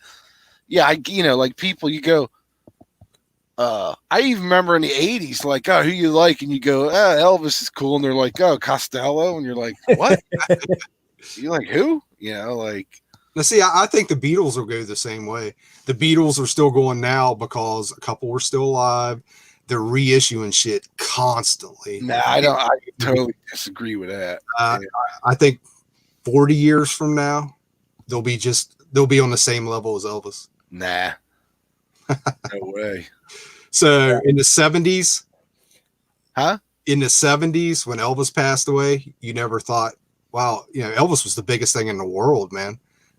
yeah, like people, you go. I even remember in the 80s, like, oh, who you like? And you go, oh, Elvis is cool. And they're like, oh, Costello. And you're like, what? You're like, who? Like. Now, see, I think the Beatles will go the same way. The Beatles are still going now because a couple were still alive. They're reissuing shit constantly. Nah, I totally disagree with that. I think 40 years from now, they'll be on the same level as Elvis. Nah. No way. So in the 70s, in the 70s, when Elvis passed away, you never thought, wow, Elvis was the biggest thing in the world, man.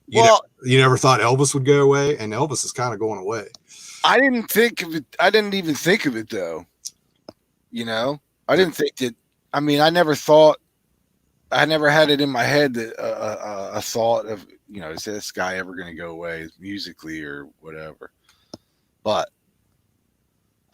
You never thought Elvis would go away, and Elvis is kind of going away. I didn't think of it. I didn't even think of it, though. I didn't think that. I mean, I never had it in my head that a thought of, is this guy ever going to go away musically or whatever? But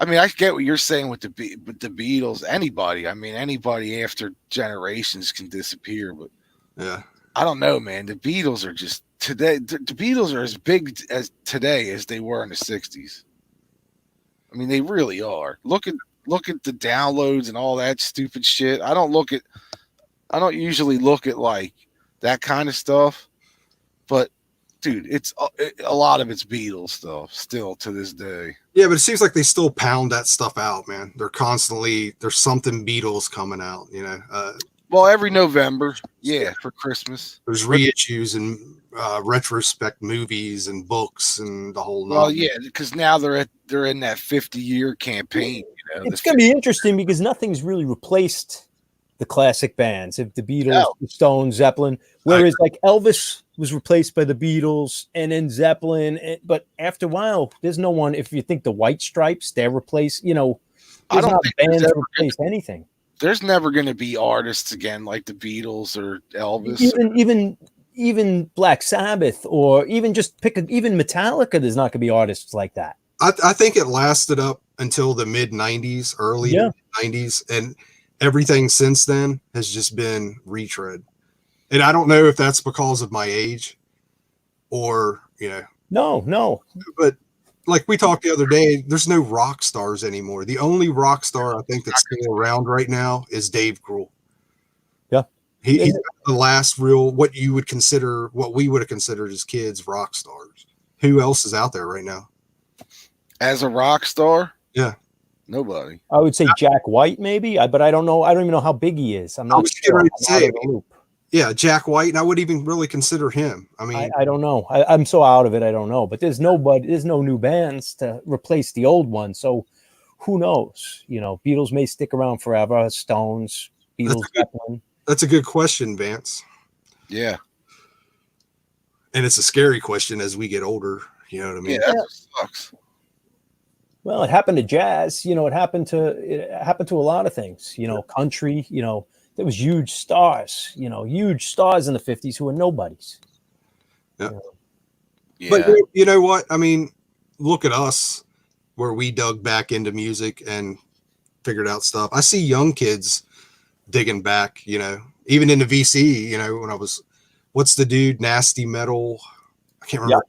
I mean, I get what you're saying with the Beatles. Anybody, I mean, anybody after generations can disappear, but yeah, I don't know, man. The Beatles are just today. The Beatles are as big as today as they were in the '60s. I mean, they really are. Look at the downloads and all that stupid shit. I don't usually look at like that kind of stuff, but dude, it's a lot of it's Beatles stuff still to this day. Yeah, but it seems like they still pound that stuff out, man. There's something Beatles coming out, Well, every November, for Christmas. There's reissues and retrospect movies and books and the whole. Well, yeah, because now they're in that 50-year campaign. It's going to be interesting because nothing's really replaced the classic bands. If the Beatles, the Stones, Zeppelin, whereas like Elvis was replaced by the Beatles and then Zeppelin, but after a while, there's no one. If you think the White Stripes, they're replaced. I don't think bands replace anything. There's never going to be artists again like the Beatles or Elvis. Even Black Sabbath, or even even Metallica. There's not going to be artists like that. I think it lasted up until the mid '90s, early '90s, and everything since then has just been retread. And I don't know if that's because of my age or, No. But like we talked the other day, there's no rock stars anymore. The only rock star I think that's still around right now is Dave Grohl. Yeah. He's the last real, what we would have considered as kids rock stars. Who else is out there right now? As a rock star? Yeah. Nobody. I would say Jack White, maybe, but I don't know. I don't even know how big he is. I'm not sure. Yeah, Jack White, and I wouldn't even really consider him. I mean, I don't know. I'm so out of it. I don't know. But there's no new bands to replace the old ones. So who knows? Beatles may stick around forever. Stones, Beatles, Zeppelin. That's a good question, Vance. Yeah. And it's a scary question as we get older. You know what I mean? Yeah, that sucks. Well, it happened to jazz. It happened to a lot of things. Country. There was huge stars. Huge stars in the '50s who were nobodies. Yeah. But you know what? I mean, look at us, where we dug back into music and figured out stuff. I see young kids digging back, you know, even in the VC, you know, when I was, what's the dude, Nasty Metal? I can't remember.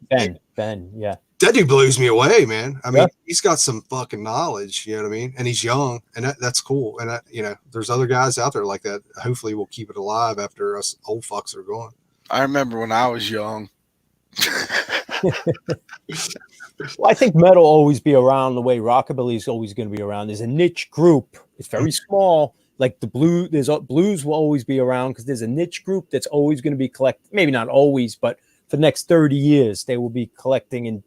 Ben, yeah. That dude blows me away, man. I mean, he's got some fucking knowledge, you know what I mean? And he's young, and that's cool. And, you know, there's other guys out there like that. Hopefully we'll keep it alive after us old fucks are gone. I remember when I was young. Well, I think metal will always be around the way rockabilly is always going to be around. There's a niche group. It's very small. Like the blues will always be around because there's a niche group that's always going to be collecting. Maybe not always, but for the next 30 years, they will be collecting in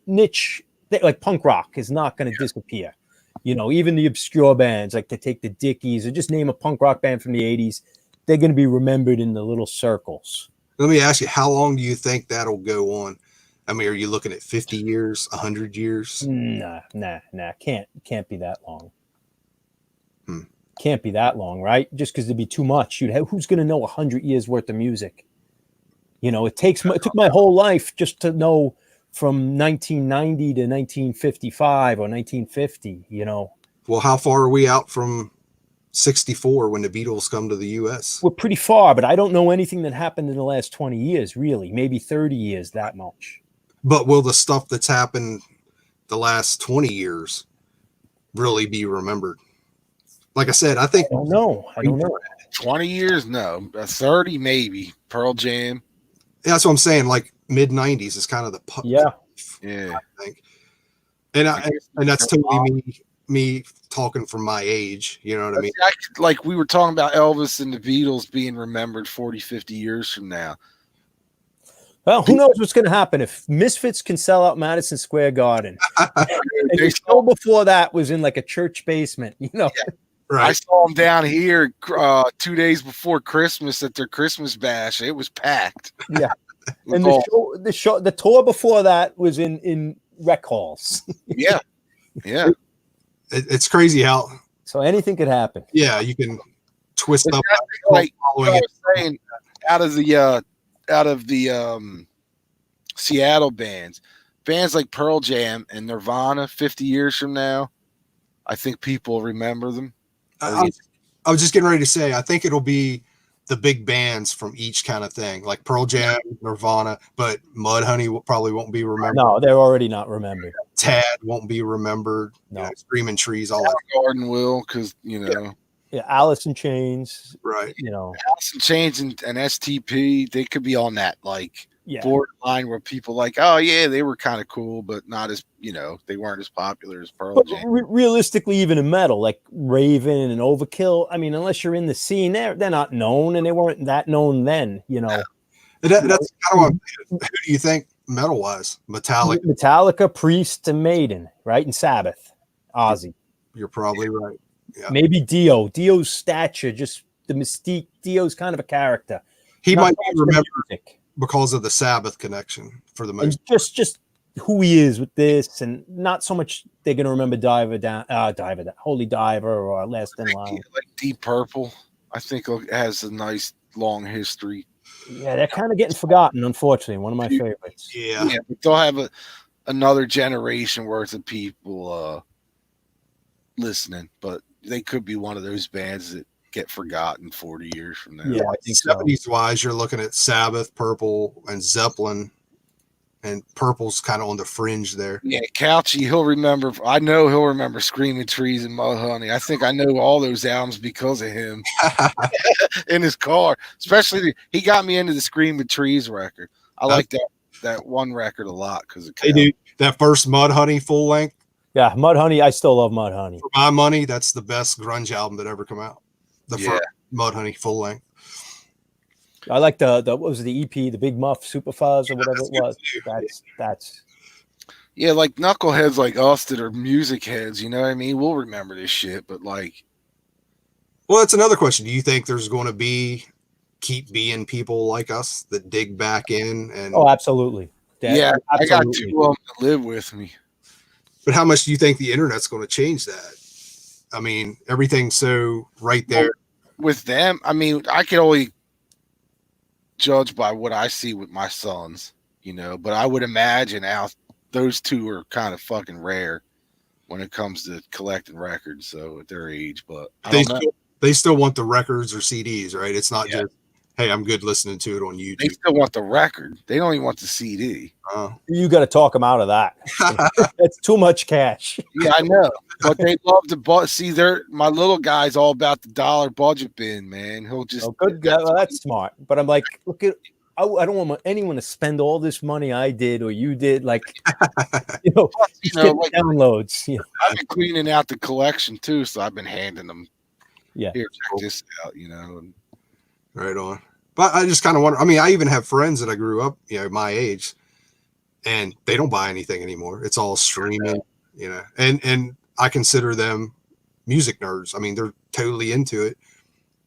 niche. Like punk rock is not going to disappear. You know, even the obscure bands, like they take the Dickies or just name a punk rock band from the 80s, they're going to be remembered in the little circles. Let me ask you, how long do you think that'll go on? I mean, are you looking at 50 years, 100 years? Nah. Can't be that long. Can't be that long, right? Just because it'd be too much. Who's going to know 100 years worth of music? You know, it took my whole life just to know from 1990 to 1955 or 1950, you know. Well, how far are we out from 64 when the Beatles come to the U.S.? We're pretty far, but I don't know anything that happened in the last 20 years, really. Maybe 30 years, that much. But will the stuff that's happened the last 20 years really be remembered? Like I said, I think... I don't know. 20 years? No. 30, maybe. Pearl Jam. Yeah, that's what I'm saying. Like mid-90s is kind of the... Yeah. I think. And that's totally me talking from my age. You know what I mean? Like we were talking about Elvis and the Beatles being remembered 40, 50 years from now. Well, who knows what's going to happen if Misfits can sell out Madison Square Garden. And the show before that was in like a church basement, you know. Yeah. Right. I saw them down here 2 days before Christmas at their Christmas bash. It was packed. Yeah. And the tour before that was in rec halls. Yeah. Yeah. It's crazy how. So anything could happen. Yeah, you can twist up. Like I was saying, out of the Seattle bands like Pearl Jam and Nirvana, 50 years from now, I think people remember them. I was just getting ready to say, I think it'll be the big bands from each kind of thing, like Pearl Jam, Nirvana, but Mudhoney probably won't be remembered. No, they're already not remembered. Tad won't be remembered. No. You know, Screaming Trees, all that. Garden will, because, you know. Yeah, Alice in Chains. Right. You know. Alice in Chains and STP, they could be on that, like, borderline where people like, oh, yeah, they were kind of cool, but not as, you know, they weren't as popular as Pearl Jam. Realistically, even in metal, like Raven and Overkill, I mean, unless you're in the scene, they're not known, and they weren't that known then, you know. That's kind of what who do you think metal-wise? Metallica, Priest, and Maiden, right? And Sabbath, Ozzy. You're probably right. Yeah. Maybe Dio. Dio's stature, just the mystique. Dio's kind of a character. He might be remembered because of the Sabbath connection for the most. Just who he is with this, and not so much they're going to remember Holy Diver or Last in Line. Like Deep Purple, I think it has a nice long history. Yeah, they're kind of getting forgotten, unfortunately. One of my favorites. Yeah, but they'll have another generation worth of people listening, but they could be one of those bands that get forgotten 40 years from now. Yeah, I think 70s wise, you're looking at Sabbath, Purple, and Zeppelin, and Purple's kind of on the fringe there. Yeah, Couchy, he'll remember. I know he'll remember Screaming Trees and Mudhoney. I think I know all those albums because of him in his car. Especially, he got me into the Screaming Trees record. I like that one record a lot because hey, dude, that first Mudhoney full length. Yeah, Mudhoney. I still love Mudhoney. For my money, that's the best grunge album that ever come out. The first Mudhoney full length. I like the what was the EP, the Big Muff Super Fuzz or whatever it was. That's yeah, like knuckleheads like us that are music heads. You know what I mean? We'll remember this shit, but like, well, that's another question. Do you think there's going to keep being people like us that dig back in? And absolutely. Yeah, absolutely. I got two of them that live with me. But how much do you think the internet's going to change that? I mean, everything's so right there. With them, I mean, I can only judge by what I see with my sons, you know, but I would imagine those two are kind of fucking rare when it comes to collecting records, so at their age. But they still want the records or CDs, right? It's not just, hey, I'm good listening to it on YouTube. They still want the record. They don't even want the CD. You got to talk them out of that. That's too much cash. Yeah, I know. But they love to see my little guy's all about the dollar budget bin, man. He'll just good. Well, that's smart. But I'm like, look at. I don't want anyone to spend all this money I did or you did, like, like, downloads. You know. I've been cleaning out the collection too, so I've been handing them. Yeah, here, check this out. And, right on. But I just kind of wonder. I mean, I even have friends that I grew up, my age, and they don't buy anything anymore. It's all streaming, and I consider them music nerds. I mean, they're totally into it,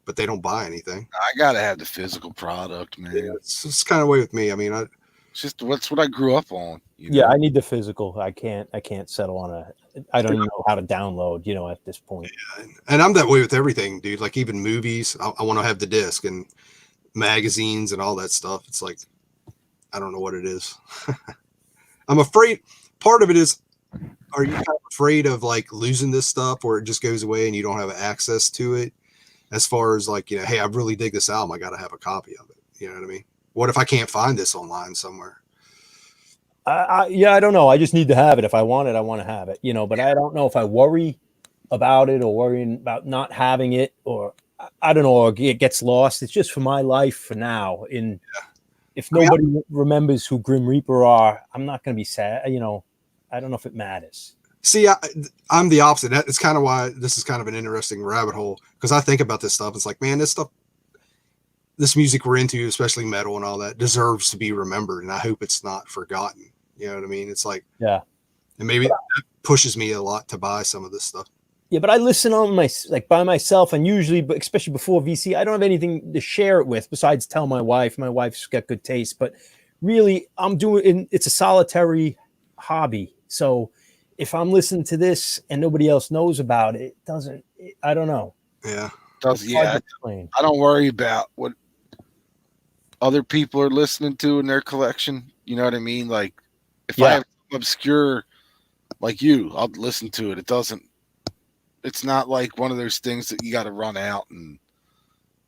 but they don't buy anything. I gotta have the physical product, man. Yeah, it's kind of way with me. I mean, it's just that's what I grew up on. Yeah, I need the physical. I can't settle on I don't even know how to download, at this point. Yeah, and I'm that way with everything, dude. Like even movies, I want to have the disc, and magazines and all that stuff. It's like, I don't know what it is. I'm afraid. Part of it is, are you kind of afraid of like losing this stuff where it just goes away and you don't have access to it? As far as like, hey, I really dig this album. I got to have a copy of it. You know what I mean? What if I can't find this online somewhere? I don't know. I just need to have it. If I want it, I want to have it, but I don't know if I worry about it or worrying about not having it, or I don't know, or it gets lost. It's just for my life for now. If nobody remembers who Grim Reaper are, I'm not going to be sad. I don't know if it matters. See, I'm the opposite. It's kind of why this is kind of an interesting rabbit hole, because I think about this stuff. It's like, man, this music we're into, especially metal and all that, deserves to be remembered, and I hope it's not forgotten. You know what I mean? It's like, and maybe that pushes me a lot to buy some of this stuff. Yeah, but I listen on by myself, and usually, but especially before VC, I don't have anything to share it with besides tell my wife. My wife's got good taste, but really, it's a solitary hobby. So if I'm listening to this and nobody else knows about it, I don't know. Yeah. I don't worry about what other people are listening to in their collection. You know what I mean? Like if I have obscure like you, I'll listen to it. It's not like one of those things that you got to run out and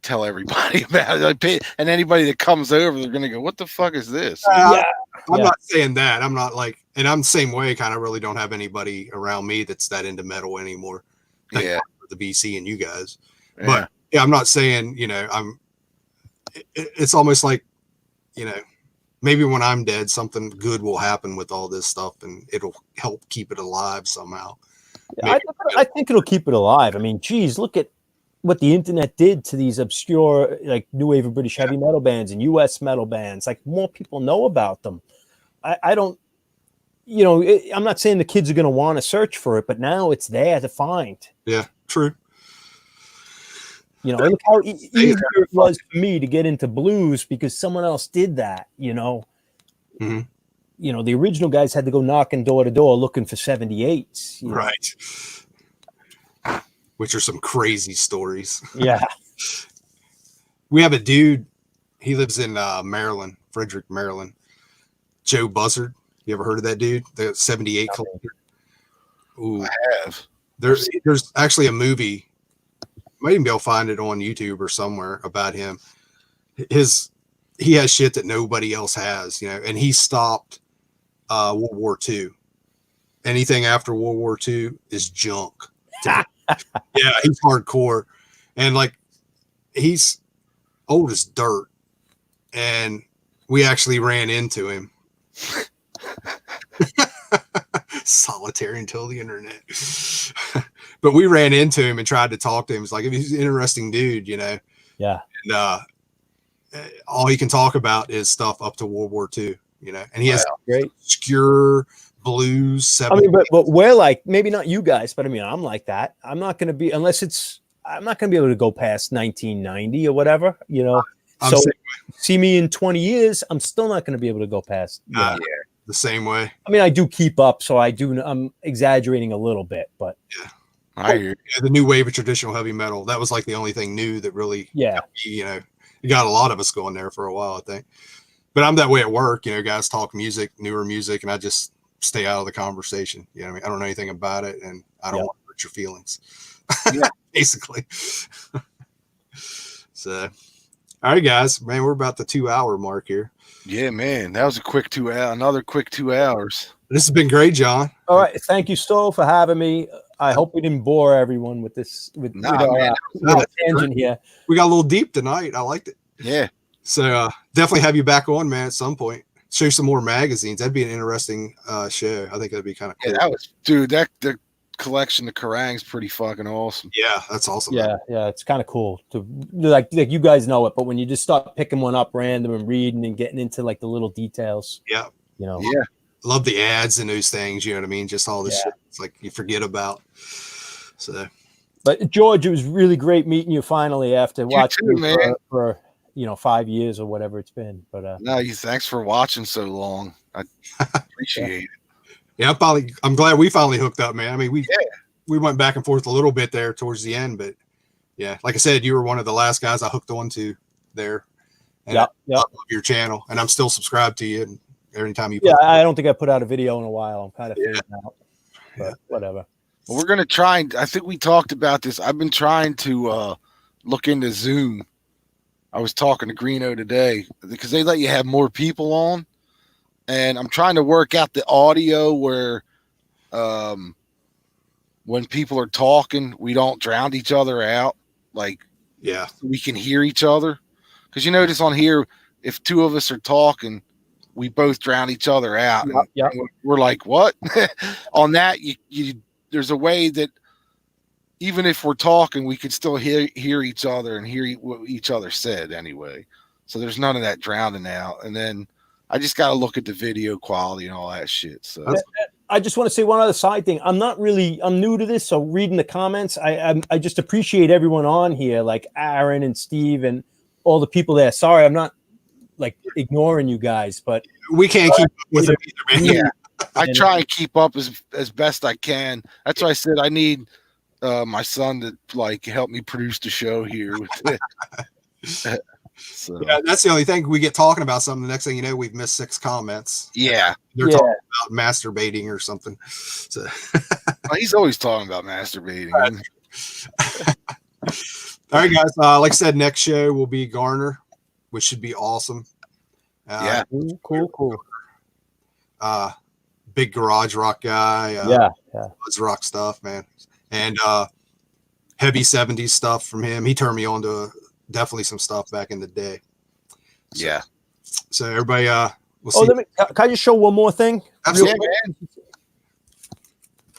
tell everybody about it. And anybody that comes over, they're going to go, what the fuck is this? I'm not saying that. I'm not like, and I'm the same way, kind of really don't have anybody around me that's that into metal anymore. Yeah. The BC and you guys. Yeah. But I'm not saying, it's almost like, maybe when I'm dead, something good will happen with all this stuff and it'll help keep it alive somehow. Yeah, I think it'll keep it alive. I mean, geez, look at what the internet did to these obscure, like new wave of British heavy metal bands and US metal bands. Like more people know about them. I don't, I'm not saying the kids are going to want to search for it, but now it's there to find. Yeah, true. Look how easier it was for me to get into blues because someone else did that, Mm-hmm. The original guys had to go knocking door to door looking for 78s. Right. Which are some crazy stories. Yeah. We have a dude, he lives in Maryland, Frederick, Maryland. Joe Buzzard. You ever heard of that dude? The 78 collector. Ooh. I have. There's actually a movie. Might even be able to find it on YouTube or somewhere about him. He has shit that nobody else has, and he stopped World War II. Anything after World War II is junk. Yeah, he's hardcore. And like he's old as dirt. And we actually ran into him. Solitary until the internet. But we ran into him and tried to talk to him. It's like, he's an interesting dude, Yeah. And all he can talk about is stuff up to World War II, and he has great obscure blues. I mean, but we're like, maybe not you guys, but I mean, I'm like that. I'm not going to be, I'm not going to be able to go past 1990 or whatever, So see me in 20 years, I'm still not going to be able to go past. The same way. I mean, I do keep up, so I'm exaggerating a little bit, but yeah. I hear the new wave of traditional heavy metal. That was like the only thing new that really, you got a lot of us going there for a while, I think. But I'm that way at work, guys talk music, newer music, and I just stay out of the conversation. I mean, I don't know anything about it, and I don't want to hurt your feelings. basically. So, all right, guys, man, we're about the 2-hour mark here. Yeah, man, that was a quick 2 hour. Another quick 2 hours. This has been great, John. All right, thank you, Stowe, for having me. I hope we didn't bore everyone with this with our tangent here. We got a little deep tonight. I liked it. Yeah. So definitely have you back on, man, at some point. Show some more magazines. That'd be an interesting show. I think that'd be kind of cool. Yeah, that was, dude. The collection of Kerrang's pretty fucking awesome. Yeah, that's awesome. Yeah, yeah, it's kind of cool to like you guys know it, but when you just start picking one up random and reading and getting into like the little details, yeah, you know, yeah, love the ads and those things. You know what I mean? Just all this shit. It's like you forget about. So, but George, it was really great meeting you finally after watching you for 5 years or whatever it's been. But no, thanks for watching so long. I appreciate it. Yeah, I'm glad we finally hooked up, man. I mean, we went back and forth a little bit there towards the end, but yeah, like I said, you were one of the last guys I hooked on to there. And I love your channel, and I'm still subscribed to you. And every time you I don't think I put out a video in a while. I'm kind of figuring out, but whatever. Well, we're gonna try. I think we talked about this. I've been trying to look into Zoom. I was talking to Greeno today because they let you have more people on. And I'm trying to work out the audio where when people are talking, we don't drown each other out. Like, we can hear each other. Because you notice on here, if two of us are talking, we both drown each other out. And we're like, what? On that, there's a way that even if we're talking, we could still hear each other and hear what each other said anyway. So there's none of that drowning out. And then I just got to look at the video quality and all that shit. So I just want to say one other side thing. I'm new to this. So reading the comments, I just appreciate everyone on here, like Aaron and Steve and all the people there. Sorry, I'm not like ignoring you guys, but we can't keep up with it either, man. Yeah. I try and keep up as best I can. That's why I said I need my son to like help me produce the show here. So yeah, that's the only thing. We get talking about something. The next thing you know, we've missed 6 comments. Yeah, they're talking about masturbating or something. So well, he's always talking about masturbating. All right, guys. Like I said, next show will be Garner, which should be awesome. Cool. Big garage rock guy. Buzz rock stuff, man, and heavy 70s stuff from him. He turned me on to definitely some stuff back in the day. So everybody, we'll see. Can I just show one more thing? Absolutely.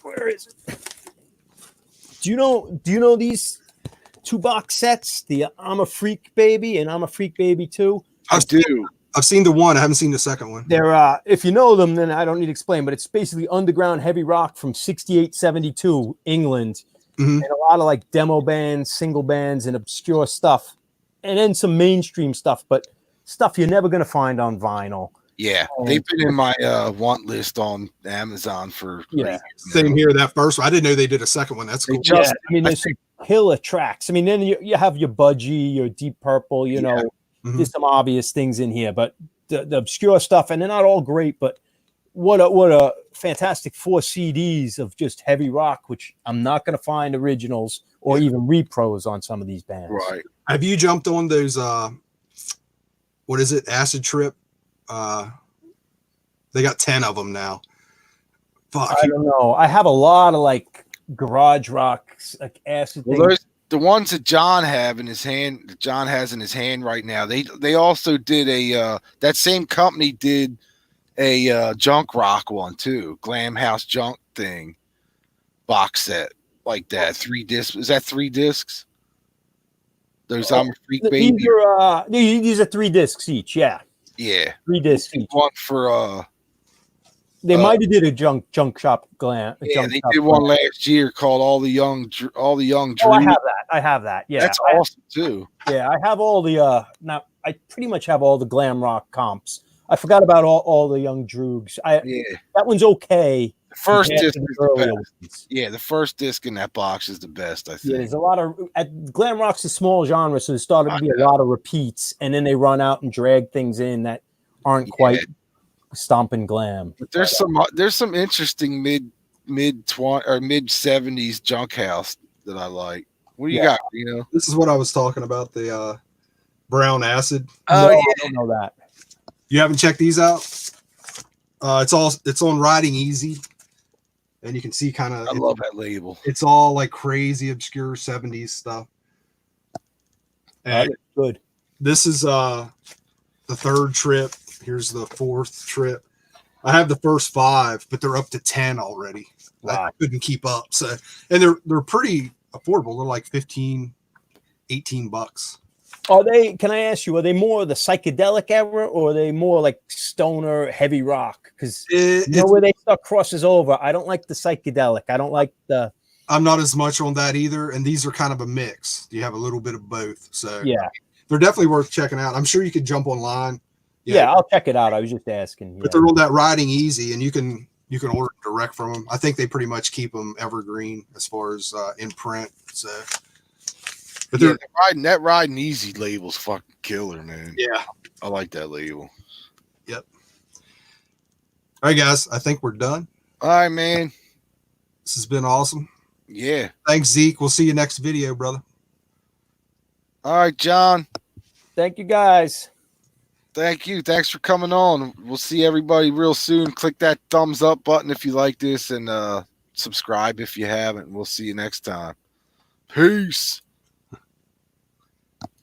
Where is it? Do you know these 2 box sets? The I'm a Freak Baby and I'm a Freak Baby 2? I do. I've seen the one. I haven't seen the second one. They're if you know them, then I don't need to explain, but it's basically underground heavy rock from 68, 72, England. Mm-hmm. And a lot of like demo bands, single bands, and obscure stuff. And then some mainstream stuff, but stuff you're never going to find on vinyl. Yeah, they've been in my want list on Amazon for Same here. That first one, I didn't know they did a second one. That's cool. I mean, there's some killer tracks. I mean, then you have your Budgie, your Deep Purple. You know, there's some obvious things in here, but the obscure stuff, and they're not all great. But what a fantastic 4 CDs of just heavy rock, which I'm not going to find originals or even repros on some of these bands. Right. Have you jumped on those? What is it? Acid Trip. They got 10 of them now. Fuck. I don't know. I have a lot of like garage rocks, like acid. Well, those the ones that John have in his hand. That John has in his hand right now. They also did a that same company did a junk rock one too, glam house junk thing box set like that. 3 discs. Is that 3 discs? Those I'm a Freak Baby. These are 3 discs each. Yeah. 3 discs each. One for they might have did a junk shop glam. Yeah, they did one last year called All the Young Drew. Oh, I have that. Yeah, that's awesome too. Yeah, I have all the now. I pretty much have all the glam rock comps. I forgot about all the Young Droogs. That one's okay. The first disc is the best. Yeah, the first disc in that box is the best, I think. Yeah, there's a lot of glam rock's a small genre, so there started to be a lot of repeats, and then they run out and drag things in that aren't quite stomping glam. But there's some interesting mid 20 or mid 70s junk house that I like. What do you got? You know, this is what I was talking about. The brown acid. Oh, no, I don't know that. You haven't checked these out? It's on Riding Easy, and you can see kind of. I love that label. It's all like crazy obscure 70s stuff. And good. This is the third trip. Here's the fourth trip. I have the first 5, but they're up to 10 already. Wow. I couldn't keep up. So, and they're pretty affordable. They're like 15, 18 bucks. Are they, can I ask you, are they more the psychedelic era or are they more like stoner heavy rock? Because you know where they stuff crosses over. I don't like the psychedelic. I don't like the. I'm not as much on that either. And these are kind of a mix. You have a little bit of both. So yeah, they're definitely worth checking out. I'm sure you could jump online. Yeah, I'll check it out. I was just asking. But they're on that Riding Easy, and you can order direct from them. I think they pretty much keep them evergreen as far as in print. So, but that Riding Easy label's fucking killer, man. Yeah, I like that label. Yep. All right, guys. I think we're done. All right, man. This has been awesome. Yeah. Thanks, Zeke. We'll see you next video, brother. All right, John. Thank you, guys. Thank you. Thanks for coming on. We'll see everybody real soon. Click that thumbs up button if you like this and subscribe if you haven't. We'll see you next time. Peace.